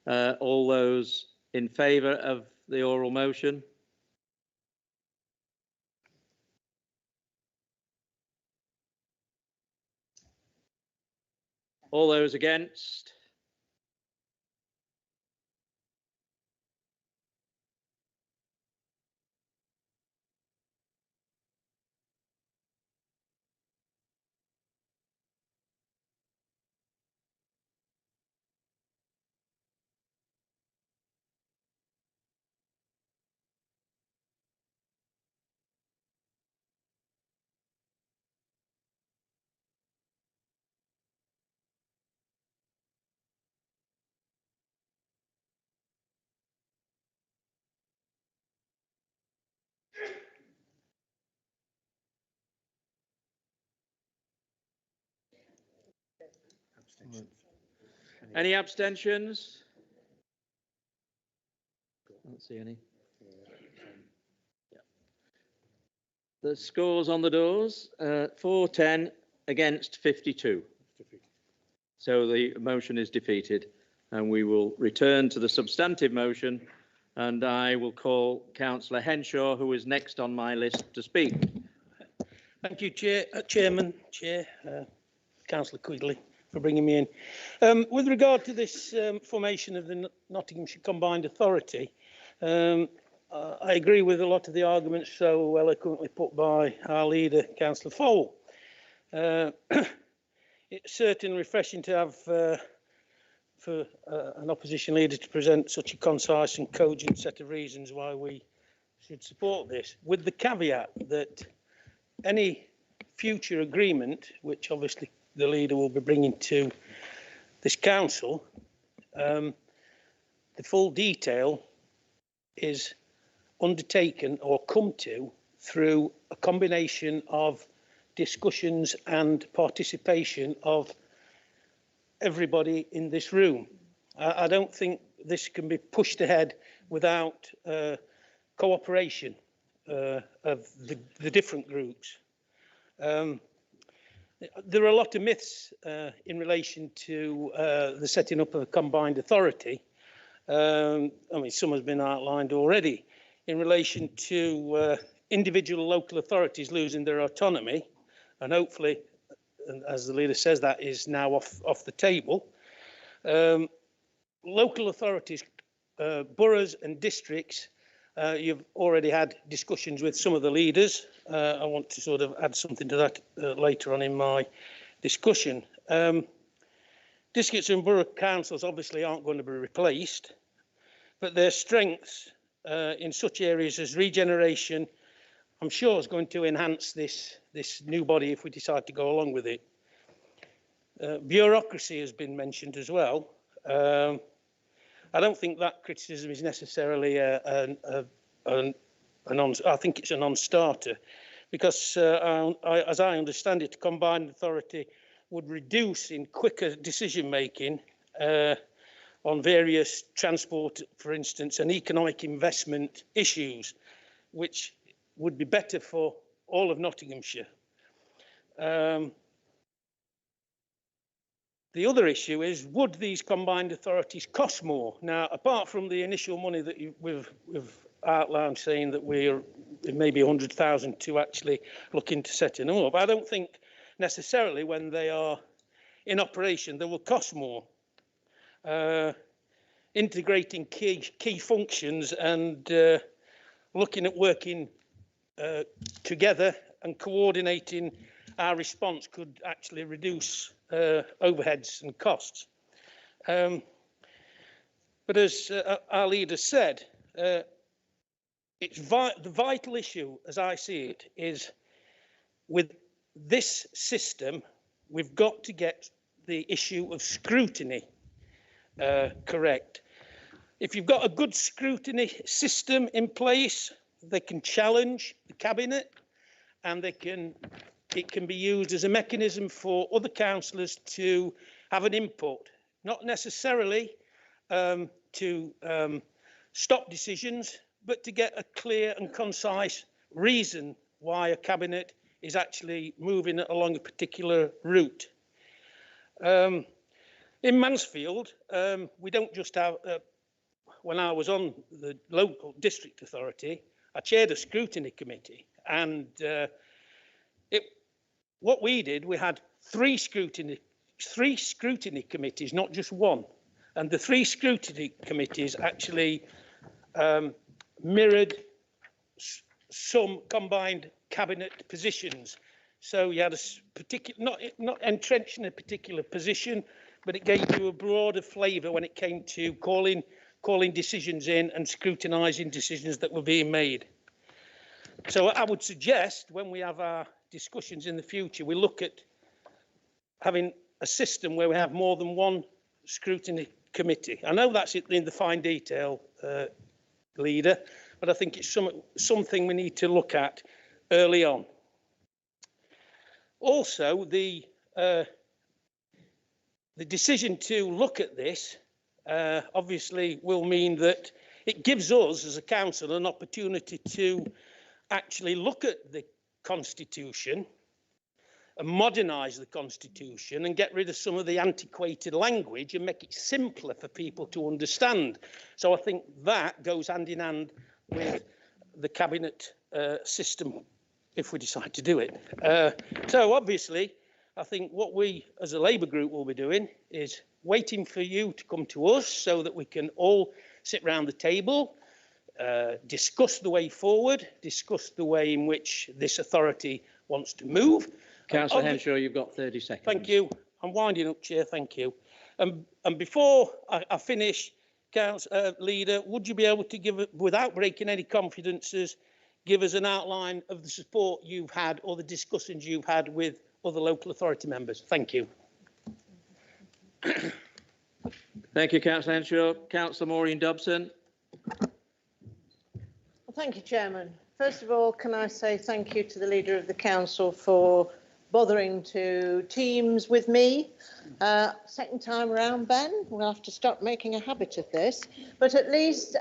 All those in favour of the oral motion? All those against? Any abstentions? I don't see any. The scores on the doors, 410 against 52. So the motion is defeated, and we will return to the substantive motion, and I will call Councillor Henshaw, who is next on my list to speak. Thank you, Chairman, Councillor Quigley, for bringing me in. With regard to this formation of the Nottinghamshire Combined Authority, I agree with a lot of the arguments so eloquently put by our leader, Councillor Fowle. It's certainly refreshing to have for an opposition leader to present such a concise and cogent set of reasons why we should support this, with the caveat that any future agreement, which obviously the leader will be bringing to this council, the full detail is undertaken or come to through a combination of discussions and participation of everybody in this room. I don't think this can be pushed ahead without cooperation of the different groups. There are a lot of myths in relation to the setting up of a combined authority. I mean, some has been outlined already in relation to individual local authorities losing their autonomy, and hopefully, as the leader says, that is now off the table. Local authorities, boroughs and districts, you've already had discussions with some of the leaders. I want to sort of add something to that later on in my discussion. Districts and borough councils obviously aren't going to be replaced, but their strengths in such areas as regeneration, I'm sure, is going to enhance this new body if we decide to go along with it. Bureaucracy has been mentioned as well. I don't think that criticism is necessarily I think it's a non-starter, because as I understand it, combined authority would reduce in quicker decision making on various transport, for instance, and economic investment issues, which would be better for all of Nottinghamshire. The other issue is, would these combined authorities cost more? Now, apart from the initial money that we've outlined, saying that it may be 100,000 to actually look into setting them up, I don't think necessarily when they are in operation they will cost more. Integrating key functions and looking at working together and coordinating our response could actually reduce overheads and costs. But as our leader said, it's the vital issue, as I see it, is with this system, we've got to get the issue of scrutiny correct. If you've got a good scrutiny system in place, they can challenge the cabinet, and it can be used as a mechanism for other councillors to have an input, not necessarily to stop decisions, but to get a clear and concise reason why a cabinet is actually moving along a particular route. In Mansfield, we don't just have, when I was on the local district authority, I chaired a scrutiny committee, and what we did, we had three scrutiny committees, not just one. And the three scrutiny committees actually mirrored some combined cabinet positions. So you had a particular, not entrenched in a particular position, but it gave you a broader flavour when it came to calling decisions in and scrutinising decisions that were being made. So I would suggest, when we have our discussions in the future, we look at having a system where we have more than one scrutiny committee. I know that's in the fine detail, leader, but I think it's something we need to look at early on. Also, the decision to look at this obviously will mean that it gives us as a council an opportunity to actually look at the Constitution and modernise the Constitution and get rid of some of the antiquated language and make it simpler for people to understand. So I think that goes hand in hand with the cabinet system if we decide to do it. So obviously, I think what we as a Labour group will be doing is waiting for you to come to us so that we can all sit round the table, discuss the way forward, discuss the way in which this authority wants to move. Councillor Henshaw, you've got 30 seconds. Thank you. I'm winding up, Chair. Thank you. And before I finish, Leader, would you be able to give, without breaking any confidences, give us an outline of the support you've had or the discussions you've had with other local authority members? Thank you. Thank you, Councillor Henshaw. Councillor Maureen Dobson. Well, thank you, Chairman. First of all, can I say thank you to the Leader of the Council for bothering to Teams with me. Second time around, Ben, we'll have to stop making a habit of this. But at least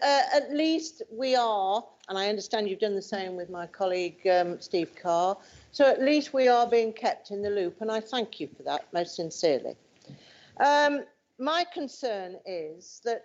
we are, and I understand you've done the same with my colleague Steve Carr, so at least we are being kept in the loop, and I thank you for that most sincerely. My concern is that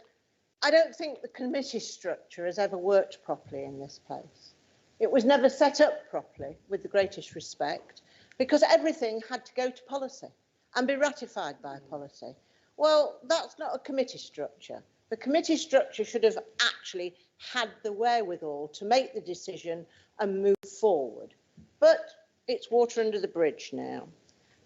I don't think the committee structure has ever worked properly in this place. It was never set up properly, with the greatest respect, because everything had to go to policy and be ratified by policy. Well, that's not a committee structure. The committee structure should have actually had the wherewithal to make the decision and move forward. But it's water under the bridge now.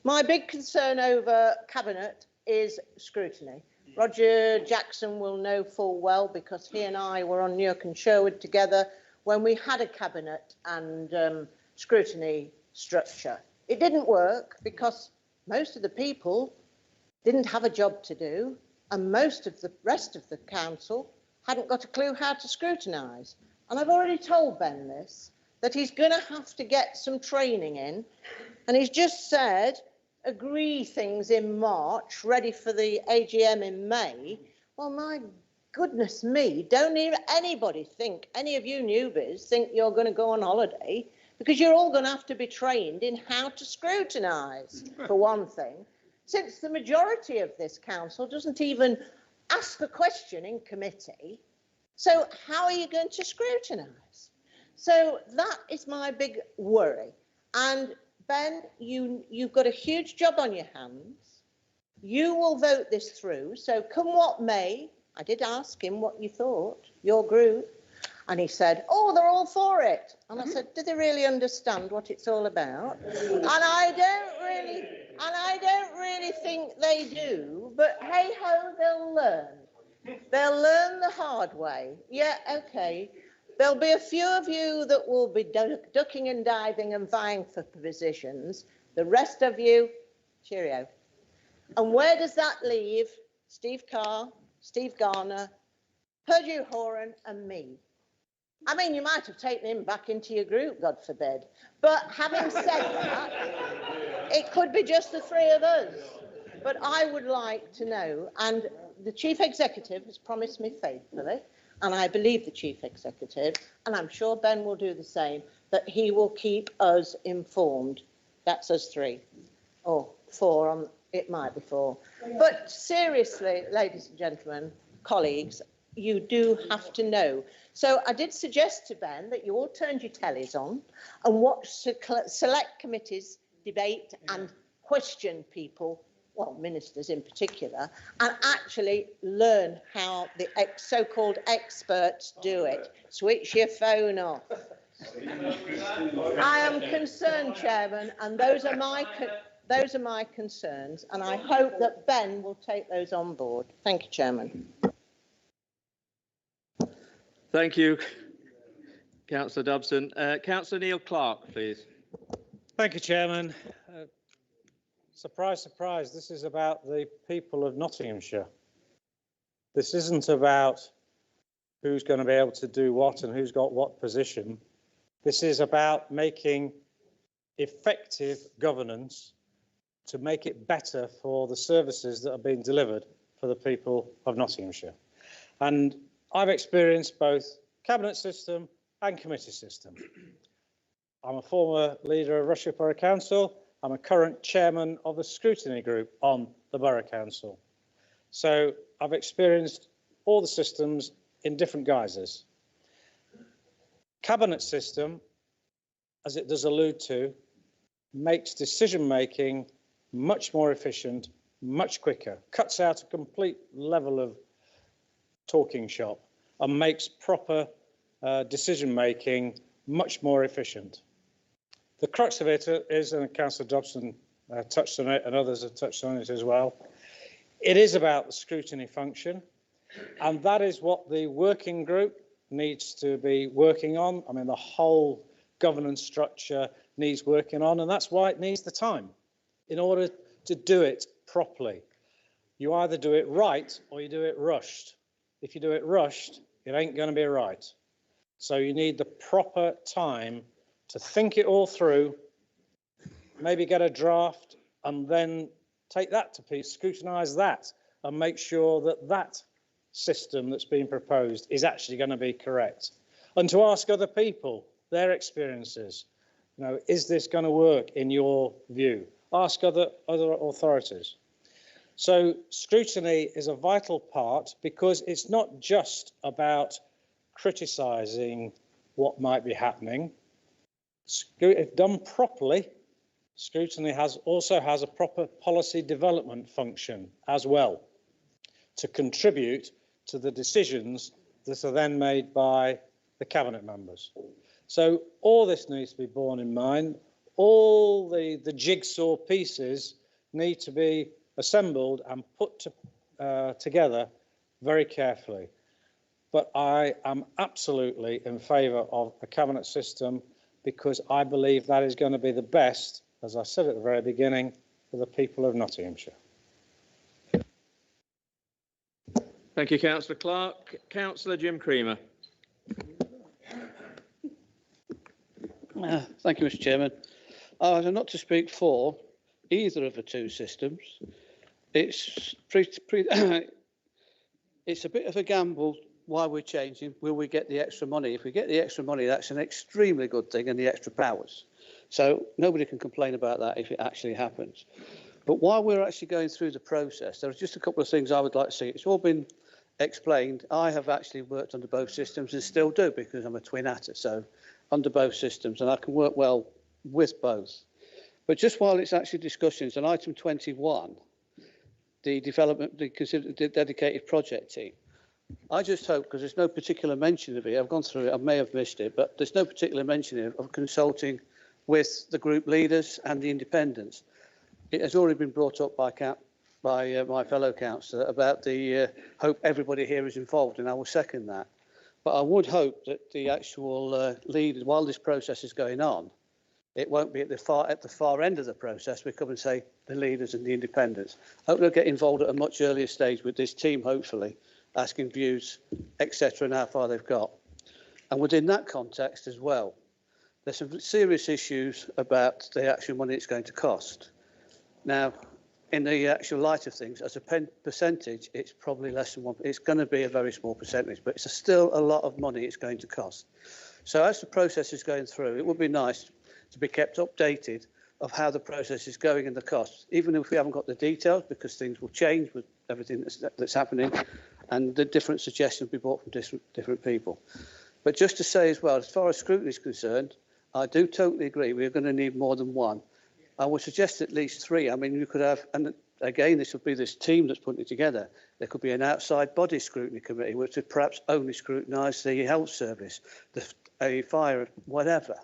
My big concern over Cabinet is scrutiny. Roger Jackson will know full well, because he and I were on Newark and Sherwood together when we had a Cabinet and scrutiny structure. It didn't work because most of the people didn't have a job to do, and most of the rest of the council hadn't got a clue how to scrutinise. And I've already told Ben this, that he's going to have to get some training in, and he's just said agree things in March, ready for the AGM in May. Well, my goodness me, don't even anybody think, any of you newbies think you're going to go on holiday, because you're all going to have to be trained in how to scrutinise, for one thing, since the majority of this council doesn't even ask a question in committee. So how are you going to scrutinise? So that is my big worry. And Ben, you've got a huge job on your hands. You will vote this through. So come what may, I did ask him what you thought, your group, and he said, oh, they're all for it. And I said, do they really understand what it's all about? And I don't really think they do, but hey ho, they'll learn. They'll learn the hard way. Yeah, okay. There'll be a few of you that will be ducking and diving and vying for positions. The rest of you, cheerio. And where does that leave Steve Carr, Steve Garner, Purdue Horan and me? I mean, you might have taken him back into your group, God forbid. But having said that, it could be just the three of us. But I would like to know, and the Chief Executive has promised me faithfully, and I believe the Chief Executive, and I'm sure Ben will do the same, that he will keep us informed. That's us three, or four, it might be four. But seriously, ladies and gentlemen, colleagues, you do have to know. So I did suggest to Ben that you all turned your tellies on and watch select committees debate and question people, well, ministers in particular, and actually learn how the so-called experts do it. Switch your phone off. I am concerned, Chairman, and those are my concerns, and I hope that Ben will take those on board. Thank you, Chairman. Thank you, Councillor Dobson. Councillor Neil Clark, please. Thank you, Chairman. Surprise, surprise, this is about the people of Nottinghamshire. This isn't about who's going to be able to do what and who's got what position. This is about making effective governance to make it better for the services that are being delivered for the people of Nottinghamshire. And I've experienced both cabinet system and committee system. I'm a former leader of Rushcliffe Borough Council. I'm a current chairman of a scrutiny group on the Borough Council. So I've experienced all the systems in different guises. Cabinet system, as it does allude to, makes decision making much more efficient, much quicker, cuts out a complete level of talking shop and makes proper decision making much more efficient. The crux of it is, and Councillor Dobson touched on it and others have touched on it as well, it is about the scrutiny function, and that is what the working group needs to be working on. I mean, the whole governance structure needs working on, and that's why it needs the time in order to do it properly. You either do it right or you do it rushed. If you do it rushed, it ain't going to be right. So you need the proper time to think it all through, maybe get a draft and then take that to piece, scrutinise that and make sure that that system that's being proposed is actually going to be correct. And to ask other people their experiences. You know, is this going to work in your view? Ask other authorities. So scrutiny is a vital part because it's not just about criticising what might be happening. If done properly, scrutiny also has a proper policy development function as well to contribute to the decisions that are then made by the cabinet members. So all this needs to be borne in mind. all the jigsaw pieces need to be assembled and put together very carefully. But I am absolutely in favour of a cabinet system because I believe that is going to be the best, as I said at the very beginning, for the people of Nottinghamshire. Thank you, Councillor Clark. Councillor Jim Creamer. Thank you, Mr. Chairman. I'm not to speak for either of the two systems. It's it's a bit of a gamble why we're changing. Will we get the extra money? If we get the extra money, that's an extremely good thing, and the extra powers. So nobody can complain about that if it actually happens. But while we're actually going through the process, there are just a couple of things I would like to see. It's all been explained. I have actually worked under both systems and still do because I'm a twin atter, so under both systems, and I can work well with both. But just while it's actually discussions, on item 21, the development, the dedicated project team, I just hope, because there's no particular mention of it, I've gone through it, I may have missed it, but there's no particular mention of consulting with the group leaders and the independents. It has already been brought up by my fellow councillor about the hope everybody here is involved, and I will second that. But I would hope that the actual leaders, while this process is going on, it won't be at the far end of the process. We come and say the leaders and the independents. I hope they'll get involved at a much earlier stage with this team, hopefully, asking views, etc., and how far they've got. And within that context as well, there's some serious issues about the actual money it's going to cost. Now, in the actual light of things, as a percentage, it's probably less than 1%. It's going to be a very small percentage, but it's still a lot of money it's going to cost. So as the process is going through, it would be nice to be kept updated of how the process is going and the costs, even if we haven't got the details, because things will change with everything that's happening, and the different suggestions will be brought from different people. But just to say as well, as far as scrutiny is concerned, I do totally agree we're going to need more than one. I would suggest at least three. I mean, you could have, and again, this would be this team that's putting it together. There could be an outside body scrutiny committee, which would perhaps only scrutinise the health service, a fire, whatever.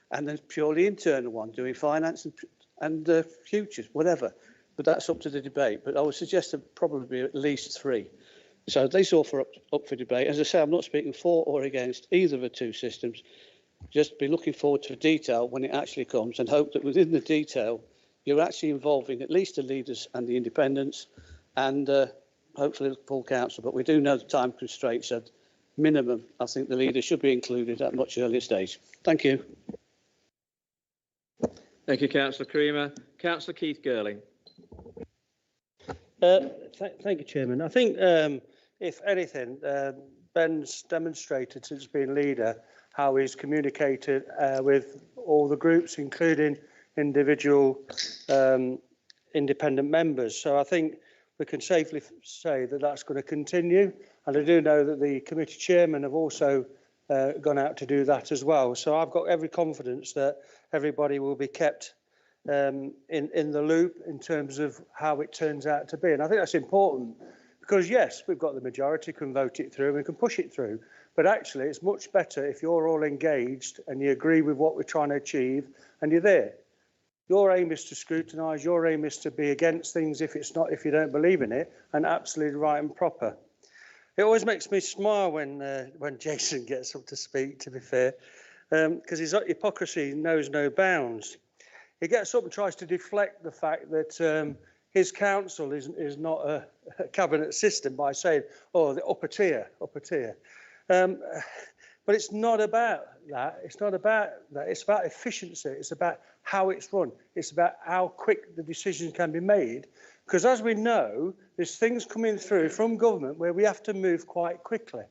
And then purely internal one, doing finance and futures, whatever. But that's up to the debate. But I would suggest there probably be at least three. So these all up for debate. As I say, I'm not speaking for or against either of the two systems. Just be looking forward to the detail when it actually comes, and hope that within the detail, you're actually involving at least the leaders and the independents, and hopefully the full council. But we do know the time constraints, so minimum, I think the leaders should be included at a much earlier stage. Thank you. Thank you, Councillor Creamer. Councillor Keith Girling. Thank you, Chairman. I think, if anything, Ben's demonstrated since being leader how he's communicated with all the groups, including individual independent members. So I think we can safely say that that's going to continue. And I do know that the committee chairmen have also gone out to do that as well. So I've got every confidence that everybody will be kept in the loop in terms of how it turns out to be. And I think that's important because, yes, we've got the majority, can vote it through, we can push it through. But actually, it's much better if you're all engaged and you agree with what we're trying to achieve and you're there. Your aim is to scrutinise, your aim is to be against things if you don't believe in it, and absolutely right and proper. It always makes me smile when Jason gets up to speak, to be fair, because his hypocrisy knows no bounds. He gets up and tries to deflect the fact that his council is not a cabinet system by saying, oh, the upper tier. But it's not about that. It's not about that. It's about efficiency. It's about how it's run. It's about how quick the decision can be made. Because as we know, there's things coming through from government where we have to move quite quickly.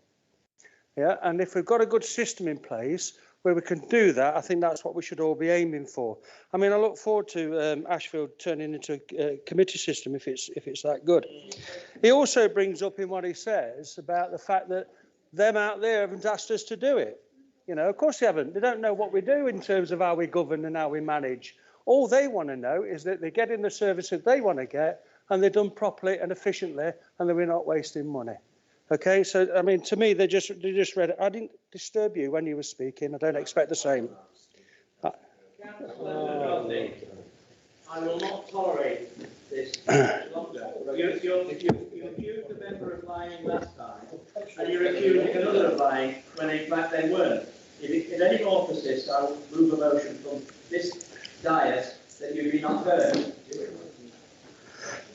Yeah, and if we've got a good system in place where we can do that, I think that's what we should all be aiming for. I mean, I look forward to Ashfield turning into a committee system if it's that good. He also brings up in what he says about the fact that them out there haven't asked us to do it. You know, of course they haven't. They don't know what we do in terms of how we govern and how we manage. All they want to know is that they get in the service that they want to get, and they're done properly and efficiently, and that we're not wasting money. Okay, so I mean, to me, they just read it. I didn't disturb you when you were speaking. I don't expect the same. I will not tolerate this longer. You accused the member of lying last time, and you're accusing another of lying when in fact they weren't. If any more persist, I will move a motion from this dais that you be not heard.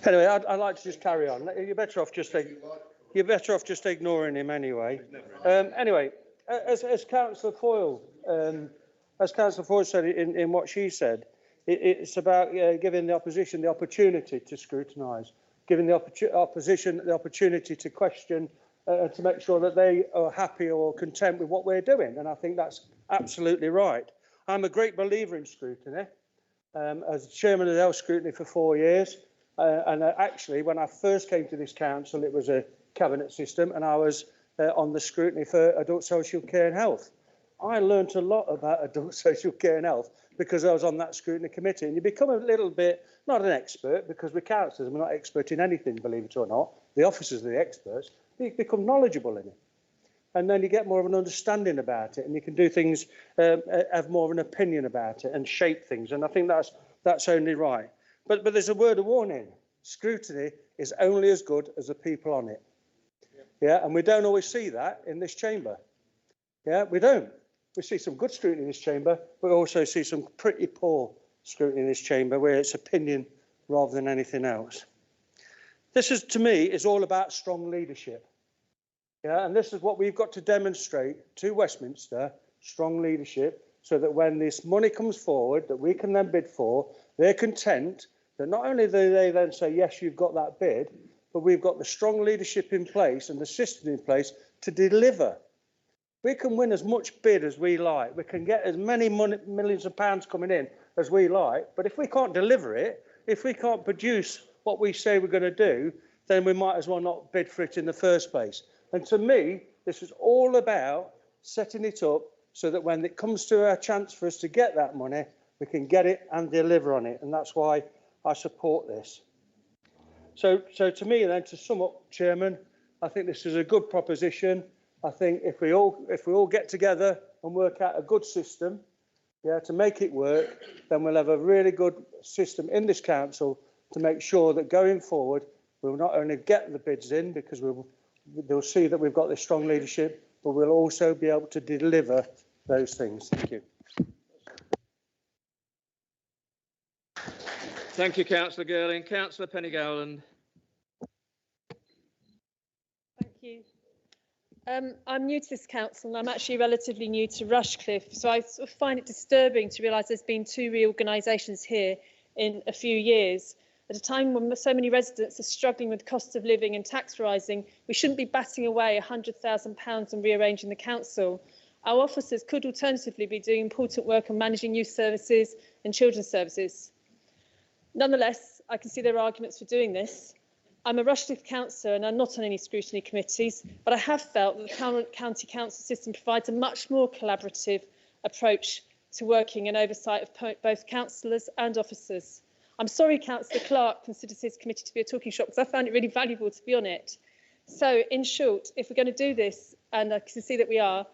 Anyway, I'd like to just carry on. You're better off just ignoring him anyway. Anyway, as Councillor Foyle said in what she said, it's about giving the opposition the opportunity to scrutinise, giving the opposition the opportunity to question, to make sure that they are happy or content with what we're doing. And I think that's absolutely right. I'm a great believer in scrutiny. As chairman of the Health Scrutiny for 4 years, and actually, when I first came to this council, it was a cabinet system, and I was on the scrutiny for adult social care and health. I learnt a lot about adult social care and health because I was on that scrutiny committee. And you become a little bit, not an expert, because we're councillors, we're not expert in anything, believe it or not. The officers are the experts. You become knowledgeable in it. And then you get more of an understanding about it, and you can do things, have more of an opinion about it and shape things. And I think that's only right. But there's a word of warning. Scrutiny is only as good as the people on it. Yeah, and we don't always see that in this chamber. Yeah, we don't. We see some good scrutiny in this chamber, but we also see some pretty poor scrutiny in this chamber where it's opinion rather than anything else. This is, to me, is all about strong leadership. Yeah, and this is what we've got to demonstrate to Westminster, strong leadership, so that when this money comes forward that we can then bid for, they're content that not only do they then say, yes, you've got that bid, but we've got the strong leadership in place and the system in place to deliver. We can win as much bid as we like. We can get as many millions of pounds coming in as we like. But if we can't deliver it, if we can't produce what we say we're going to do, then we might as well not bid for it in the first place. And to me, this is all about setting it up so that when it comes to our chance for us to get that money, we can get it and deliver on it. And that's why I support this. So to me, then, to sum up, Chairman, I think this is a good proposition. I think if we all get together and work out a good system, yeah, to make it work, then we'll have a really good system in this council to make sure that going forward, we'll not only get the bids in because they'll see that we've got this strong leadership, but we'll also be able to deliver those things. Thank you. Thank you, Councillor Girling. Councillor Penny-Gowland. Thank you. I'm new to this council and I'm actually relatively new to Rushcliffe, so I sort of find it disturbing to realise there's been 2 reorganisations here in a few years. At a time when so many residents are struggling with cost of living and tax rising, we shouldn't be batting away £100,000 on rearranging the council. Our officers could alternatively be doing important work on managing youth services and children's services. Nonetheless, I can see there are arguments for doing this. I'm a Rushcliffe councillor and I'm not on any scrutiny committees, but I have felt that the current county council system provides a much more collaborative approach to working and oversight of both councillors and officers. I'm sorry Councillor Clark considers his committee to be a talking shop because I found it really valuable to be on it. So, in short, if we're going to do this, and I can see that we are,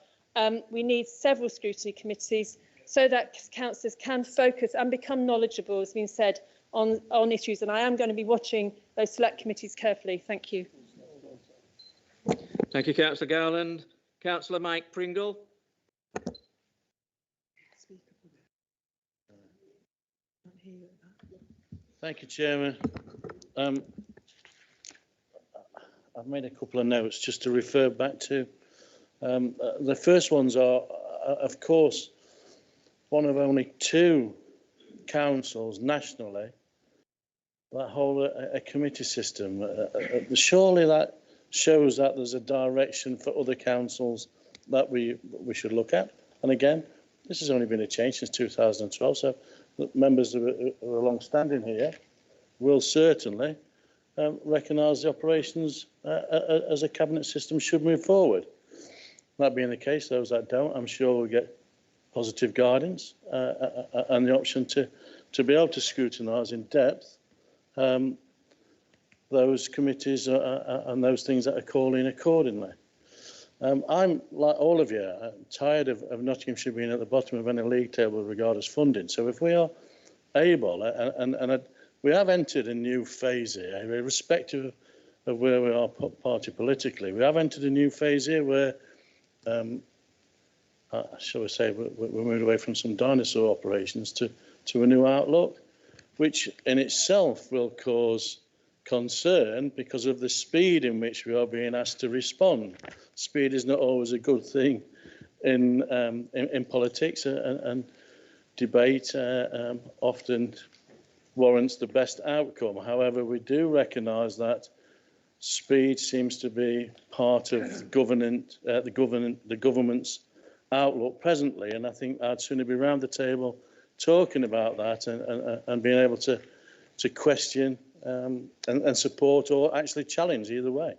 we need several scrutiny committees so that councillors can focus and become knowledgeable, as has been said, on issues. And I am going to be watching those select committees carefully. Thank you. Thank you, Councillor Gowland. Councillor Mike Pringle. Thank you, Chairman. I've made a couple of notes just to refer back to. The first ones are, of course, one of only 2 councils nationally that hold a committee system. Surely that shows that there's a direction for other councils that we should look at. And again, this has only been a change since 2012, so the members who are long-standing here will certainly recognise the operations as a cabinet system should move forward. That being the case, those that don't, I'm sure will get positive guidance and the option to be able to scrutinise in depth those committees and those things that are called in accordingly. I'm, like all of you, tired of Nottinghamshire being at the bottom of any league table with regard as funding. So if we are able, we have entered a new phase here, irrespective of where we are party politically. We have entered a new phase here where, shall we say, we're moved away from some dinosaur operations to a new outlook, which in itself will cause concern because of the speed in which we are being asked to respond. Speed is not always a good thing in politics, and debate often warrants the best outcome. However, we do recognise that speed seems to be part of the government's outlook presently, and I think I'd sooner be round the table talking about that and being able to question and support or actually challenge either way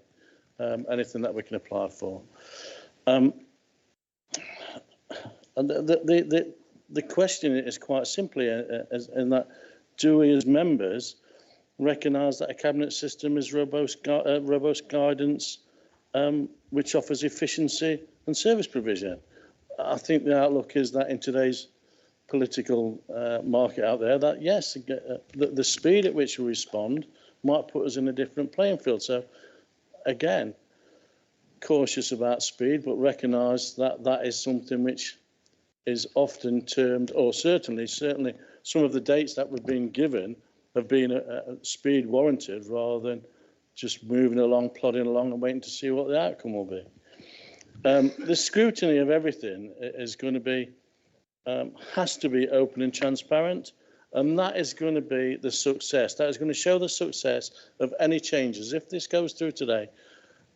anything that we can apply for. And the question is quite simply in that, do we as members recognise that a cabinet system is robust guidance which offers efficiency and service provision? I think the outlook is that in today's political market out there, that yes, the speed at which we respond might put us in a different playing field. So again, cautious about speed, but recognise that that is something which is often termed, or certainly some of the dates that we've been given have been speed warranted rather than just moving along, plodding along and waiting to see what the outcome will be. The scrutiny of everything is going to be, has to be open and transparent, and that is going to be the success. That is going to show the success of any changes. If this goes through today,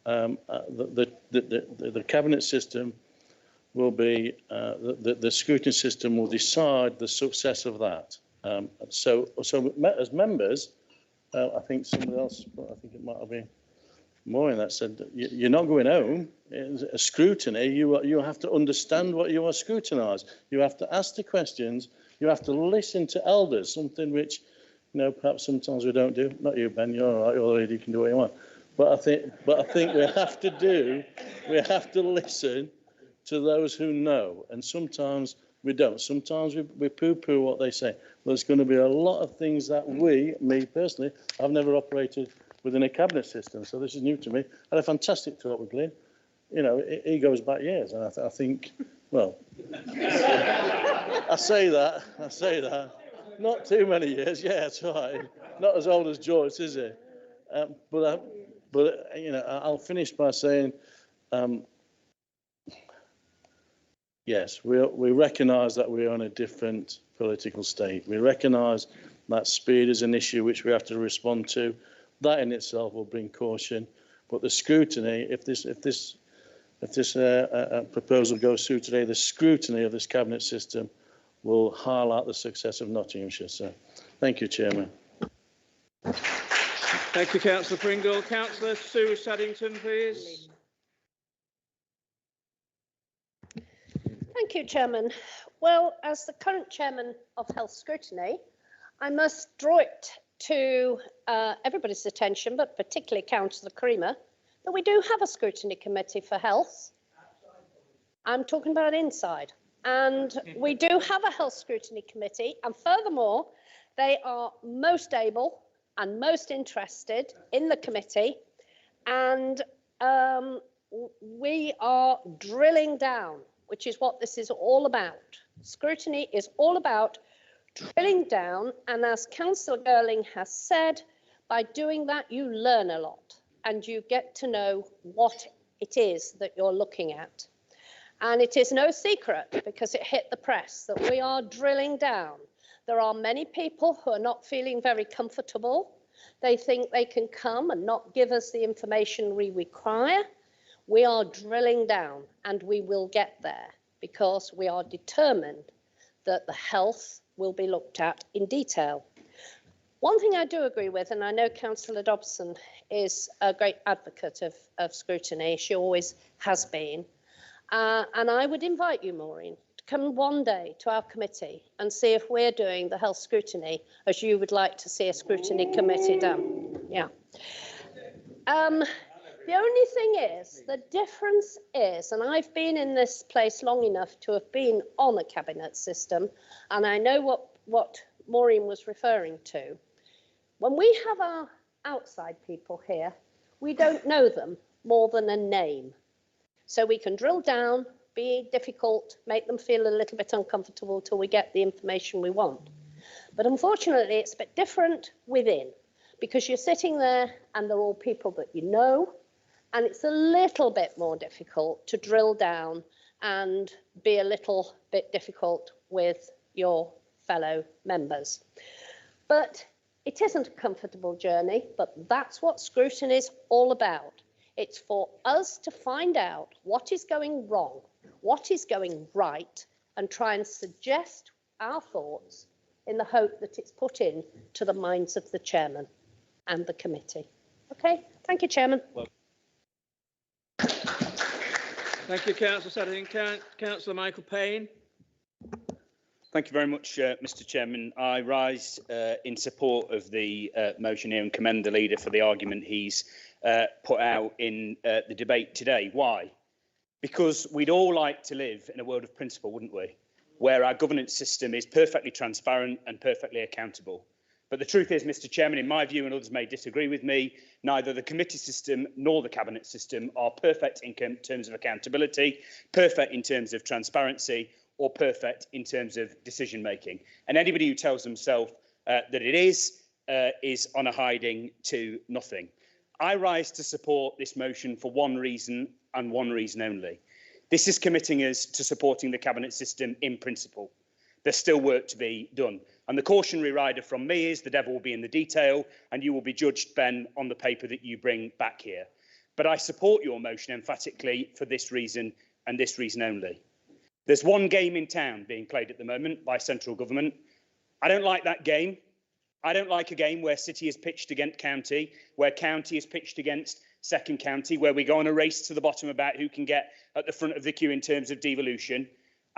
the cabinet system will be, the scrutiny system will decide the success of that. So as members, I think somebody else, I think it might have been Maureen that said, you're not going home. It's a scrutiny. You have to understand what you are scrutinised. You have to ask the questions. You have to listen to elders, something which, perhaps sometimes we don't do. Not you, Ben. You're all right. You're the lady. You can do what you want. But I think we have to listen to those who know, and sometimes we don't. Sometimes we poo-poo what they say. There's going to be a lot of things that me personally, I've never operated within a cabinet system, so this is new to me. I had a fantastic talk with Glyn. He goes back years, and I think, well, I say that, not too many years. Yeah, it's all right. Not as old as Joyce, is he? But I'll finish by saying, yes, we recognise that we are in a different political state. We recognise that speed is an issue which we have to respond to. That in itself will bring caution, but the scrutiny, if this proposal goes through today, the scrutiny of this cabinet system will highlight the success of Nottinghamshire. So, thank you, Chairman. Thank you, Councillor Pringle. Councillor Sue Saddington, please. Thank you, Chairman. Well, as the current Chairman of Health Scrutiny, I must draw it to everybody's attention, but particularly Councillor Creamer, that we do have a scrutiny committee for health. I'm talking about inside. And we do have a health scrutiny committee, and furthermore, they are most able and most interested in the committee, and we are drilling down, which is what this is all about. Scrutiny is all about drilling down, and as Councillor Girling has said, by doing that you learn a lot and you get to know what it is that you're looking at. And it is no secret, because it hit the press, that we are drilling down. There are many people who are not feeling very comfortable. They think they can come and not give us the information we require. We are drilling down, and we will get there, because we are determined that the health will be looked at in detail. One thing I do agree with, and I know Councillor Dobson is a great advocate of scrutiny, she always has been, and I would invite you, Maureen, to come one day to our committee and see if we're doing the health scrutiny as you would like to see a scrutiny committee done. Yeah. The only thing is, the difference is, and I've been in this place long enough to have been on a cabinet system, and I know what Maureen was referring to. When we have our outside people here, we don't know them more than a name. So we can drill down, be difficult, make them feel a little bit uncomfortable till we get the information we want. But unfortunately, it's a bit different within, because you're sitting there and they're all people that you know, and it's a little bit more difficult to drill down and be a little bit difficult with your fellow members. But it isn't a comfortable journey, but that's what scrutiny is all about. It's for us to find out what is going wrong, what is going right, and try and suggest our thoughts in the hope that it's put in to the minds of the chairman and the committee. Okay, thank you, Chairman. Thank you, Councillor Sadding. Councillor Michael Payne. Thank you very much, Mr. Chairman. I rise in support of the motion here and commend the leader for the argument he's put out in the debate today. Why? Because we'd all like to live in a world of principle, wouldn't we? Where our governance system is perfectly transparent and perfectly accountable. But the truth is, Mr. Chairman, in my view, and others may disagree with me, neither the committee system nor the cabinet system are perfect in terms of accountability, perfect in terms of transparency, or perfect in terms of decision making. And anybody who tells themselves that it is on a hiding to nothing. I rise to support this motion for one reason and one reason only. This is committing us to supporting the cabinet system in principle. There's still work to be done. And the cautionary rider from me is the devil will be in the detail, and you will be judged, Ben, on the paper that you bring back here. But I support your motion emphatically for this reason and this reason only. There's one game in town being played at the moment by central government. I don't like that game. I don't like a game where city is pitched against county, where county is pitched against second county, where we go on a race to the bottom about who can get at the front of the queue in terms of devolution.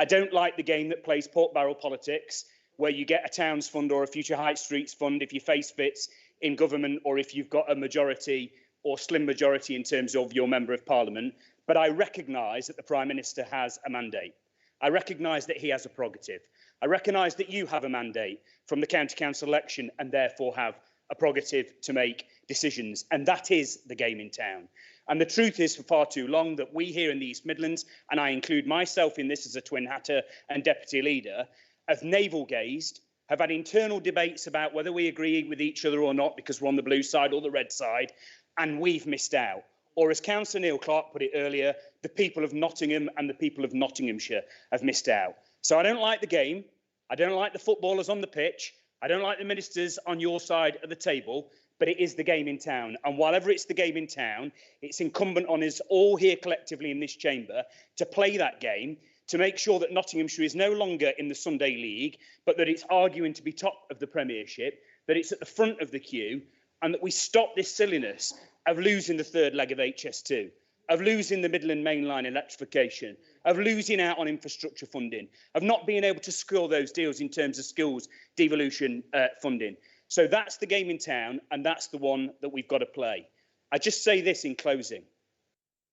I don't like the game that plays pork barrel politics, where you get a Towns Fund or a Future Heights Streets Fund if your face fits in government or if you've got a majority or slim majority in terms of your Member of Parliament. But I recognise that the Prime Minister has a mandate. I recognise that he has a prerogative. I recognise that you have a mandate from the County Council election and therefore have a prerogative to make decisions. And that is the game in town. And the truth is, for far too long, that we here in the East Midlands, and I include myself in this as a twin hatter and deputy leader, have navel-gazed, have had internal debates about whether we agree with each other or not because we're on the blue side or the red side, and we've missed out. Or as Councillor Neil Clark put it earlier, the people of Nottingham and the people of Nottinghamshire have missed out. So I don't like the game. I don't like the footballers on the pitch. I don't like the ministers on your side of the table, but it is the game in town. And whatever it's the game in town, it's incumbent on us all here collectively in this chamber to play that game, to make sure that Nottinghamshire is no longer in the Sunday League, but that it's arguing to be top of the Premiership, that it's at the front of the queue, and that we stop this silliness of losing the third leg of HS2, of losing the Midland Mainline electrification, of losing out on infrastructure funding, of not being able to score those deals in terms of skills devolution funding. So that's the game in town, and that's the one that we've got to play. I just say this in closing.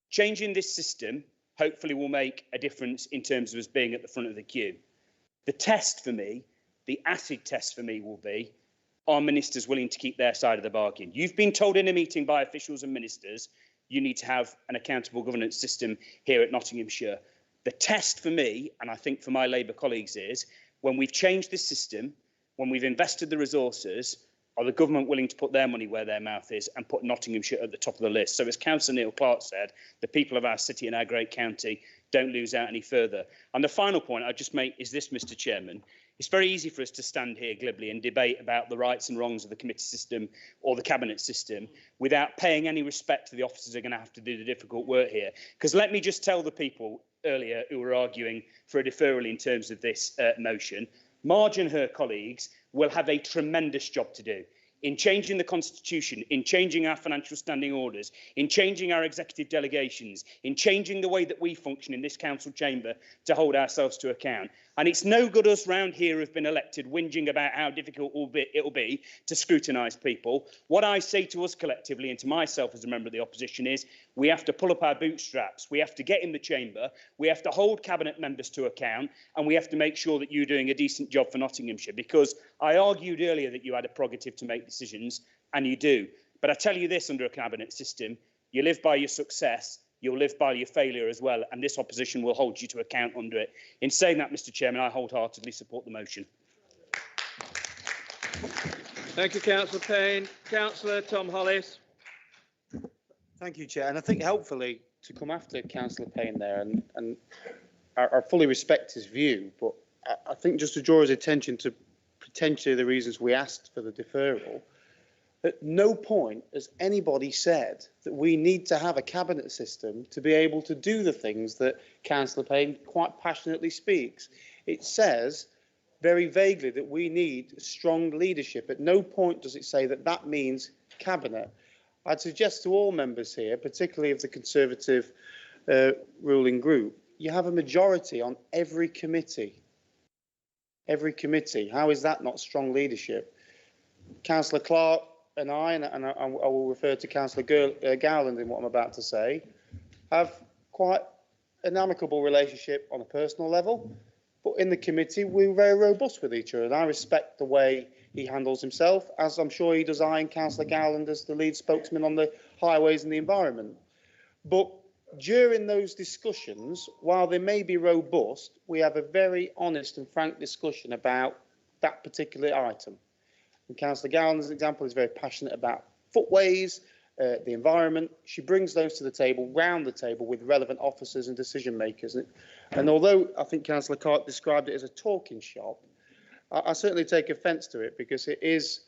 Changing this system hopefully will make a difference in terms of us being at the front of the queue. The test for me, the acid test for me will be, are ministers willing to keep their side of the bargain? You've been told in a meeting by officials and ministers you need to have an accountable governance system here at Nottinghamshire. The test for me, and I think for my Labour colleagues, is when we've changed this system, when we've invested the resources, are the government willing to put their money where their mouth is and put Nottinghamshire at the top of the list? So as Councillor Neil Clark said, the people of our city and our great county don't lose out any further. And the final point I'd just make is this, Mr. Chairman. It's very easy for us to stand here glibly and debate about the rights and wrongs of the committee system or the cabinet system without paying any respect to the officers who are going to have to do the difficult work here. Because let me just tell the people earlier who were arguing for a deferral in terms of this motion, Marge and her colleagues will have a tremendous job to do. in changing the constitution, in changing our financial standing orders, in changing our executive delegations, in changing the way that we function in this council chamber to hold ourselves to account. And it's no good us round here who've been elected whinging about how difficult it'll be to scrutinise people. What I say to us collectively and to myself as a member of the opposition is we have to pull up our bootstraps, we have to get in the chamber, we have to hold cabinet members to account, and we have to make sure that you're doing a decent job for Nottinghamshire, because I argued earlier that you had a prerogative to make decisions, and you do. But I tell you this, under a cabinet system, you live by your success, you'll live by your failure as well, and this opposition will hold you to account under it. In saying that, Mr Chairman, I wholeheartedly support the motion. Thank you, Councillor Payne. Councillor Tom Hollis. Thank you, Chair. And I think helpfully to come after Councillor Payne there, and I fully respect his view, but I think just to draw his attention to potentially the reasons we asked for the deferral, at no point has anybody said that we need to have a cabinet system to be able to do the things that Councillor Payne quite passionately speaks. It says very vaguely that we need strong leadership. At no point does it say that that means cabinet. I'd suggest to all members here, particularly of the Conservative ruling group, you have a majority on every committee. Every committee. How is that not strong leadership? Councillor Clark and I will refer to Councillor Gowland in what I'm about to say, have quite an amicable relationship on a personal level, but in the committee we're very robust with each other, and I respect the way he handles himself, as I'm sure he does I and Councillor Gowland as the lead spokesman on the highways and the environment. But during those discussions, while they may be robust, we have a very honest and frank discussion about that particular item. And Councillor Gowland's example is very passionate about footways, the environment. She brings those to the table, round the table with relevant officers and decision makers. And although I think Councillor Clark described it as a talking shop, I certainly take offence to it, because it is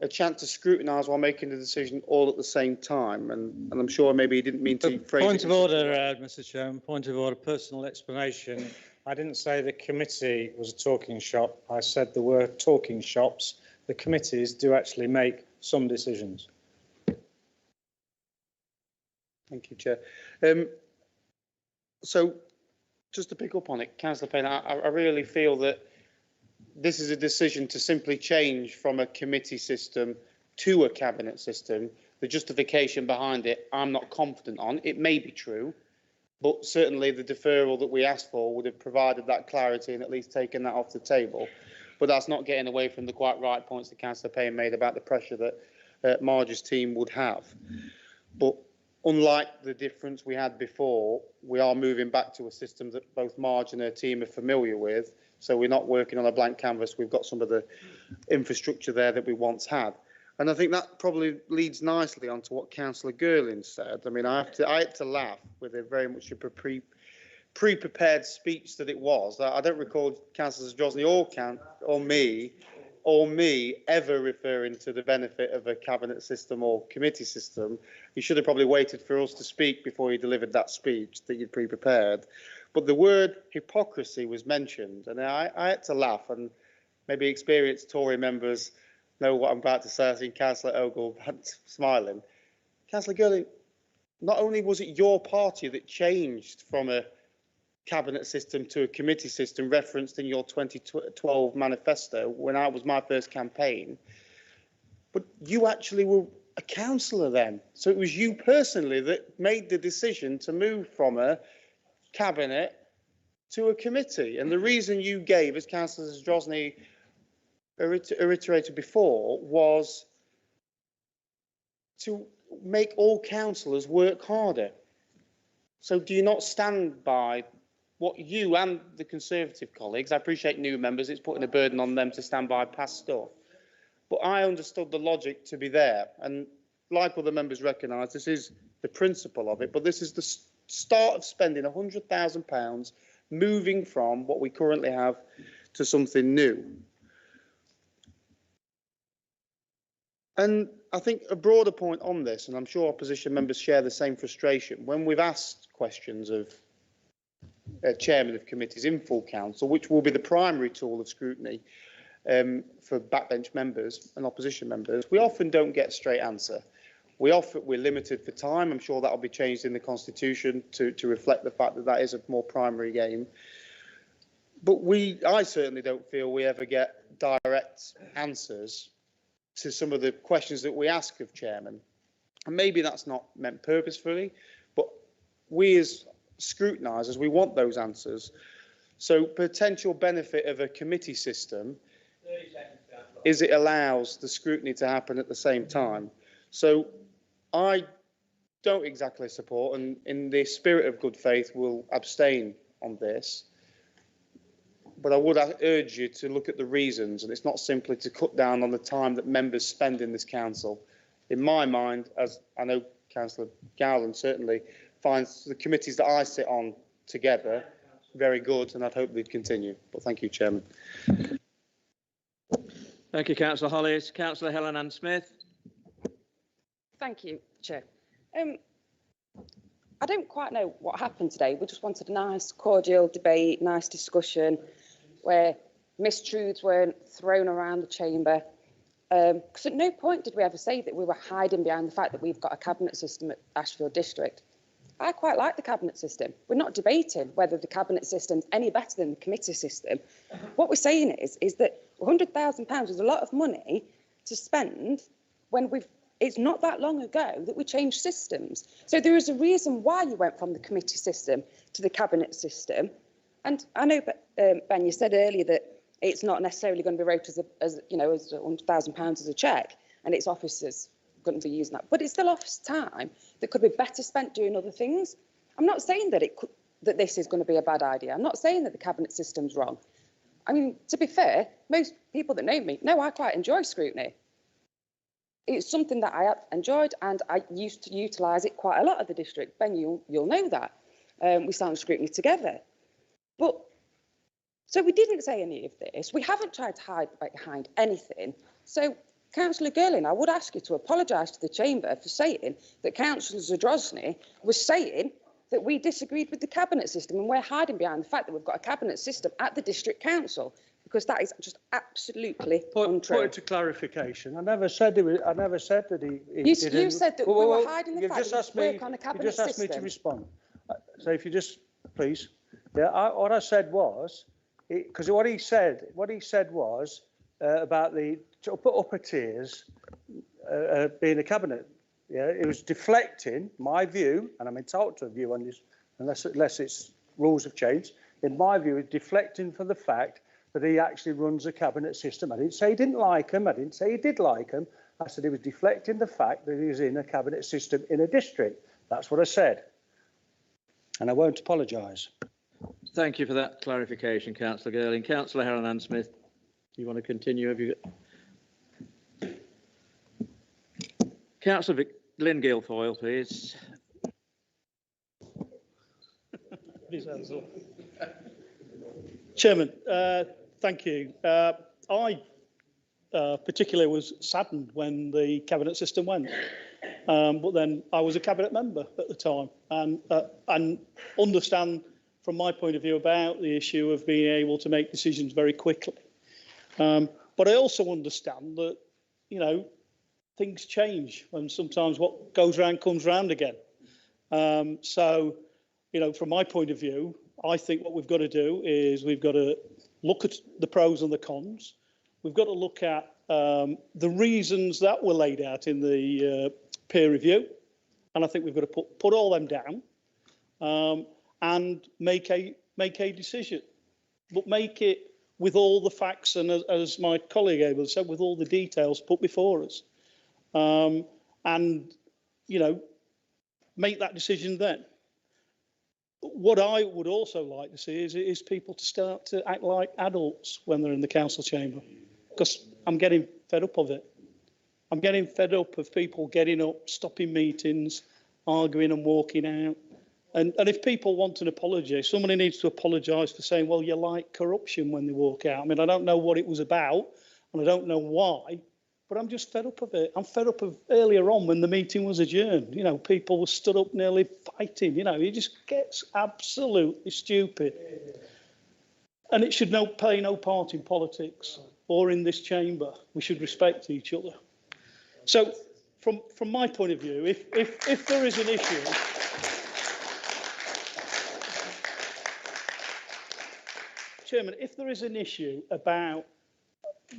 a chance to scrutinise while making the decision all at the same time. And I'm sure maybe he didn't mean to phrase it. Point of order, Mr Chairman, point of order, personal explanation. I didn't say the committee was a talking shop. I said there were talking shops. The committees do actually make some decisions. Thank you, Chair. So just to pick up on it, Councillor Payne, I really feel that this is a decision to simply change from a committee system to a cabinet system. The justification behind it, I'm not confident on. It may be true, but certainly the deferral that we asked for would have provided that clarity and at least taken that off the table. But that's not getting away from the quite right points that Councillor Payne made about the pressure that Marge's team would have. But unlike the difference we had before, we are moving back to a system that both Marge and her team are familiar with. So we're not working on a blank canvas. We've got some of the infrastructure there that we once had. And I think that probably leads nicely onto what Councillor Girling said. I mean, I had to laugh with a very much a pre-prepared speech that it was. I don't recall Councillor Drosny or me ever referring to the benefit of a cabinet system or committee system. He should have probably waited for us to speak before he delivered that speech that you'd pre-prepared. But the word hypocrisy was mentioned, and I had to laugh, and maybe experienced Tory members know what I'm about to say. I see Councillor Ogle smiling. Councillor Girling, not only was it your party that changed from a cabinet system to a committee system referenced in your 2012 manifesto when I was my first campaign, but you actually were a councillor then. So it was you personally that made the decision to move from a cabinet to a committee. And the reason you gave, as Councillor Drosny reiterated before, was to make all councillors work harder. So do you not stand by what you and the Conservative colleagues, I appreciate new members, it's putting a burden on them to stand by past stuff, but I understood the logic to be there. And like other members recognise, this is the principle of it, but this is the start of spending £100,000 moving from what we currently have to something new. And I think a broader point on this, and I'm sure opposition members share the same frustration, when we've asked questions of chairmen of committees in full council, which will be the primary tool of scrutiny, for backbench members and opposition members, we often don't get a straight answer. We're limited for time. I'm sure that will be changed in the Constitution to reflect the fact that that is a more primary game. But I certainly don't feel we ever get direct answers to some of the questions that we ask of chairmen. And maybe that's not meant purposefully, but we as scrutinisers, we want those answers. So potential benefit of a committee system is it allows the scrutiny to happen at the same time. So I don't exactly support, and in the spirit of good faith, will abstain on this. But I would urge you to look at the reasons, and it's not simply to cut down on the time that members spend in this council. In my mind, as I know Councillor Gowland certainly finds the committees that I sit on together very good, and I'd hope they'd continue. But thank you, Chairman. Thank you, Councillor Hollis. Councillor Helen Ann Smith. Thank you, Chair. I don't quite know what happened today. We just wanted a nice, cordial debate, nice discussion where mistruths weren't thrown around the chamber. Because at no point did we ever say that we were hiding behind the fact that we've got a cabinet system at Ashfield District. I quite like the cabinet system. We're not debating whether the cabinet system's any better than the committee system. What we're saying is that £100,000 is a lot of money to spend when it's not that long ago that we changed systems. So there is a reason why you went from the committee system to the cabinet system. And I know, Ben, you said earlier that it's not necessarily going to be wrote as £100,000 as a cheque, and its officers going to be using that. But it's still office time that could be better spent doing other things. I'm not saying that that this is going to be a bad idea. I'm not saying that the cabinet system's wrong. I mean, to be fair, most people that know me know I quite enjoy scrutiny. It's something that I enjoyed, and I used to utilise it quite a lot at the district. Ben, you'll know that. We sat on scrutiny together. But so we didn't say any of this. We haven't tried to hide behind anything. So, Councillor Girling, I would ask you to apologise to the chamber for saying that Councillor Zadrozny was saying that we disagreed with the cabinet system, and we're hiding behind the fact that we've got a cabinet system at the district council, because that is just absolutely untrue. Put it to clarification. I never said that he didn't. You said that we were hiding the fact that we work on a cabinet system. You just asked me to respond. So if you just, please. Yeah, what I said was, because what he said was about the upper tiers being a cabinet. Yeah, it was deflecting my view, and I'm entitled to a view on this, unless its rules have changed. In my view, it's deflecting from the fact that he actually runs a cabinet system. I didn't say he didn't like him. I didn't say he did like him. I said he was deflecting the fact that he was in a cabinet system in a district. That's what I said. And I won't apologise. Thank you for that clarification, Councillor Girling. Councillor Helen Ann Smith, you want to continue? Have you got... Councillor Lynn Guilfoyle, please. Chairman, thank you. I particularly was saddened when the cabinet system went, but then I was a cabinet member at the time, and understand from my point of view about the issue of being able to make decisions very quickly. But I also understand that, things change, and sometimes what goes round comes round again. So, from my point of view, I think what we've got to do is we've got to look at the pros and the cons. We've got to look at the reasons that were laid out in the peer review, and I think we've got to put all them down and make a decision, but make it with all the facts and, as my colleague Abel said, with all the details put before us, and make that decision then. What I would also like to see is people to start to act like adults when they're in the council chamber, because I'm getting fed up of it. I'm getting fed up of people getting up, stopping meetings, arguing and walking out. And if people want an apology, somebody needs to apologise for saying, well, you like corruption when they walk out. I mean, I don't know what it was about, and I don't know why, but I'm just fed up of it. I'm fed up of earlier on when the meeting was adjourned. People were stood up nearly fighting. It just gets absolutely stupid. And it should play no part in politics. or in this chamber. We should respect each other. So from my point of view, if there is an issue, Chairman, if there is an issue about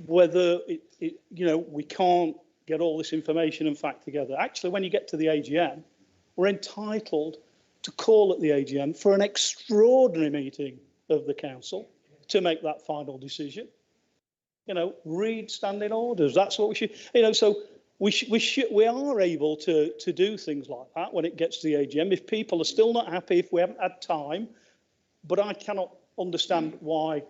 whether we can't get all this information and fact together, actually, when you get to the AGM, we're entitled to call at the AGM for an extraordinary meeting of the council to make that final decision. Read standing orders. That's what we should. So we are able to do things like that when it gets to the AGM. If people are still not happy, if we haven't had time, but I cannot understand why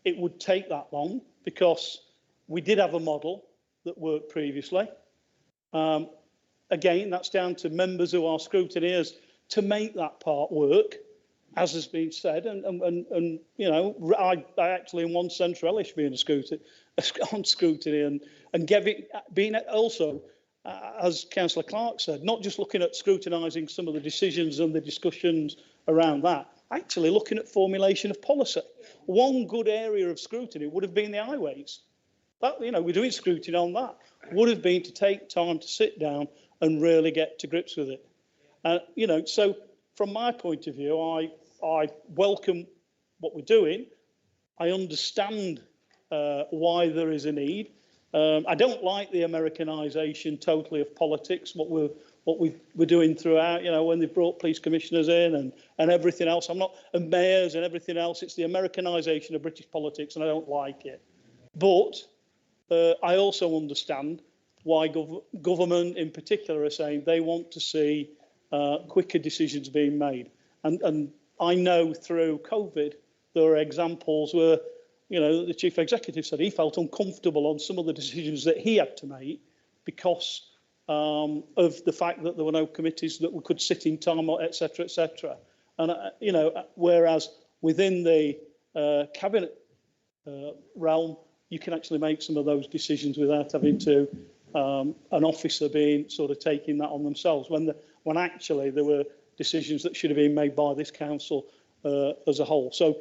it would take that long, because we did have a model that worked previously. Again, that's down to members who are scrutineers to make that part work, as has been said. And I actually in one sense relish being on scrutiny and being also, as Councillor Clark said, not just looking at scrutinising some of the decisions and the discussions around that, actually looking at formulation of policy. One good area of scrutiny would have been the highways. That, we're doing scrutiny on that. Would have been to take time to sit down and really get to grips with it. So from my point of view, I welcome what we're doing. I understand why there is a need. I don't like the Americanisation totally of politics, what we're doing throughout, when they brought police commissioners in and everything else. And mayors and everything else. It's the Americanisation of British politics, and I don't like it. But I also understand why government in particular are saying they want to see quicker decisions being made. And I know through COVID, there are examples where, the chief executive said he felt uncomfortable on some of the decisions that he had to make because of the fact that there were no committees that we could sit in time, etc., etc. And, whereas within the cabinet realm, you can actually make some of those decisions without having to an officer being sort of taking that on themselves, when actually there were decisions that should have been made by this council as a whole. So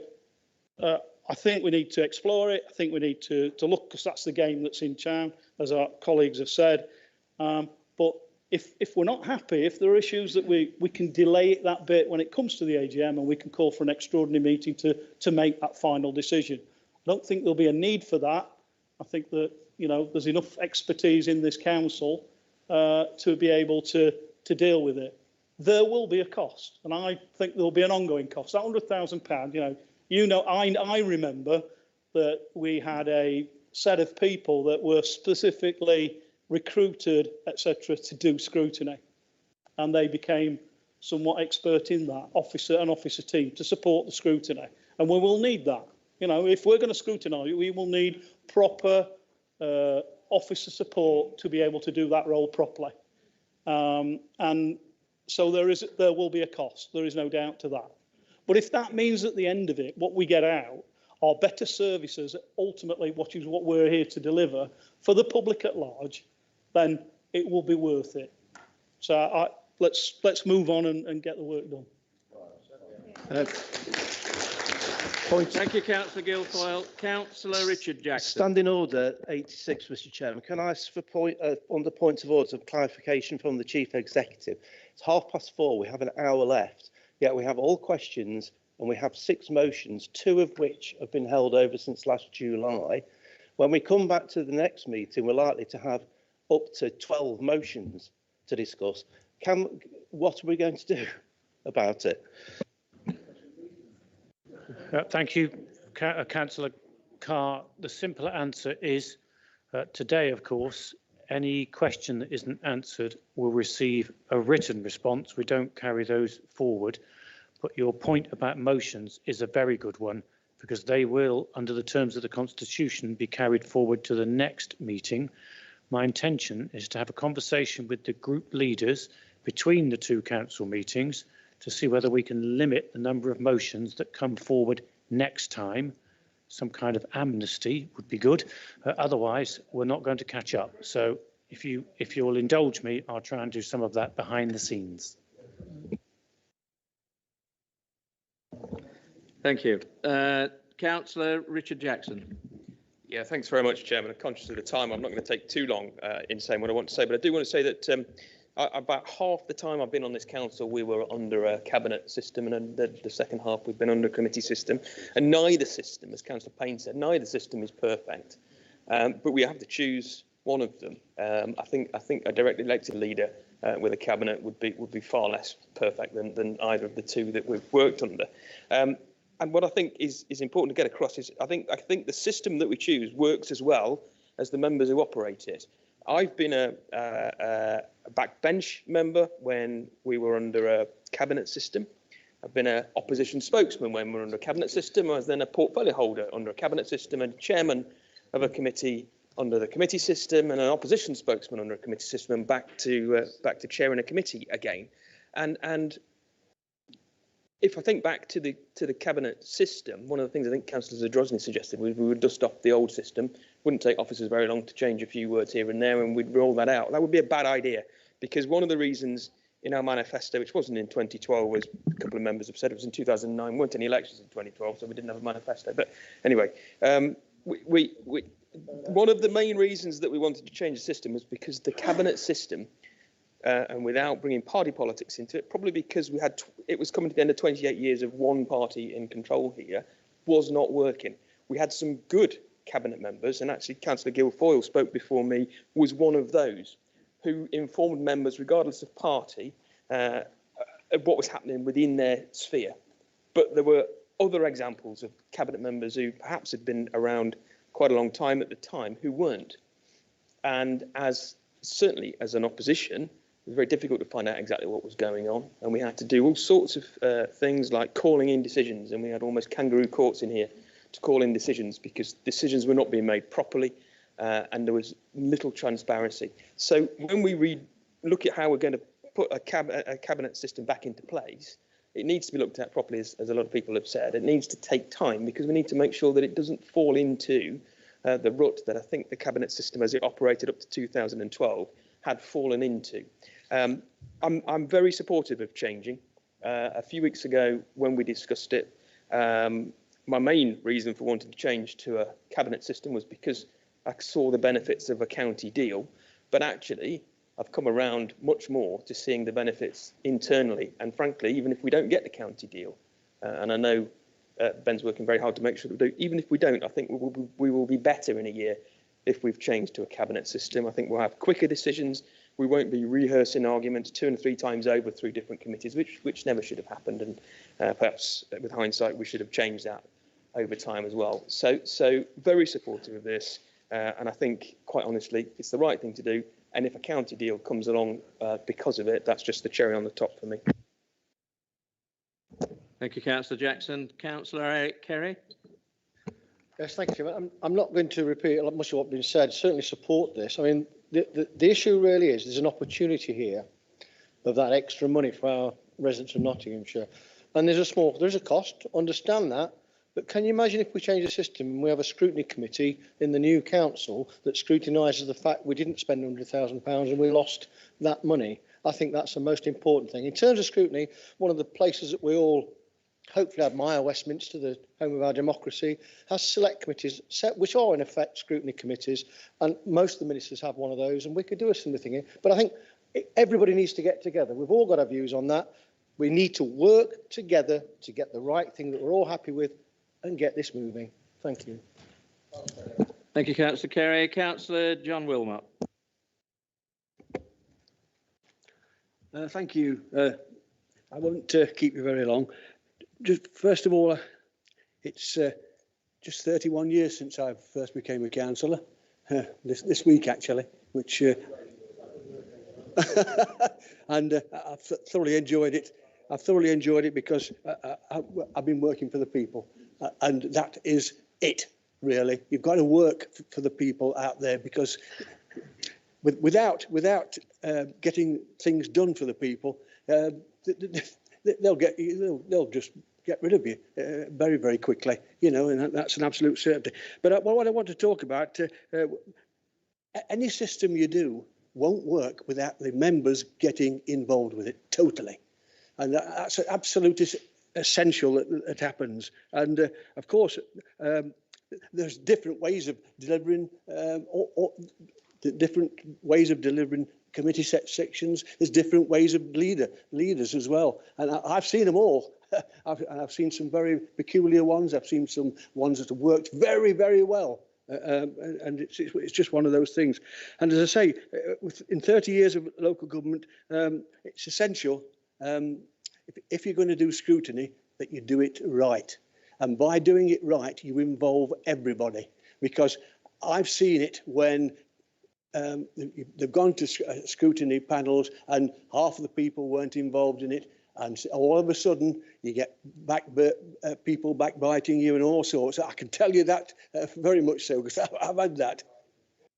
I think we need to explore it. I think we need to look, because that's the game that's in town, as our colleagues have said. But if we're not happy, if there are issues that we can delay it that bit when it comes to the AGM, and we can call for an extraordinary meeting to make that final decision. I don't think there'll be a need for that. I think that there's enough expertise in this council to be able to deal with it. There will be a cost, and I think there'll be an ongoing cost. That £100,000, I remember that we had a set of people that were specifically recruited, etc., to do scrutiny, and they became somewhat expert in that, an officer team to support the scrutiny, and we will need that. If we're going to scrutinise, we will need proper officer support to be able to do that role properly. And so there will be a cost. There is no doubt to that. But if that means at the end of it, what we get out are better services, ultimately, which is what we're here to deliver for the public at large, then it will be worth it. So let's move on and get the work done. Thank you, Councillor Guilfoyle. Councillor Richard Jackson. Standing order 86, Mr. Chairman. Can I ask for under points of order some clarification from the Chief Executive? It's 4:30. We have an hour left. Yet we have all questions and we have 6 motions, 2 of which have been held over since last July. When we come back to the next meeting, we're likely to have up to 12 motions to discuss. What are we going to do about it? Thank you, Councillor Carr. The simple answer is today, of course, any question that isn't answered will receive a written response. We don't carry those forward. But your point about motions is a very good one, because they will, under the terms of the Constitution, be carried forward to the next meeting. My intention is to have a conversation with the group leaders between the 2 council meetings to see whether we can limit the number of motions that come forward next time. Some kind of amnesty would be good. Otherwise, we're not going to catch up. So if you'll indulge me, I'll try and do some of that behind the scenes. Thank you. Councillor Richard Jackson. Yeah, thanks very much, Chairman. I'm conscious of the time. I'm not going to take too long in saying what I want to say, but I do want to say that about half the time I've been on this council, we were under a cabinet system, and then the second half we've been under a committee system. And neither system, as Councillor Payne said, neither system is perfect, but we have to choose one of them. I think a directly elected leader with a cabinet would be far less perfect than either of the two that we've worked under. And what I think is important to get across is I think the system that we choose works as well as the members who operate it. I've been a backbench member when we were under a cabinet system. I've been an opposition spokesman when we were under a cabinet system. I was then a portfolio holder under a cabinet system and chairman of a committee under the committee system, and an opposition spokesman under a committee system, and back to chairing a committee again. And if I think back to the cabinet system, one of the things I think Councillor Zadrozny suggested was we would dust off the old system. Wouldn't take officers very long to change a few words here and there, and we'd roll that out. That would be a bad idea, because one of the reasons in our manifesto, which wasn't in 2012, as a couple of members have said, it was in 2009. Weren't any elections in 2012, so we didn't have a manifesto. But anyway, one of the main reasons that we wanted to change the system was because the cabinet system, and without bringing party politics into it, probably because it was coming to the end of 28 years of one party in control here, was not working. We had some good cabinet members, and actually Councillor Guilfoyle spoke before me, was one of those who informed members, regardless of party, of what was happening within their sphere. But there were other examples of cabinet members who perhaps had been around quite a long time at the time who weren't. And certainly as an opposition, it was very difficult to find out exactly what was going on, and we had to do all sorts of things like calling in decisions, and we had almost kangaroo courts in here to call in decisions because decisions were not being made properly, and there was little transparency. So when we look at how we're going to put a cabinet system back into place, it needs to be looked at properly, as a lot of people have said. It needs to take time because we need to make sure that it doesn't fall into the rut that I think the cabinet system, as it operated up to 2012, had fallen into. I'm very supportive of changing. A few weeks ago, when we discussed it, my main reason for wanting to change to a cabinet system was because I saw the benefits of a county deal, but actually I've come around much more to seeing the benefits internally. And frankly, even if we don't get the county deal, and I know Ben's working very hard to make sure that we do, even if we don't, I think we will be better in a year if we've changed to a cabinet system. I think we'll have quicker decisions. We won't be rehearsing arguments 2 and 3 times over through different committees, which never should have happened. And perhaps with hindsight, we should have changed that over time as well. So very supportive of this. And I think, quite honestly, it's the right thing to do. And if a county deal comes along because of it, that's just the cherry on the top for me. Thank you, Councillor Jackson. Councillor Eric Kerry. Yes, thank you. I'm not going to repeat much of what's been said. Certainly support this. I mean, the issue really is there's an opportunity here of that extra money for our residents of Nottinghamshire. And there's a cost, understand that. But can you imagine if we change the system and we have a scrutiny committee in the new council that scrutinises the fact we didn't spend £100,000 and we lost that money? I think that's the most important thing. In terms of scrutiny, one of the places that we all hopefully admire, Westminster, the home of our democracy, has select committees, which are in effect scrutiny committees, and most of the ministers have one of those, and we could do a similar thing here. But I think everybody needs to get together. We've all got our views on that. We need to work together to get the right thing that we're all happy with and get this moving. Thank you. Thank you, Councillor Kerry. Councillor John Wilmot. Thank you. I won't keep you very long. Just first of all, it's just 31 years since I first became a councillor. This week, actually, which and I've thoroughly enjoyed it. I've thoroughly enjoyed it because I've been working for the people, and that is it. Really, you've got to work for the people out there, because without getting things done for the people, they'll just get rid of you very, very quickly, you know, and that's an absolute certainty. But what I want to talk about, any system you do won't work without the members getting involved with it totally. And that's absolutely essential that it happens. And of course, there's different ways of delivering, different ways of delivering committee sections. There's different ways of leaders as well, and I've seen them all. I've seen some very peculiar ones. I've seen some ones that have worked very, very well. And it's just one of those things. And as I say, in 30 years of local government, it's essential, if you're going to do scrutiny, that you do it right. And by doing it right, you involve everybody. Because I've seen it when they've gone to scrutiny panels and half of the people weren't involved in it. And all of a sudden, you get people backbiting you and all sorts. I can tell you that very much so, because I've had that.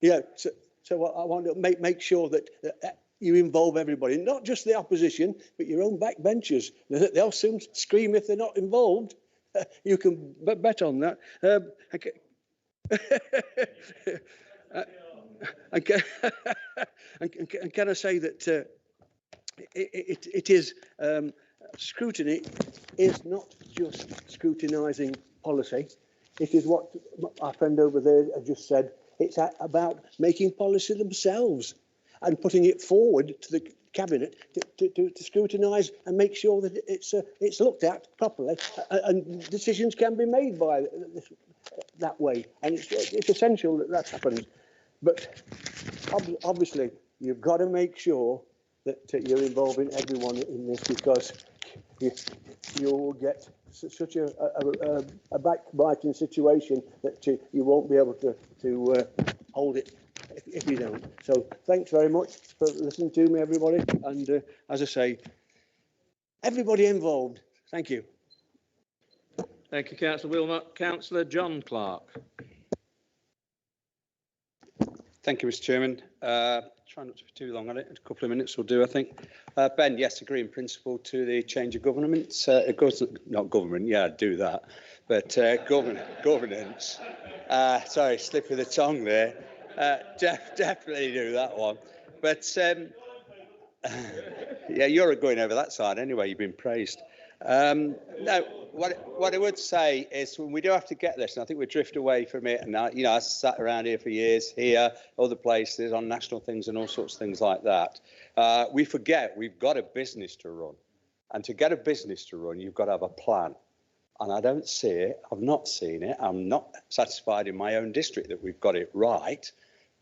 Yeah, so I want to make sure that you involve everybody, not just the opposition, but your own backbenchers. They'll soon scream if they're not involved. You can bet on that. And can I say that it is scrutiny is not just scrutinising policy. It is what our friend over there just said. It's about making policy themselves and putting it forward to the cabinet to scrutinise and make sure that it's looked at properly and decisions can be made by that way. And it's essential that happens. But obviously, you've got to make sure that you're involving everyone in this, because you'll get such a backbiting situation that you won't be able to hold it if you don't. So thanks very much for listening to me, everybody. And as I say, everybody involved. Thank you. Thank you, Councillor Wilmot. Councillor John Clark. Thank you, Mr. Chairman. Try not to be too long on it. A couple of minutes will do, I think. Ben, yes, agree in principle to the change of government. Not government, yeah, I'd do that. But governance. Sorry, slip of the tongue there. Definitely do that one. But yeah, you're going over that side anyway. You've been praised. No, what I would say is when we do have to get this, and I think we drift away from it. And I sat around here for years, here, other places, on national things and all sorts of things like that. We forget we've got a business to run, and to get a business to run, you've got to have a plan. And I don't see it. I've not seen it. I'm not satisfied in my own district that we've got it right,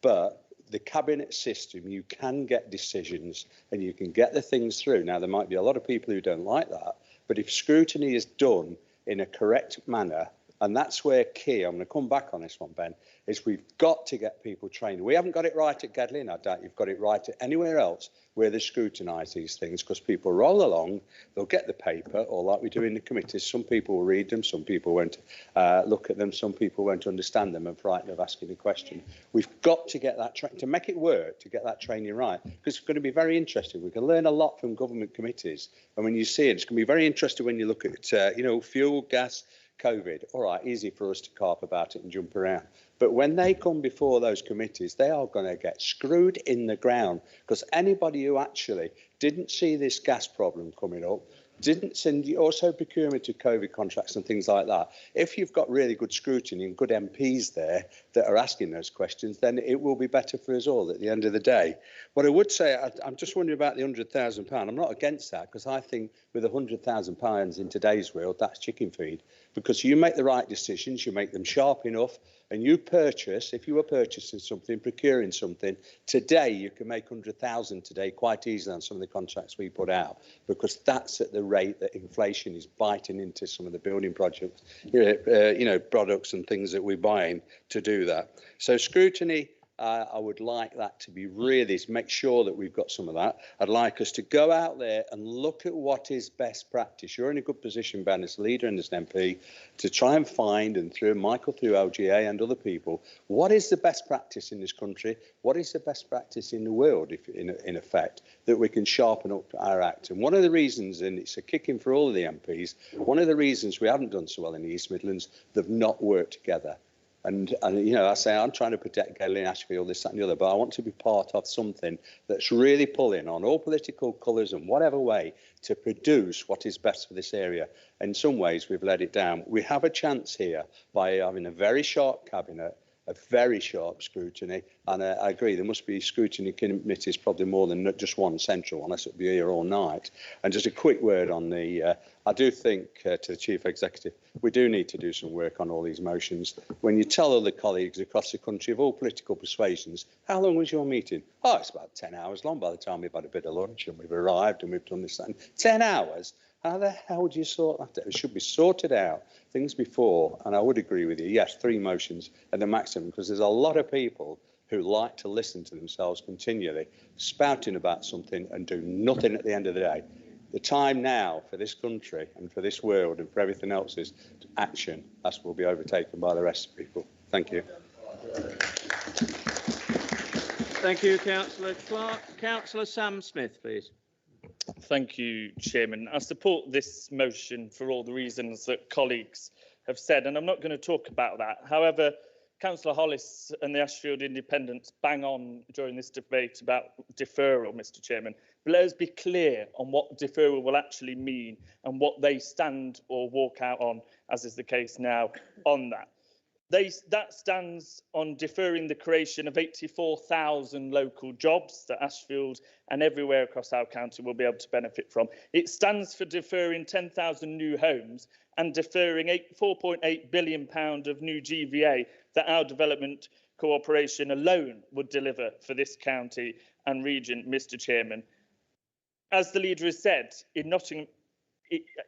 but the cabinet system, you can get decisions and you can get the things through. Now, there might be a lot of people who don't like that, but if scrutiny is done in a correct manner, and that's where key, I'm going to come back on this one, Ben, is we've got to get people trained. We haven't got it right at Gedlin. I doubt you've got it right at anywhere else where they scrutinise these things, because people roll along, they'll get the paper, or like we do in the committees, some people will read them, some people won't look at them, some people won't understand them and frightened of asking a question. We've got to get that, to make it work, to get that training right, because it's going to be very interesting. We can learn a lot from government committees, and when you see it, it's going to be very interesting when you look at, fuel, gas, COVID. All right, easy for us to carp about it and jump around. But when they come before those committees, they are going to get screwed in the ground, because anybody who actually didn't see this gas problem coming up, didn't send also procurement of COVID contracts and things like that. If you've got really good scrutiny and good MPs there that are asking those questions, then it will be better for us all at the end of the day. What I would say, I'm just wondering about the £100,000. I'm not against that, because I think with £100,000 in today's world, that's chicken feed, because you make the right decisions, you make them sharp enough, and you purchase, if you were purchasing something, procuring something, today you can make 100,000 today quite easily on some of the contracts we put out, because that's at the rate that inflation is biting into some of the building projects, products and things that we're buying to do that. So scrutiny, I would like that to be really, make sure that we've got some of that. I'd like us to go out there and look at what is best practice. You're in a good position, Ben, as leader and as an MP, to try and find, and through Michael, through LGA and other people, what is the best practice in this country? What is the best practice in the world, if in effect, that we can sharpen up our act? And one of the reasons, and it's a kick-in for all of the MPs, one of the reasons we haven't done so well in the East Midlands, they've not worked together. And you know, I say I'm trying to protect Gaelic Ashfield, this, that and the other, but I want to be part of something that's really pulling on all political colours and whatever way to produce what is best for this area. In some ways, we've let it down. We have a chance here by having a very sharp cabinet, a very sharp scrutiny, and I agree there must be scrutiny committees, probably more than just one central, unless it'll be here all night. And just a quick word on the, I do think to the Chief Executive, we do need to do some work on all these motions. When you tell other colleagues across the country of all political persuasions, how long was your meeting? Oh, it's about 10 hours long by the time we've had a bit of lunch and we've arrived and we've done this and 10 hours? How the hell do you sort that out? It should be sorted out things before, and I would agree with you, yes, 3 motions at the maximum, because there's a lot of people who like to listen to themselves continually, spouting about something and do nothing at the end of the day. The time now for this country and for this world and for everything else is action. That will be overtaken by the rest of people. Thank you. Thank you, Councillor Clark. Councillor Sam Smith, please. Thank you, Chairman. I support this motion for all the reasons that colleagues have said, and I'm not going to talk about that. However, Councillor Hollis and the Ashfield Independents bang on during this debate about deferral, Mr. Chairman. But let us be clear on what deferral will actually mean and what they stand or walk out on, as is the case now, on that. That stands on deferring the creation of 84,000 local jobs that Ashfield and everywhere across our county will be able to benefit from. It stands for deferring 10,000 new homes and deferring £4.8 billion of new GVA that our development cooperation alone would deliver for this county and region, Mr. Chairman. As the leader has said, in Nottingham,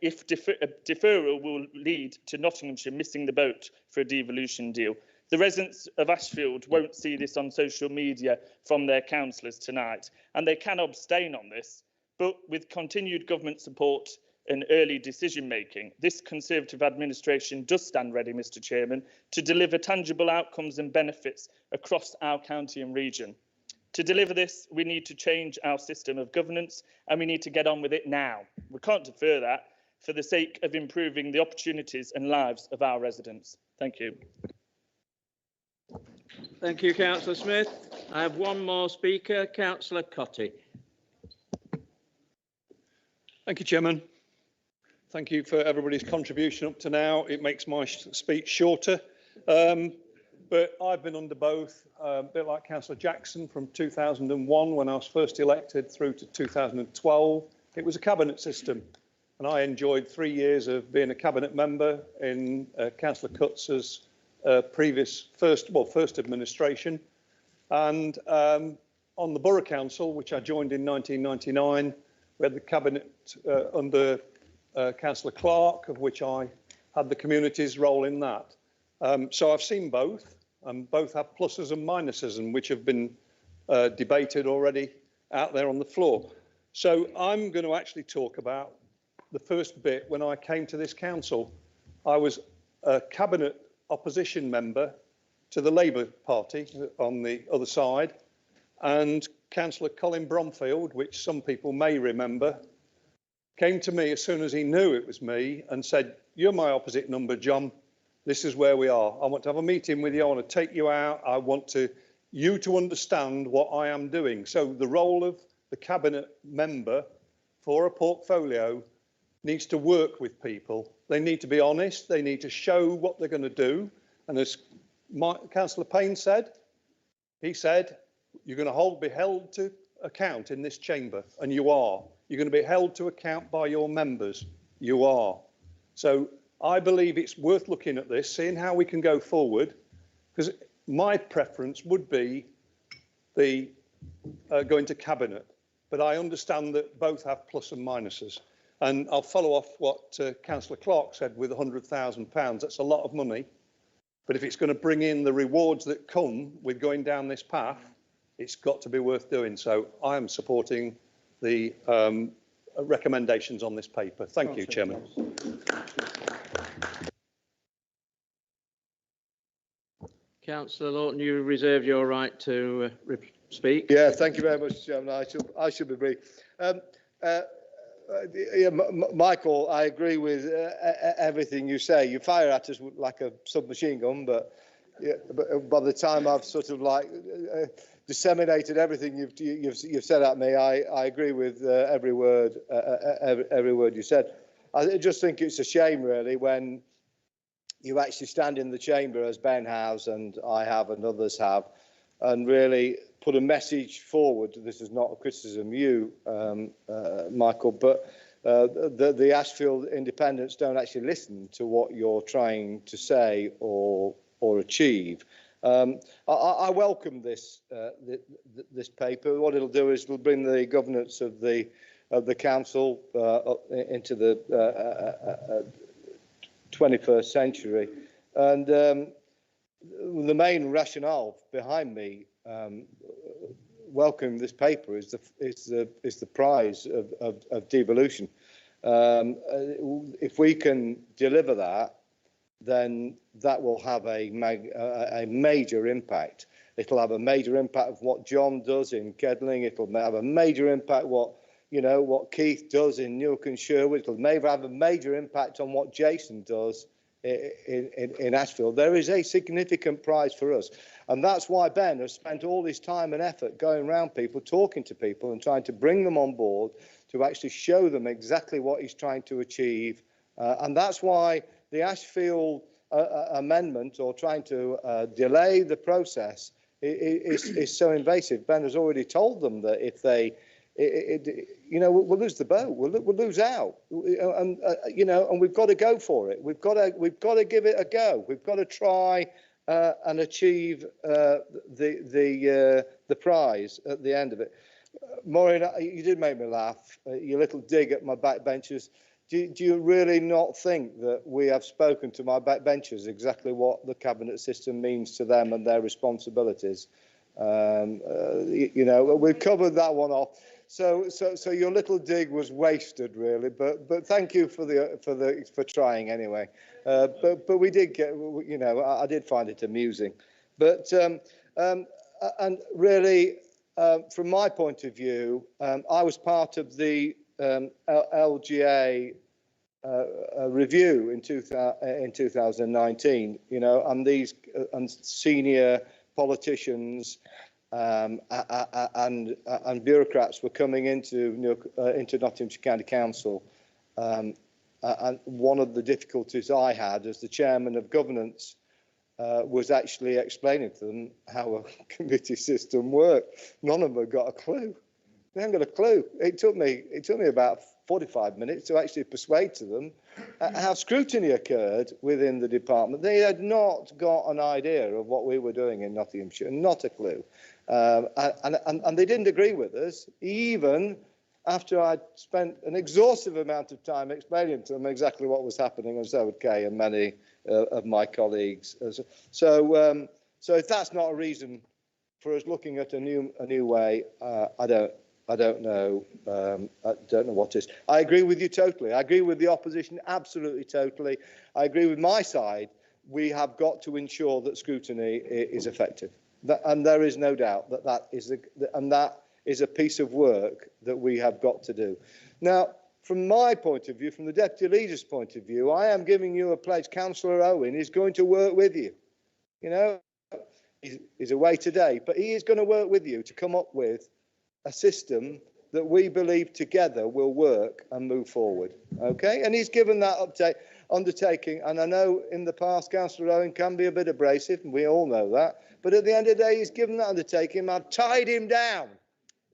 if deferral will lead to Nottinghamshire missing the boat for a devolution deal. The residents of Ashfield won't see this on social media from their councillors tonight, and they can abstain on this, but with continued government support and early decision making, this Conservative administration does stand ready, Mr. Chairman, to deliver tangible outcomes and benefits across our county and region. To deliver this, we need to change our system of governance, and we need to get on with it now. We can't defer that for the sake of improving the opportunities and lives of our residents. Thank you. Thank you, Councillor Smith. I have one more speaker, Councillor Cotty. Thank you, Chairman. Thank you for everybody's contribution up to now. It makes my speech shorter. But I've been under both, a bit like Councillor Jackson, from 2001 when I was first elected through to 2012. It was a cabinet system, and I enjoyed 3 years of being a cabinet member in Councillor Cutz's first administration. And on the Borough Council, which I joined in 1999, we had the cabinet under Councillor Clark, of which I had the community's role in that. So I've seen both, and both have pluses and minuses, and which have been debated already out there on the floor. So I'm going to actually talk about the first bit. When I came to this council, I was a cabinet opposition member to the Labour Party on the other side, and Councillor Colin Bromfield, which some people may remember, came to me as soon as he knew it was me and said, "You're my opposite number, John. This is where we are. I want to have a meeting with you. I want to take you out. I want you to understand what I am doing." So the role of the cabinet member for a portfolio needs to work with people. They need to be honest. They need to show what they're going to do. And as Councillor Payne said, he said, you're going to be held to account in this chamber, and you are. You're going to be held to account by your members. You are. So I believe it's worth looking at this, seeing how we can go forward, because my preference would be the going to cabinet, but I understand that both have plus and minuses. And I'll follow off what Councillor Clark said with £100,000. That's a lot of money, but if it's going to bring in the rewards that come with going down this path, it's got to be worth doing. So I am supporting the recommendations on this paper. Thank you, Chairman. Councillor Lawton, you reserve your right to speak. Yeah, thank you very much, Chairman. I should be brief. Michael, I agree with everything you say. You fire at us like a submachine gun, but yeah, but by the time I've sort of like disseminated everything you've said at me, I agree with every word you said. I just think it's a shame, really, when you actually stand in the chamber, as Ben has and I have and others have, and really put a message forward. This is not a criticism of you, Michael, but the Ashfield independents don't actually listen to what you're trying to say or achieve. I welcome this this paper. What it'll do is it'll bring the governance of the council into the 21st century, and the main rationale behind me welcoming this paper is the prize of devolution. If we can deliver that, then that will have a major impact. It'll have a major impact of what John does in Kedling. It'll have a major impact what Keith does in Newark and Sherwood. It'll maybe have a major impact on what Jason does in Ashfield. There is a significant prize for us, and that's why Ben has spent all his time and effort going around people, talking to people, and trying to bring them on board to actually show them exactly what he's trying to achieve. And that's why the Ashfield amendment, or trying to delay the process, is so invasive. Ben has already told them that if they, we'll lose the boat, we'll lose out, and and we've got to go for it. We've got to give it a go. We've got to try and achieve the prize at the end of it. Maureen, you did make me laugh. Your little dig at my backbenchers. Do you really not think that we have spoken to my backbenchers exactly what the cabinet system means to them and their responsibilities? We've covered that one off. So your little dig was wasted, really. But thank you for trying anyway. But we did get, I did find it amusing. But and really, from my point of view, I was part of the LGA review in 2019, and these and senior politicians and bureaucrats were coming into Nottinghamshire County Council, and one of the difficulties I had as the chairman of governance was actually explaining to them how a committee system worked. None of them got a clue. They haven't got a clue. It took me about 45 minutes to actually persuade to them how scrutiny occurred within the department. They had not got an idea of what we were doing in Nottinghamshire, not a clue. And they didn't agree with us, even after I'd spent an exhaustive amount of time explaining to them exactly what was happening, and so would Kay and many of my colleagues. So if that's not a reason for us looking at a new way, I don't know. I don't know what is. I agree with you totally. I agree with the opposition absolutely totally. I agree with my side. We have got to ensure that scrutiny is effective, and there is no doubt that is a piece of work that we have got to do. Now, from my point of view, from the deputy leader's point of view, I am giving you a pledge. Councillor Owen is going to work with you. He's away today, but he is going to work with you to come up with a system that we believe together will work and move forward. Okay, and he's given that undertaking, and I know in the past Councillor Owen can be a bit abrasive, and we all know that, but at the end of the day he's given that undertaking. I've tied him down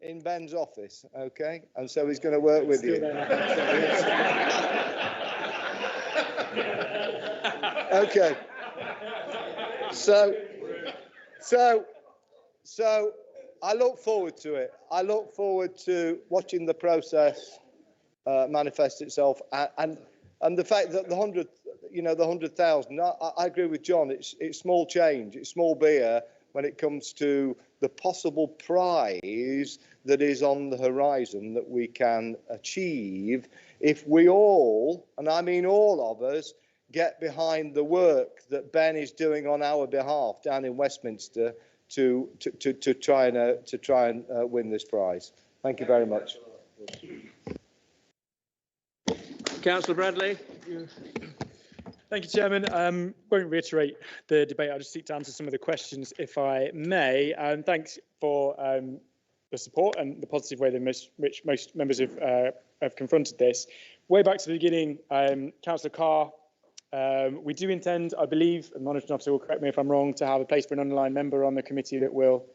in Ben's office, okay, and so he's going to work with you. Okay, so I look forward to it. I look forward to watching the process manifest itself, and the fact that the 100,000. I agree with John. It's small change. It's small beer when it comes to the possible prize that is on the horizon that we can achieve if we all, and I mean all of us, get behind the work that Ben is doing on our behalf down in Westminster to try and win this prize. Thank you very much. Councillor Bradley. Thank you, Chairman. Won't reiterate the debate. I'll just seek to answer some of the questions, if I may. And thanks for the support and the positive way in which most members have confronted this. Way back to the beginning, Councillor Carr, we do intend, I believe, and the Monitoring Officer will correct me if I'm wrong, to have a place for an underlying member on the committee that will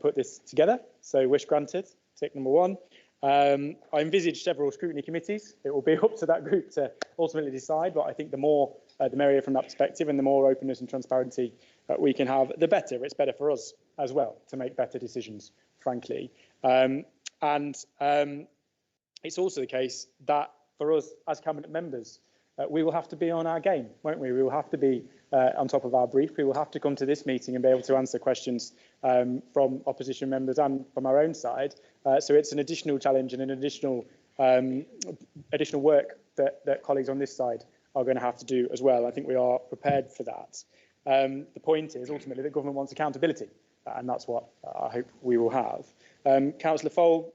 put this together. So wish granted, tick number one. I envisage several scrutiny committees. It will be up to that group to ultimately decide, but I think the more the merrier from that perspective, and the more openness and transparency we can have, the better. It's better for us as well to make better decisions, frankly. It's also the case that for us as Cabinet members, we will have to be on our game, won't we? We will have to be on top of our brief. We will have to come to this meeting and be able to answer questions from opposition members and from our own side. So it's an additional challenge and an additional work that colleagues on this side are going to have to do as well. I think we are prepared for that. The point is ultimately that government wants accountability, and that's what I hope we will have. Councillor Fole,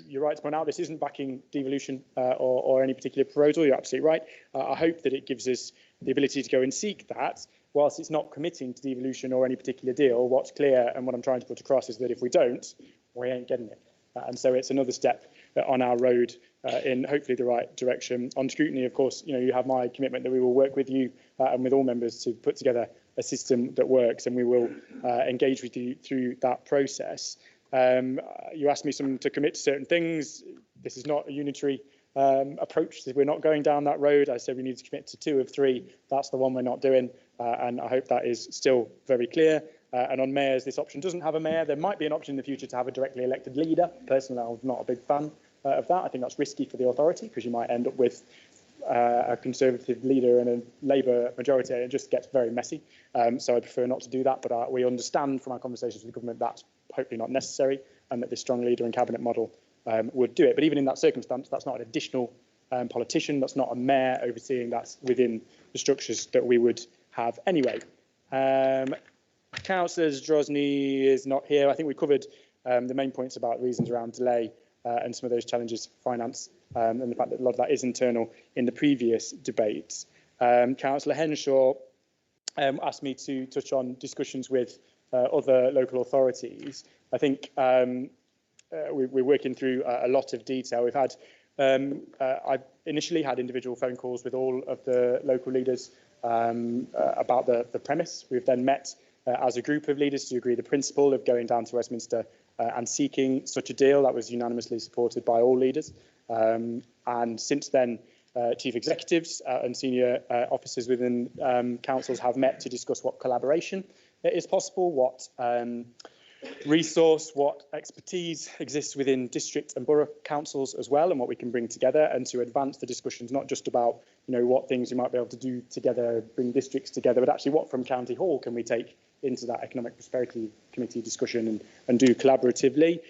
you're right to point out this isn't backing devolution or any particular proposal. You're absolutely right. I hope that it gives us the ability to go and seek that, whilst it's not committing to devolution or any particular deal. What's clear and what I'm trying to put across is that if we don't, we ain't getting it. And so it's another step on our road in hopefully the right direction. On scrutiny, of course, you have my commitment that we will work with you and with all members to put together a system that works, and we will engage with you through that process. You asked me to commit to certain things. This is not a unitary approach. We're not going down that road. I said we need to commit to 2 of 3. That's the one we're not doing, and I hope that is still very clear. And on mayors, this option doesn't have a mayor. There might be an option in the future to have a directly elected leader. Personally, I'm not a big fan of that. I think that's risky for the authority because you might end up with a Conservative leader and a Labour majority, and it just gets very messy. So I prefer not to do that, but we understand from our conversations with the government that's hopefully not necessary, and that this strong leader and cabinet model would do it. But even in that circumstance, that's not an additional politician, that's not a mayor overseeing, that's within the structures that we would have anyway. Councillor Drozny is not here. I think we covered the main points about reasons around delay and some of those challenges, finance, and the fact that a lot of that is internal in the previous debates. Councillor Henshaw asked me to touch on discussions with other local authorities. I think we're working through a lot of detail. We've had, I initially had individual phone calls with all of the local leaders about the premise. We've then met as a group of leaders to agree the principle of going down to Westminster and seeking such a deal. That was unanimously supported by all leaders. And since then, chief executives and senior officers within councils have met to discuss what collaboration is possible, what resource, what expertise exists within district and borough councils as well, and what we can bring together, and to advance the discussions, not just about what things we might be able to do together, bring districts together, but actually what from County Hall can we take into that Economic Prosperity Committee discussion and do collaboratively.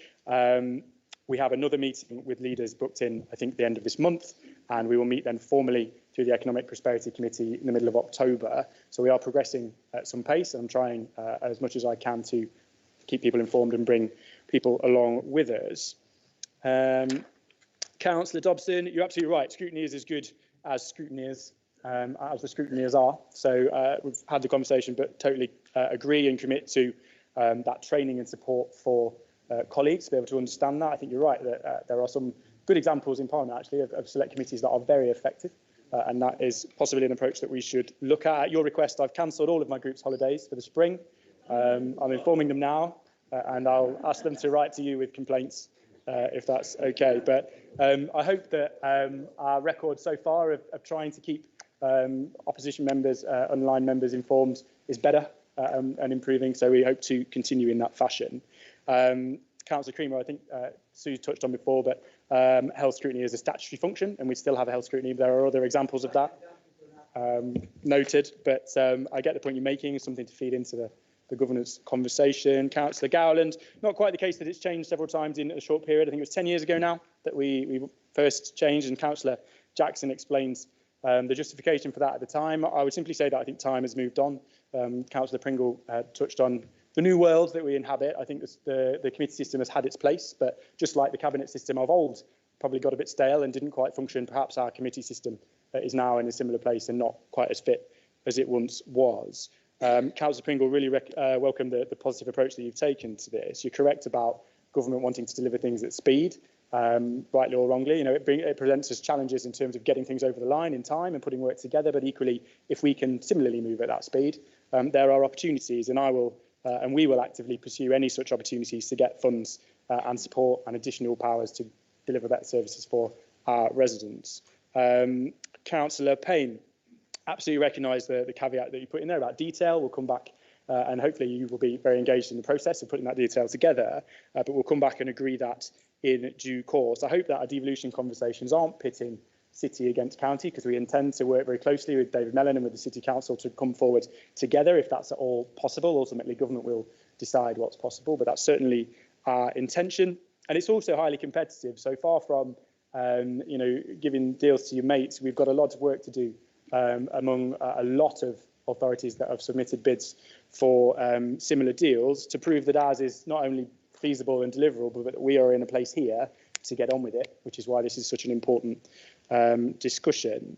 We have another meeting with leaders booked in, I think, the end of this month, and we will meet then formally through the Economic Prosperity Committee in the middle of October. So we are progressing at some pace, and I'm trying as much as I can to keep people informed and bring people along with us. Councillor Dobson, you're absolutely right. Scrutiny is as good as scrutineers, as the scrutineers are. So we've had the conversation, but totally agree and commit to that training and support for colleagues to be able to understand that. I think you're right that there are some good examples in Parliament, actually, of select committees that are very effective. And that is possibly an approach that we should look at. At your request, I've cancelled all of my group's holidays for the spring. I'm informing them now, and I'll ask them to write to you with complaints if that's okay. But I hope that our record so far of trying to keep opposition members, online members informed is better and improving. So we hope to continue in that fashion. Councillor Creamer, I think Sue touched on before, but health scrutiny is a statutory function, and we still have a health scrutiny. There are other examples of that. Noted, but I get the point you're making. It's something to feed into the governance conversation. Councillor Gowland, not quite the case that it's changed several times in a short period. I think it was 10 years ago now that we first changed, and Councillor Jackson explains the justification for that at the time. I would simply say that I think time has moved on. Councillor Pringle touched on the new world that we inhabit. I think the committee system has had its place, but just like the cabinet system of old probably got a bit stale and didn't quite function, perhaps our committee system is now in a similar place and not quite as fit as it once was. Councillor Pringle really welcomed the positive approach that you've taken to this. You're correct about government wanting to deliver things at speed, rightly or wrongly. You know, it presents us challenges in terms of getting things over the line in time and putting work together. But equally, if we can similarly move at that speed, there are opportunities, and we will actively pursue any such opportunities to get funds and support and additional powers to deliver better services for our residents. Councillor Payne, absolutely recognise the caveat that you put in there about detail. We'll come back and hopefully you will be very engaged in the process of putting that detail together, but we'll come back and agree that in due course. I hope that our devolution conversations aren't pitting city against county, because we intend to work very closely with David Mellon and with the City Council to come forward together if that's at all possible. Ultimately, government will decide what's possible, but that's certainly our intention. And it's also highly competitive. So far from giving deals to your mates, we've got a lot of work to do among a lot of authorities that have submitted bids for similar deals to prove that ours is not only feasible and deliverable, but that we are in a place here to get on with it, which is why this is such an important discussion.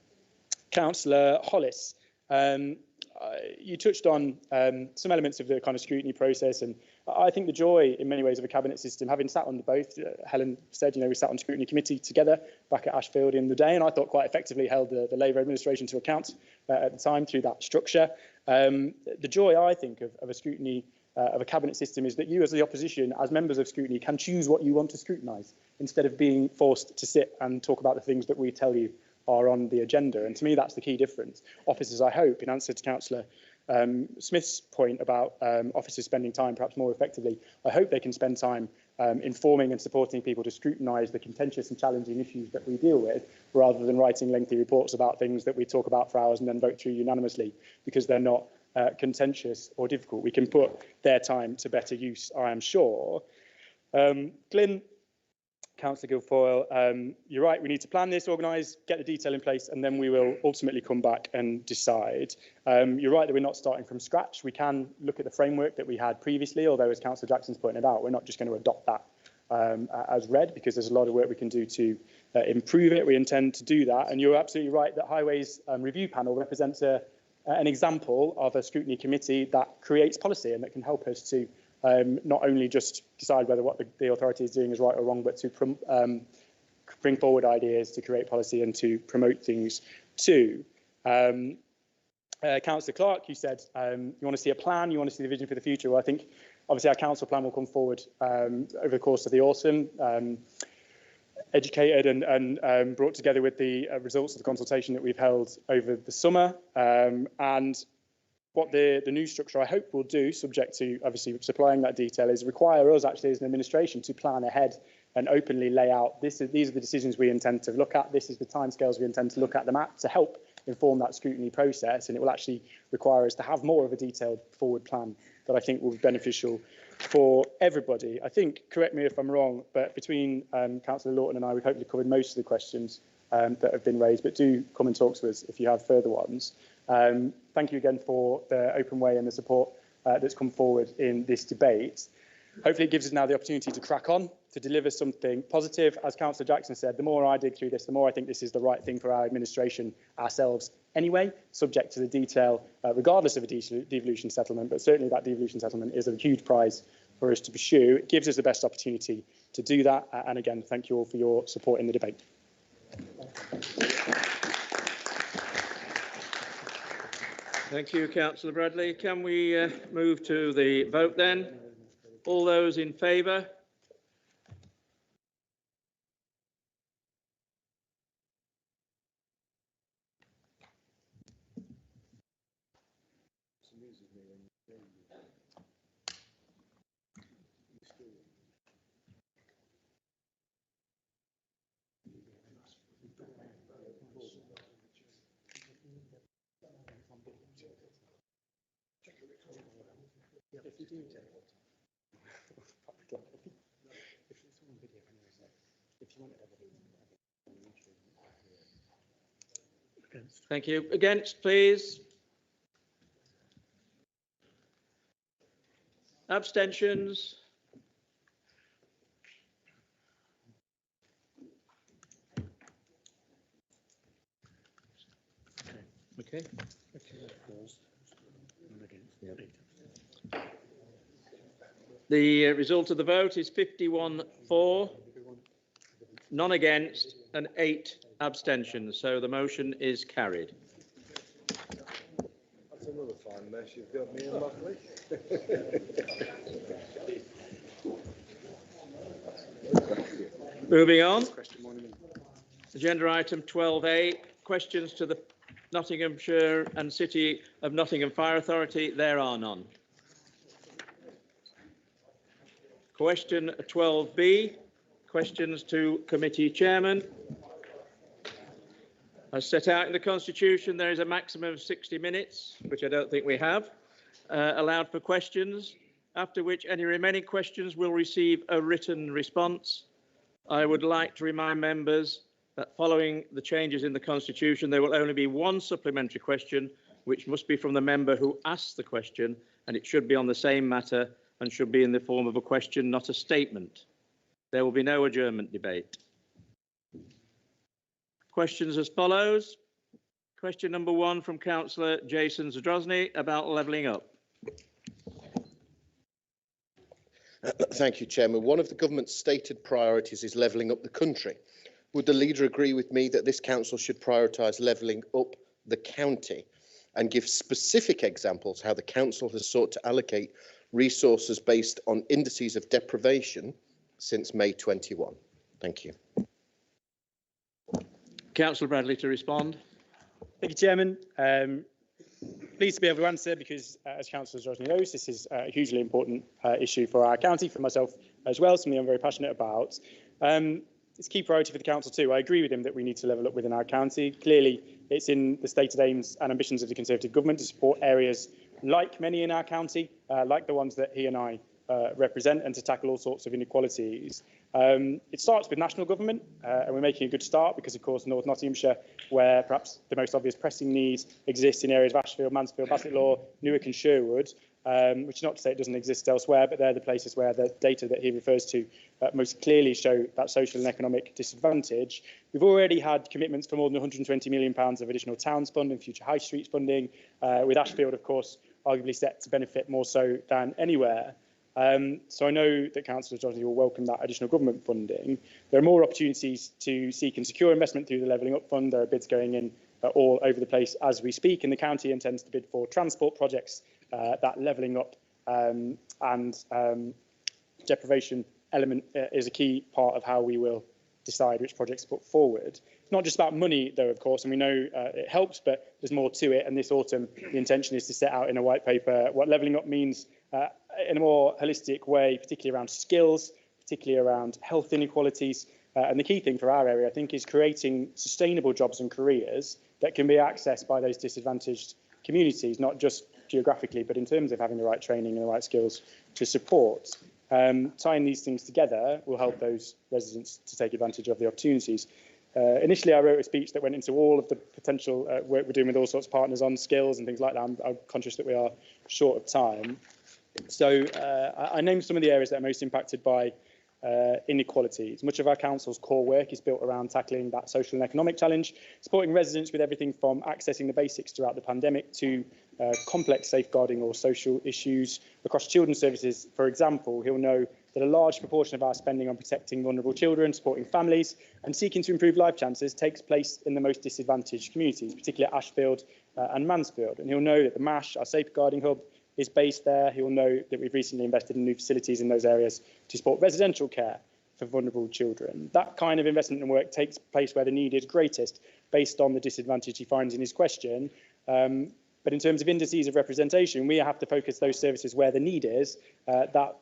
Councillor Hollis, you touched on some elements of the kind of scrutiny process, and I think the joy in many ways of a cabinet system, having sat on both, Helen said, we sat on scrutiny committee together back at Ashfield in the day, and I thought quite effectively held the Labour administration to account at the time through that structure. The joy, I think, of a scrutiny of a cabinet system is that you, as the opposition, as members of scrutiny, can choose what you want to scrutinise instead of being forced to sit and talk about the things that we tell you are on the agenda. And to me, that's the key difference. Officers, I hope, in answer to Councillor Smith's point about officers spending time perhaps more effectively, I hope they can spend time informing and supporting people to scrutinise the contentious and challenging issues that we deal with, rather than writing lengthy reports about things that we talk about for hours and then vote through unanimously because they're not contentious or difficult. We can put their time to better use, I am sure. Glyn, Councillor Guilfoyle, you're right, we need to plan this, organise, get the detail in place, and then we will ultimately come back and decide. You're right that we're not starting from scratch. We can look at the framework that we had previously, although, as Councillor Jackson's pointed out, we're not just going to adopt that as read, because there's a lot of work we can do to improve it. We intend to do that, and you're absolutely right that Highways Review Panel represents an example of a scrutiny committee that creates policy and that can help us to not only just decide whether what the authority is doing is right or wrong, but to bring forward ideas to create policy and to promote things too. Councillor Clark, you said you want to see a plan, you want to see the vision for the future. Well, I think obviously our council plan will come forward over the course of the autumn, educated and brought together with the results of the consultation that we've held over the summer. And what the new structure, I hope, will do, subject to obviously supplying that detail, is require us actually as an administration to plan ahead and openly lay out these are the decisions we intend to look at, this is the timescales we intend to look at them at, to help inform that scrutiny process. And it will actually require us to have more of a detailed forward plan that I think will be beneficial for everybody. I think, correct me if I'm wrong, but between Councillor Lawton and I, we've hopefully covered most of the questions that have been raised, but do come and talk to us if you have further ones. Thank you again for the open way and the support that's come forward in this debate. Hopefully it gives us now the opportunity to crack on, to deliver something positive. As Councillor Jackson said, the more I dig through this, the more I think this is the right thing for our administration ourselves anyway, subject to the detail, regardless of a devolution settlement. But certainly that devolution settlement is a huge prize for us to pursue. It gives us the best opportunity to do that. And again, thank you all for your support in the debate. Thank you, Councillor Bradley. Can we move to the vote then? All those in favour? Thank you. Against, please. Abstentions? Okay. The result of the vote is 51 for, none against, and 8 abstentions. So the motion is carried. That's another fine mess you've got me in, Lockley. Moving on. Agenda item 12A, questions to the Nottinghamshire and City of Nottingham Fire Authority. There are none. Question 12B, questions to committee chairman. As set out in the Constitution, there is a maximum of 60 minutes, which I don't think we have, allowed for questions, after which any remaining questions will receive a written response. I would like to remind members that following the changes in the Constitution, there will only be one supplementary question, which must be from the member who asked the question, and it should be on the same matter and should be in the form of a question, not a statement. There will be no adjournment debate. Questions as follows. Question number 1 from Councillor Jason Zadrozny about levelling up. Thank you, Chairman. One of the government's stated priorities is levelling up the country. Would the leader agree with me that this council should prioritise levelling up the county and give specific examples how the council has sought to allocate resources based on indices of deprivation since May 21? Thank you. Councillor Bradley to respond. Thank you, Chairman. Pleased to be able to answer because, as Councillor Zadrozny knows, this is a hugely important issue for our county, for myself as well, something I'm very passionate about. It's a key priority for the council too. I agree with him that we need to level up within our county. Clearly, it's in the stated aims and ambitions of the Conservative government to support areas like many in our county, like the ones that he and I represent, and to tackle all sorts of inequalities. It starts with national government, and we're making a good start because, of course, North Nottinghamshire, where perhaps the most obvious pressing needs exist in areas of Ashfield, Mansfield, Bassetlaw, Newark and Sherwood, which is not to say it doesn't exist elsewhere, but they're the places where the data that he refers to most clearly show that social and economic disadvantage. We've already had commitments for more than £120 million of additional towns fund and future high streets funding, with Ashfield, of course, arguably set to benefit more so than anywhere. So I know that Councillor Zadrozny will welcome that additional government funding. There are more opportunities to seek and secure investment through the Levelling Up Fund. There are bids going in all over the place as we speak, and the county intends to bid for transport projects. That levelling up and deprivation element is a key part of how we will decide which projects to put forward. It's not just about money, though, of course, and we know it helps, but there's more to it. And this autumn, the intention is to set out in a white paper what levelling up means in a more holistic way, particularly around skills, particularly around health inequalities. And the key thing for our area, I think, is creating sustainable jobs and careers that can be accessed by those disadvantaged communities, not just geographically, but in terms of having the right training and the right skills to support. Tying these things together will help those residents to take advantage of the opportunities. Initially, I wrote a speech that went into all of the potential work we're doing with all sorts of partners on skills and things like that. I'm conscious that we are short of time. So I named some of the areas that are most impacted by inequalities. Much of our council's core work is built around tackling that social and economic challenge, supporting residents with everything from accessing the basics throughout the pandemic to complex safeguarding or social issues. Across children's services, for example, he'll know that a large proportion of our spending on protecting vulnerable children, supporting families and seeking to improve life chances takes place in the most disadvantaged communities, particularly Ashfield and Mansfield. And he'll know that the MASH, our safeguarding hub, is based there. He will know that we've recently invested in new facilities in those areas to support residential care for vulnerable children. That kind of investment and work takes place where the need is greatest, based on the disadvantage he finds in his question. But in terms of indices of representation, we have to focus those services where the need is. That,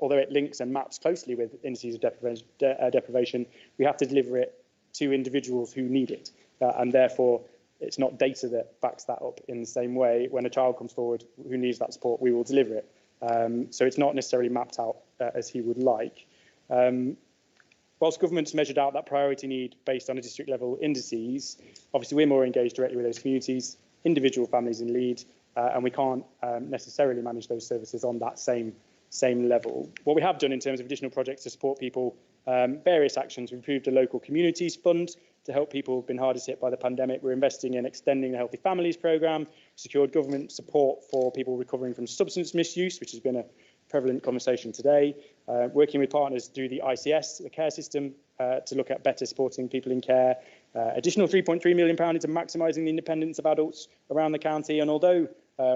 although it links and maps closely with indices of deprivation, we have to deliver it to individuals who need it. And therefore, it's not data that backs that up in the same way. When a child comes forward who needs that support, we will deliver it. So it's not necessarily mapped out as he would like. Whilst government's measured out that priority need based on a district level indices, obviously we're more engaged directly with those communities, individual families in lead, and we can't necessarily manage those services on that same level. What we have done in terms of additional projects to support people, various actions, we've approved a local communities fund to help people who've been hardest hit by the pandemic. We're investing in extending the Healthy Families programme, secured government support for people recovering from substance misuse, which has been a prevalent conversation today, working with partners through the ICS, the care system, to look at better supporting people in care, additional £3.3 million into maximising the independence of adults around the county. And although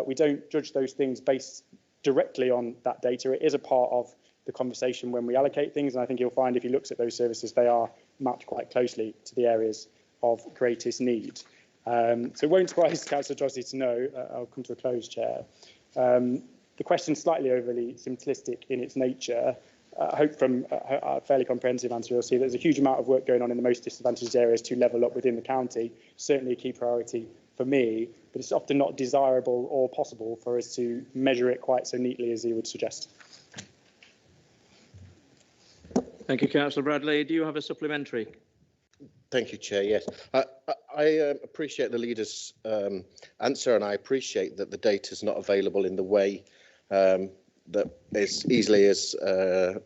we don't judge those things based directly on that data, it is a part of the conversation when we allocate things. And I think you'll find if you look at those services, they are mapped quite closely to the areas of greatest need. So it won't surprise Councillor Drosy to know, I'll come to a close, Chair. The question's slightly overly simplistic in its nature. I hope from a fairly comprehensive answer you'll see there's a huge amount of work going on in the most disadvantaged areas to level up within the county. Certainly a key priority for me, but it's often not desirable or possible for us to measure it quite so neatly as you would suggest. Thank you, Councillor Bradley. Do you have a supplementary? Thank you, Chair. Yes, I appreciate the leader's answer, and I appreciate that the data is not available in the way that is easily as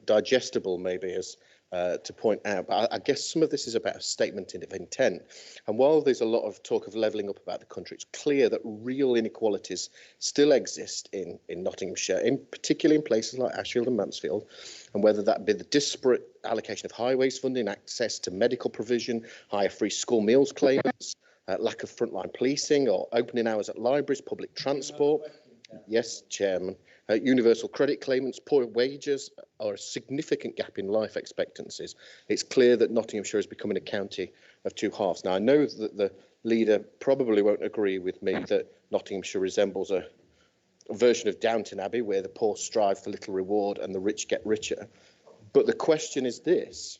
digestible, maybe, as to point out. But I guess some of this is about a statement of intent. And while there's a lot of talk of levelling up about the country, it's clear that real inequalities still exist in Nottinghamshire, particularly in places like Ashfield and Mansfield, and whether that be the disparate allocation of highways funding, access to medical provision, higher free school meals claimants, lack of frontline policing or opening hours at libraries, public transport. Yes, Chairman. Universal credit claimants, poor wages, or a significant gap in life expectancies. It's clear that Nottinghamshire is becoming a county of two halves. Now, I know that the leader probably won't agree with me that Nottinghamshire resembles a version of Downton Abbey, where the poor strive for little reward and the rich get richer. But the question is this: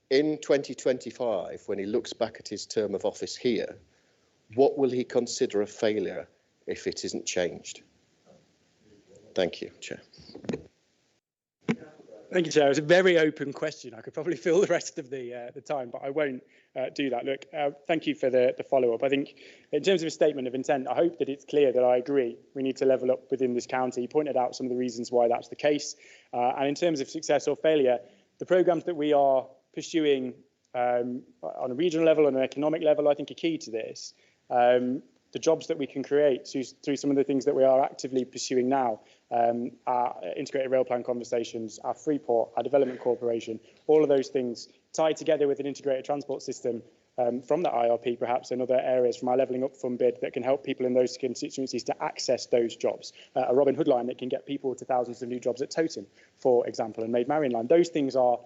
in 2025, when he looks back at his term of office here, what will he consider a failure if it isn't changed? Thank you, Chair. Thank you, Chair. It's a very open question. I could probably fill the rest of the time, but I won't do that. Look, thank you for the follow-up. I think in terms of a statement of intent, I hope that it's clear that I agree we need to level up within this county. You pointed out some of the reasons why that's the case. And in terms of success or failure, the programmes that we are pursuing on a regional level and an economic level, I think are key to this. The jobs that we can create through some of the things that we are actively pursuing now, our integrated rail plan conversations, our Freeport, our development corporation, all of those things tied together with an integrated transport system from the IRP perhaps and other areas from our levelling up fund bid that can help people in those constituencies to access those jobs. A Robin Hood line that can get people to thousands of new jobs at Toton, for example, and Maid Marian line. Those things are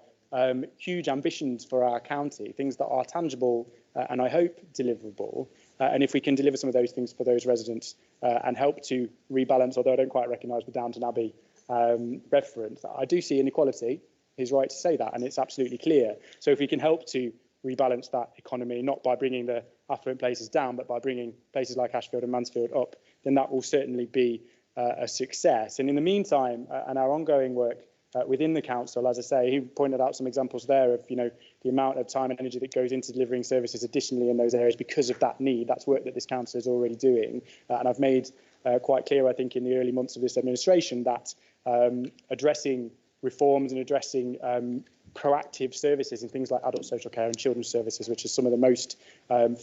huge ambitions for our county, things that are tangible and I hope deliverable. And if we can deliver some of those things for those residents and help to rebalance, although I don't quite recognise the Downton Abbey reference, I do see inequality. He's right to say that, and it's absolutely clear. So if we can help to rebalance that economy, not by bringing the affluent places down, but by bringing places like Ashfield and Mansfield up, then that will certainly be a success. And in the meantime, and our ongoing work within the council, as I say, he pointed out some examples there of, the amount of time and energy that goes into delivering services additionally in those areas because of that need. That's work that this council is already doing. And I've made quite clear, I think, in the early months of this administration that addressing reforms and addressing proactive services in things like adult social care and children's services, which is some of the most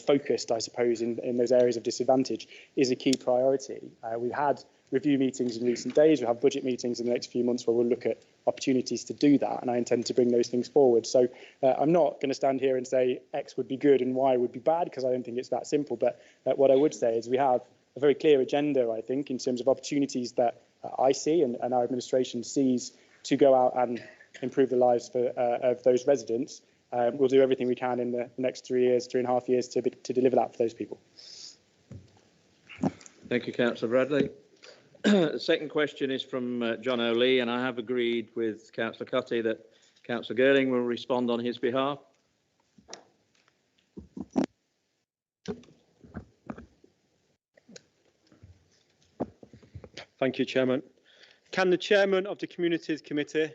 focused, I suppose, in those areas of disadvantage, is a key priority. We've had review meetings in recent days. We'll have budget meetings in the next few months where we'll look at opportunities to do that, and I intend to bring those things forward. So I'm not going to stand here and say X would be good and Y would be bad, because I don't think it's that simple. But what I would say is we have a very clear agenda, I think, in terms of opportunities that I see and our administration sees to go out and improve the lives of those residents. We'll do everything we can in the next 3.5 years to deliver that for those people. Thank you, Councillor Bradley. The second question is from John O'Lee, and I have agreed with Councillor Cutty that Councillor Girling will respond on his behalf. Thank you, Chairman. Can the Chairman of the Communities Committee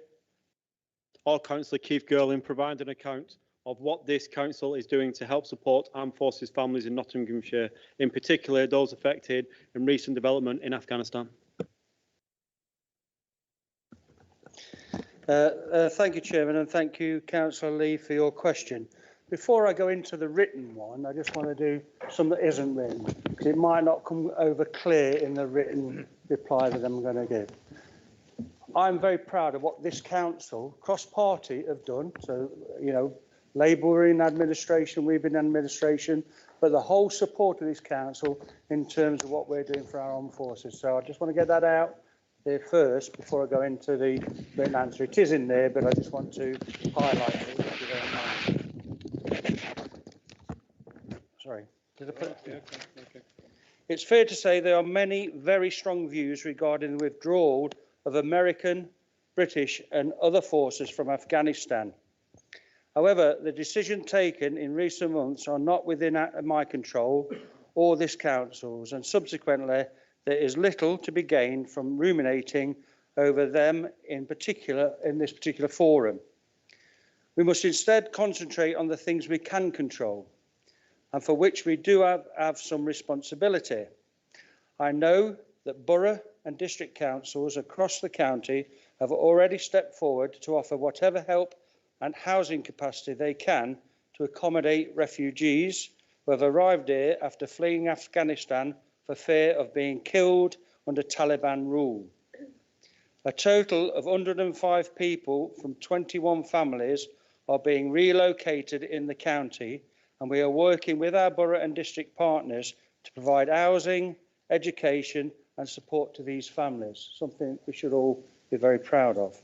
or Councillor Keith Girling provide an account of what this council is doing to help support armed forces families in Nottinghamshire, in particular those affected in recent development in Afghanistan? Thank you, Chairman, and thank you, Councillor Lee, for your question. before I go into the written one, I just want to do some that isn't written, because it might not come over clear in the written reply that I'm going to give. I'm very proud of what this council, cross-party, have done. So, you know, Labour were in administration, we've been in administration, but the whole support of this council in terms of what we're doing for our armed forces. So I just want to get that out there first before I go into the written answer. It is in there, but I just want to highlight it. Thank you very much. Sorry. Did I put it? Okay. It's fair to say there are many very strong views regarding the withdrawal of American, British and other forces from Afghanistan. However, the decision taken in recent months are not within my control or this council's, and subsequently there is little to be gained from ruminating over them in this particular forum. We must instead concentrate on the things we can control and for which we do have some responsibility. I know that borough and district councils across the county have already stepped forward to offer whatever help and housing capacity they can to accommodate refugees who have arrived here after fleeing Afghanistan for fear of being killed under Taliban rule. A total of 105 people from 21 families are being relocated in the county, and we are working with our borough and district partners to provide housing, education and support to these families, something we should all be very proud of.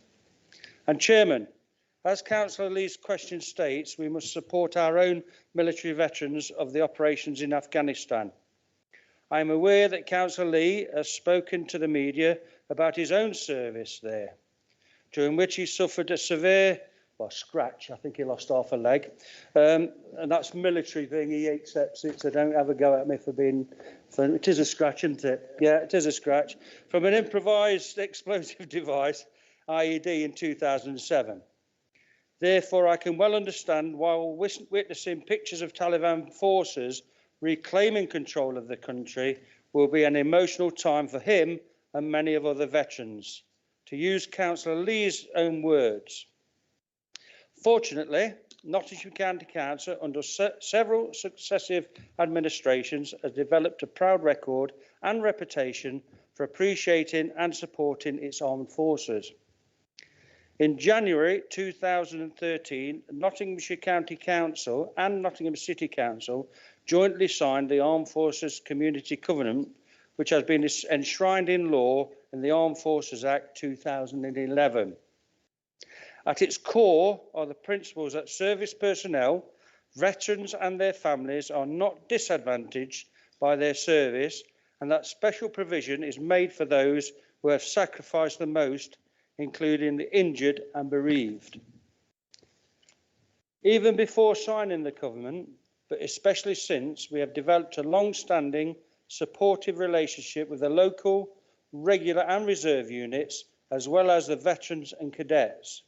And Chairman, as Councillor Lee's question states, we must support our own military veterans of the operations in Afghanistan. I am aware that Councillor Lee has spoken to the media about his own service there, during which he suffered a severe scratch. I think he lost half a leg. And that's military thing. He accepts it, so don't have a go at me for being... it is a scratch, isn't it? Yeah, it is a scratch. From an improvised explosive device, IED, in 2007. Therefore, I can well understand while witnessing pictures of Taliban forces reclaiming control of the country will be an emotional time for him and many of other veterans. To use Councillor Lee's own words, fortunately, Nottingham County Council, under several successive administrations, has developed a proud record and reputation for appreciating and supporting its armed forces. In January 2013, Nottinghamshire County Council and Nottingham City Council jointly signed the Armed Forces Community Covenant, which has been enshrined in law in the Armed Forces Act 2011. At its core are the principles that service personnel, veterans and their families are not disadvantaged by their service, and that special provision is made for those who have sacrificed the most, including the injured and bereaved. Even before signing the covenant, but especially since, we have developed a long-standing supportive relationship with the local, regular and reserve units, as well as the veterans and cadets.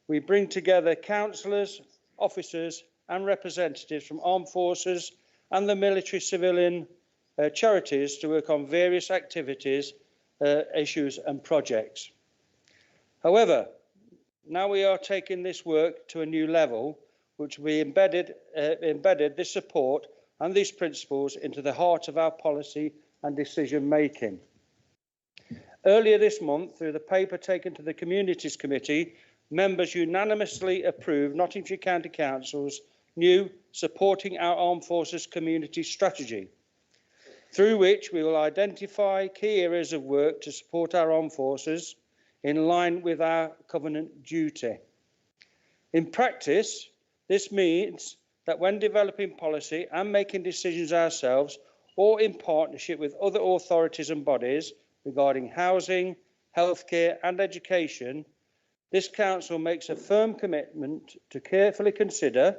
We bring together councillors, officers and representatives from armed forces and the military civilian charities to work on various activities, issues and projects. However, now we are taking this work to a new level, which we embedded this support and these principles into the heart of our policy and decision making. Earlier this month, through the paper taken to the Communities Committee, members unanimously approved Nottinghamshire County Council's new Supporting Our Armed Forces Community Strategy, through which we will identify key areas of work to support our armed forces in line with our covenant duty. In practice, this means that when developing policy and making decisions ourselves or in partnership with other authorities and bodies regarding housing, healthcare and education, this council makes a firm commitment to carefully consider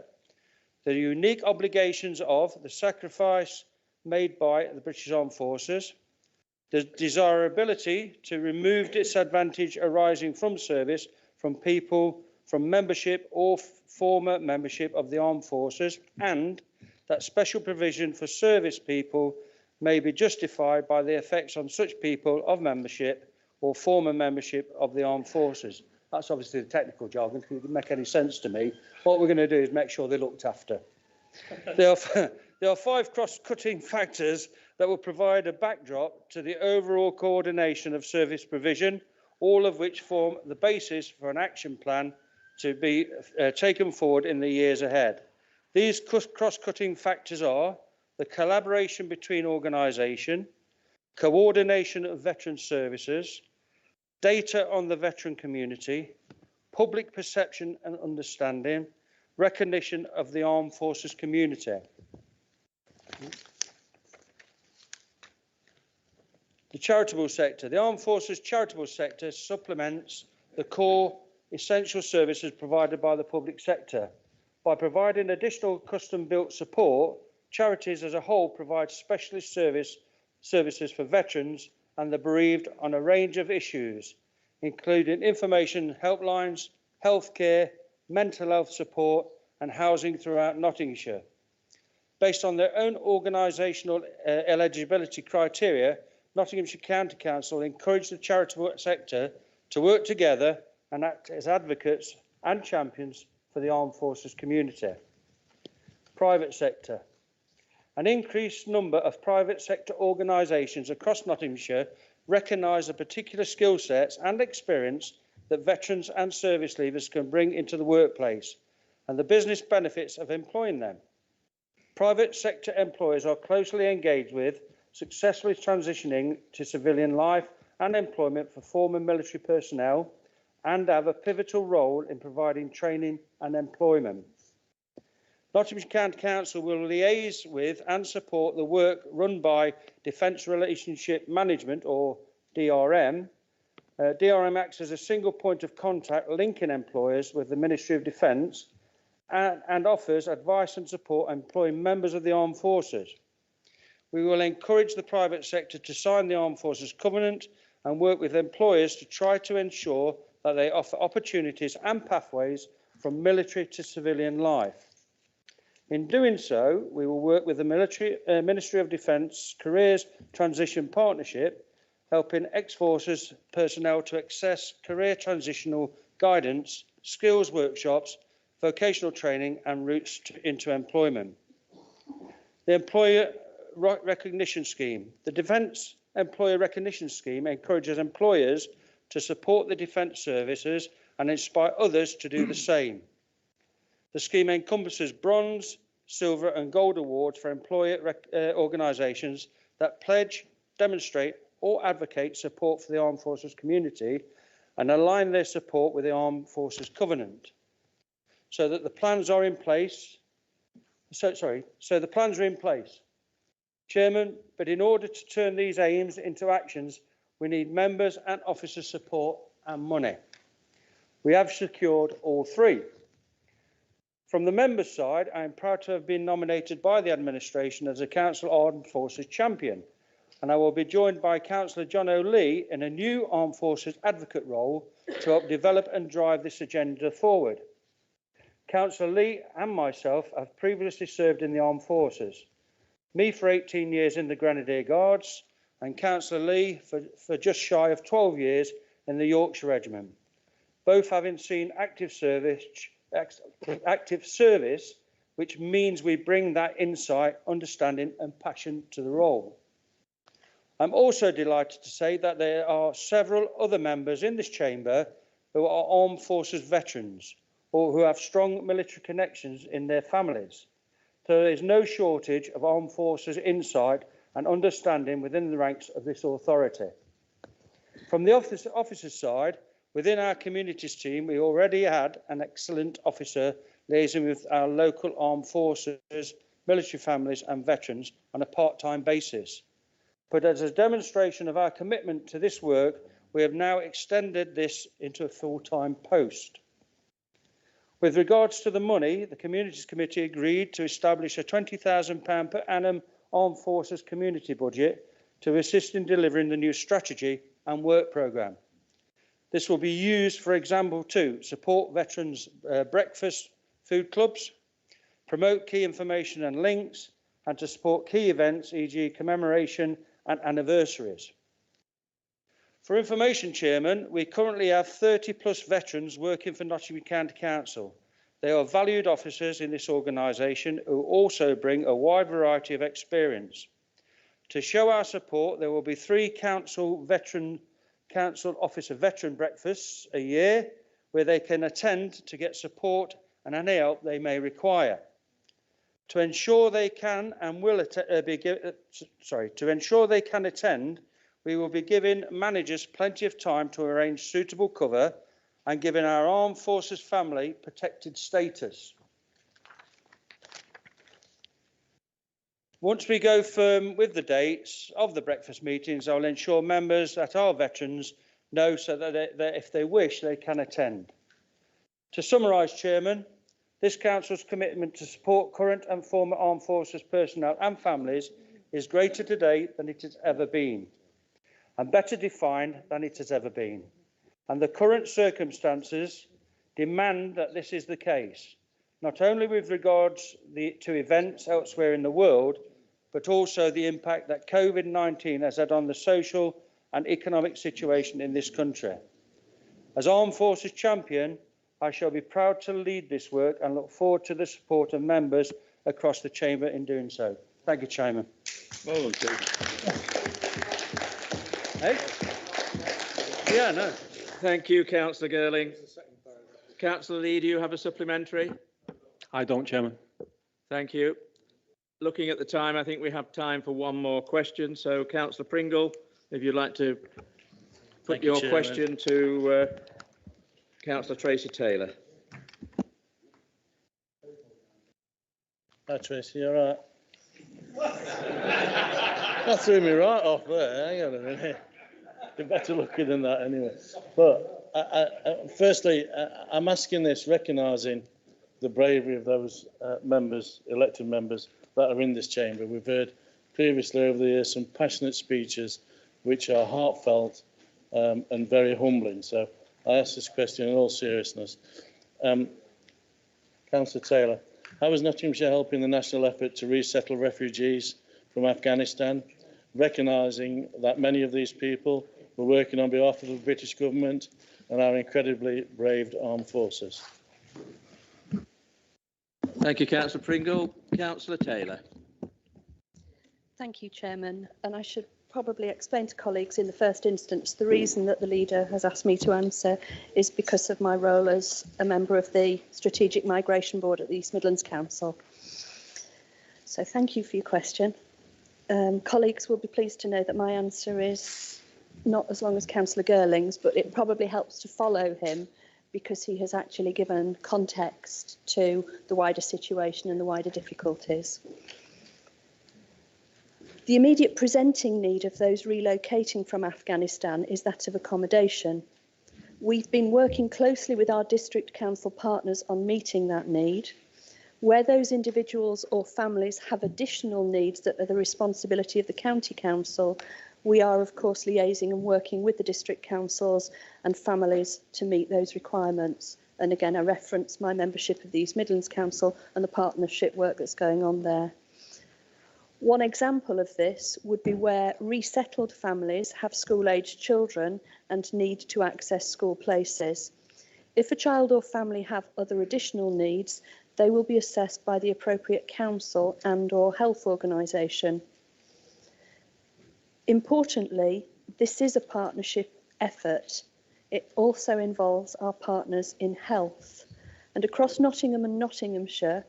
the unique obligations of the sacrifice made by the British Armed Forces, the desirability to remove disadvantage arising from service from people from membership or former membership of the armed forces, and that special provision for service people may be justified by the effects on such people of membership or former membership of the armed forces. That's obviously the technical jargon. It doesn't make any sense to me. What we're going to do is make sure they're looked after. There are 5 cross-cutting factors that will provide a backdrop to the overall coordination of service provision, all of which form the basis for an action plan to be taken forward in the years ahead. These cross-cutting factors are the collaboration between organisation, coordination of veteran services, data on the veteran community, public perception and understanding, recognition of the armed forces community. The charitable sector. The armed forces charitable sector supplements the core essential services provided by the public sector. By providing additional custom-built support, charities as a whole provide specialist services for veterans and the bereaved on a range of issues, including information helplines, healthcare, mental health support and housing throughout Nottinghamshire. Based on their own organisational eligibility criteria, Nottinghamshire County Council encouraged the charitable sector to work together and act as advocates and champions for the armed forces community. Private sector. An increased number of private sector organisations across Nottinghamshire recognise the particular skill sets and experience that veterans and service leavers can bring into the workplace and the business benefits of employing them. Private sector employers are closely engaged with, successfully transitioning to civilian life and employment for former military personnel and have a pivotal role in providing training and employment. Nottinghamshire County Council will liaise with and support the work run by Defence Relationship Management, or DRM. DRM acts as a single point of contact linking employers with the Ministry of Defence and offers advice and support employing members of the armed forces. We will encourage the private sector to sign the Armed Forces Covenant and work with employers to try to ensure that they offer opportunities and pathways from military to civilian life. In doing so, we will work with the Ministry of Defence Careers Transition Partnership, helping ex-forces personnel to access career transitional guidance, skills workshops, vocational training and routes into employment. The Employer Recognition Scheme. The Defence Employer Recognition Scheme encourages employers to support the defence services and inspire others to do the same. The scheme encompasses bronze, silver and gold awards for employer organisations that pledge, demonstrate or advocate support for the Armed Forces community and align their support with the Armed Forces Covenant. So that the plans are in place. So the plans are in place, Chairman, but in order to turn these aims into actions, we need members and officer support and money. We have secured all 3. From the members' side, I am proud to have been nominated by the administration as a Council Armed Forces champion, and I will be joined by Councillor John O'Lee in a new Armed Forces advocate role to help develop and drive this agenda forward. Councillor Lee and myself have previously served in the Armed Forces, me for 18 years in the Grenadier Guards and Councillor Lee for just shy of 12 years in the Yorkshire Regiment, both having seen active service, which means we bring that insight, understanding and passion to the role. I'm also delighted to say that there are several other members in this chamber who are Armed Forces veterans or who have strong military connections in their families. So there is no shortage of Armed Forces insight and understanding within the ranks of this authority. From the officer side, within our communities team, we already had an excellent officer liaising with our local armed forces, military families and veterans on a part-time basis. But as a demonstration of our commitment to this work, we have now extended this into a full-time post. With regards to the money, the Communities Committee agreed to establish a £20,000 per annum Armed Forces community budget to assist in delivering the new strategy and work programme. This will be used, for example, to support veterans' breakfast food clubs, promote key information and links, and to support key events, e.g. commemoration and anniversaries. For information, Chairman, we currently have 30+ veterans working for Nottingham County Council. They are valued officers in this organisation who also bring a wide variety of experience. To show our support, there will be 3 council officer veteran breakfasts a year where they can attend to get support and any help they may require. To ensure they can and will to ensure they can attend, we will be giving managers plenty of time to arrange suitable cover and giving our armed forces family protected status. Once we go firm with the dates of the breakfast meetings, I will ensure members that are veterans know so that if they wish, they can attend. To summarise, Chairman, this Council's commitment to support current and former armed forces personnel and families is greater today than it has ever been, and better defined than it has ever been. And the current circumstances demand that this is the case, not only with regards to events elsewhere in the world, but also the impact that COVID-19 has had on the social and economic situation in this country. As Armed Forces Champion, I shall be proud to lead this work and look forward to the support of members across the Chamber in doing so. Thank you, Chairman. Well done, Steve. Hey? Yeah, no. Thank you, Councillor Girling. Councillor Lee, do you have a supplementary? I don't, Chairman. Thank you. Looking at the time, I think we have time for one more question. So, Councillor Pringle, if you'd like to put your question to Councillor Tracy Taylor. Hi, Tracy, you all right? That threw me right off there. Hang on a minute. You're better looking than that anyway. But firstly, I'm asking this recognising the bravery of those members, elected members, that are in this chamber. We've heard previously over the years some passionate speeches which are heartfelt and very humbling. So I ask this question in all seriousness. Councillor Taylor, how is Nottinghamshire helping the national effort to resettle refugees from Afghanistan, recognising that many of these people were working on behalf of the British government and our incredibly brave armed forces? Thank you, Councillor Pringle. Councillor Taylor. Thank you, Chairman. And I should probably explain to colleagues in the first instance the reason that the leader has asked me to answer is because of my role as a member of the Strategic Migration Board at the East Midlands Council. So thank you for your question. Colleagues will be pleased to know that my answer is not as long as Councillor Girling's, but it probably helps to follow him because he has actually given context to the wider situation and the wider difficulties. The immediate presenting need of those relocating from Afghanistan is that of accommodation. We've been working closely with our district council partners on meeting that need. Where those individuals or families have additional needs that are the responsibility of the county council, we are of course liaising and working with the district councils and families to meet those requirements. And again, I reference my membership of the East Midlands Council and the partnership work that's going on there. One example of this would be where resettled families have school-aged children and need to access school places. If a child or family have other additional needs, they will be assessed by the appropriate council and/or health organisation. Importantly, this is a partnership effort. It also involves our partners in health. And across Nottingham and Nottinghamshire,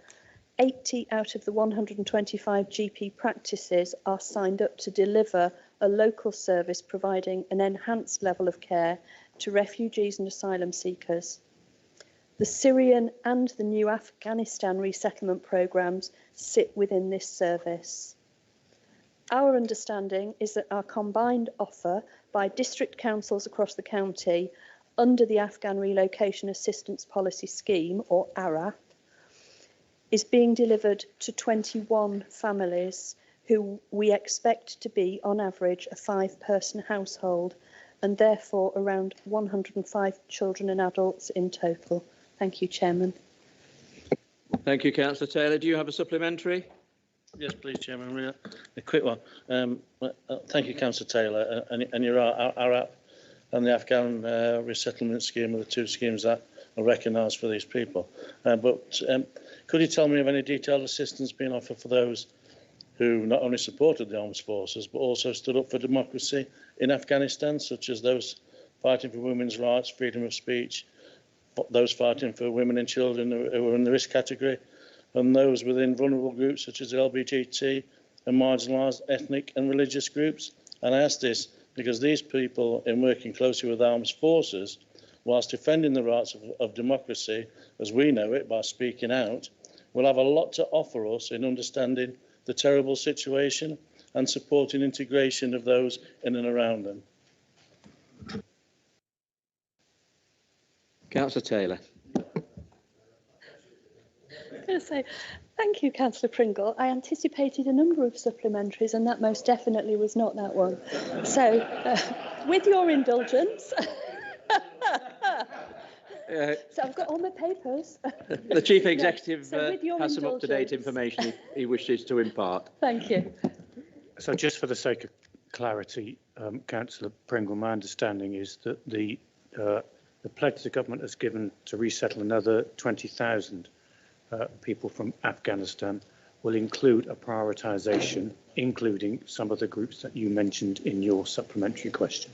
80 out of the 125 GP practices are signed up to deliver a local service providing an enhanced level of care to refugees and asylum seekers. The Syrian and the new Afghanistan resettlement programmes sit within this service. Our understanding is that our combined offer by district councils across the county under the Afghan Relocation Assistance Policy Scheme, or ARAP, is being delivered to 21 families who we expect to be, on average, a 5-person household, and therefore around 105 children and adults in total. Thank you, Chairman. Thank you, Councillor Taylor. Do you have a supplementary? Yes, please, Chairman. A quick one. Thank you, Councillor Taylor. And you're right, our app and the Afghan resettlement scheme are the two schemes that are recognised for these people. But could you tell me of any detailed assistance being offered for those who not only supported the armed forces but also stood up for democracy in Afghanistan, such as those fighting for women's rights, freedom of speech, those fighting for women and children who are in the risk category, and those within vulnerable groups such as LGBT and marginalised ethnic and religious groups? And I ask this because these people, in working closely with armed forces, whilst defending the rights of democracy as we know it by speaking out, will have a lot to offer us in understanding the terrible situation and supporting integration of those in and around them. Councillor Taylor. I was going to say, thank you, Councillor Pringle. I anticipated a number of supplementaries, and that most definitely was not that one. So, with your indulgence. So I've got all my papers. The Chief Executive so has some up-to-date information he wishes to impart. Thank you. So just for the sake of clarity, Councillor Pringle, my understanding is that the pledge the government has given to resettle another 20,000 people from Afghanistan will include a prioritisation, including some of the groups that you mentioned in your supplementary question.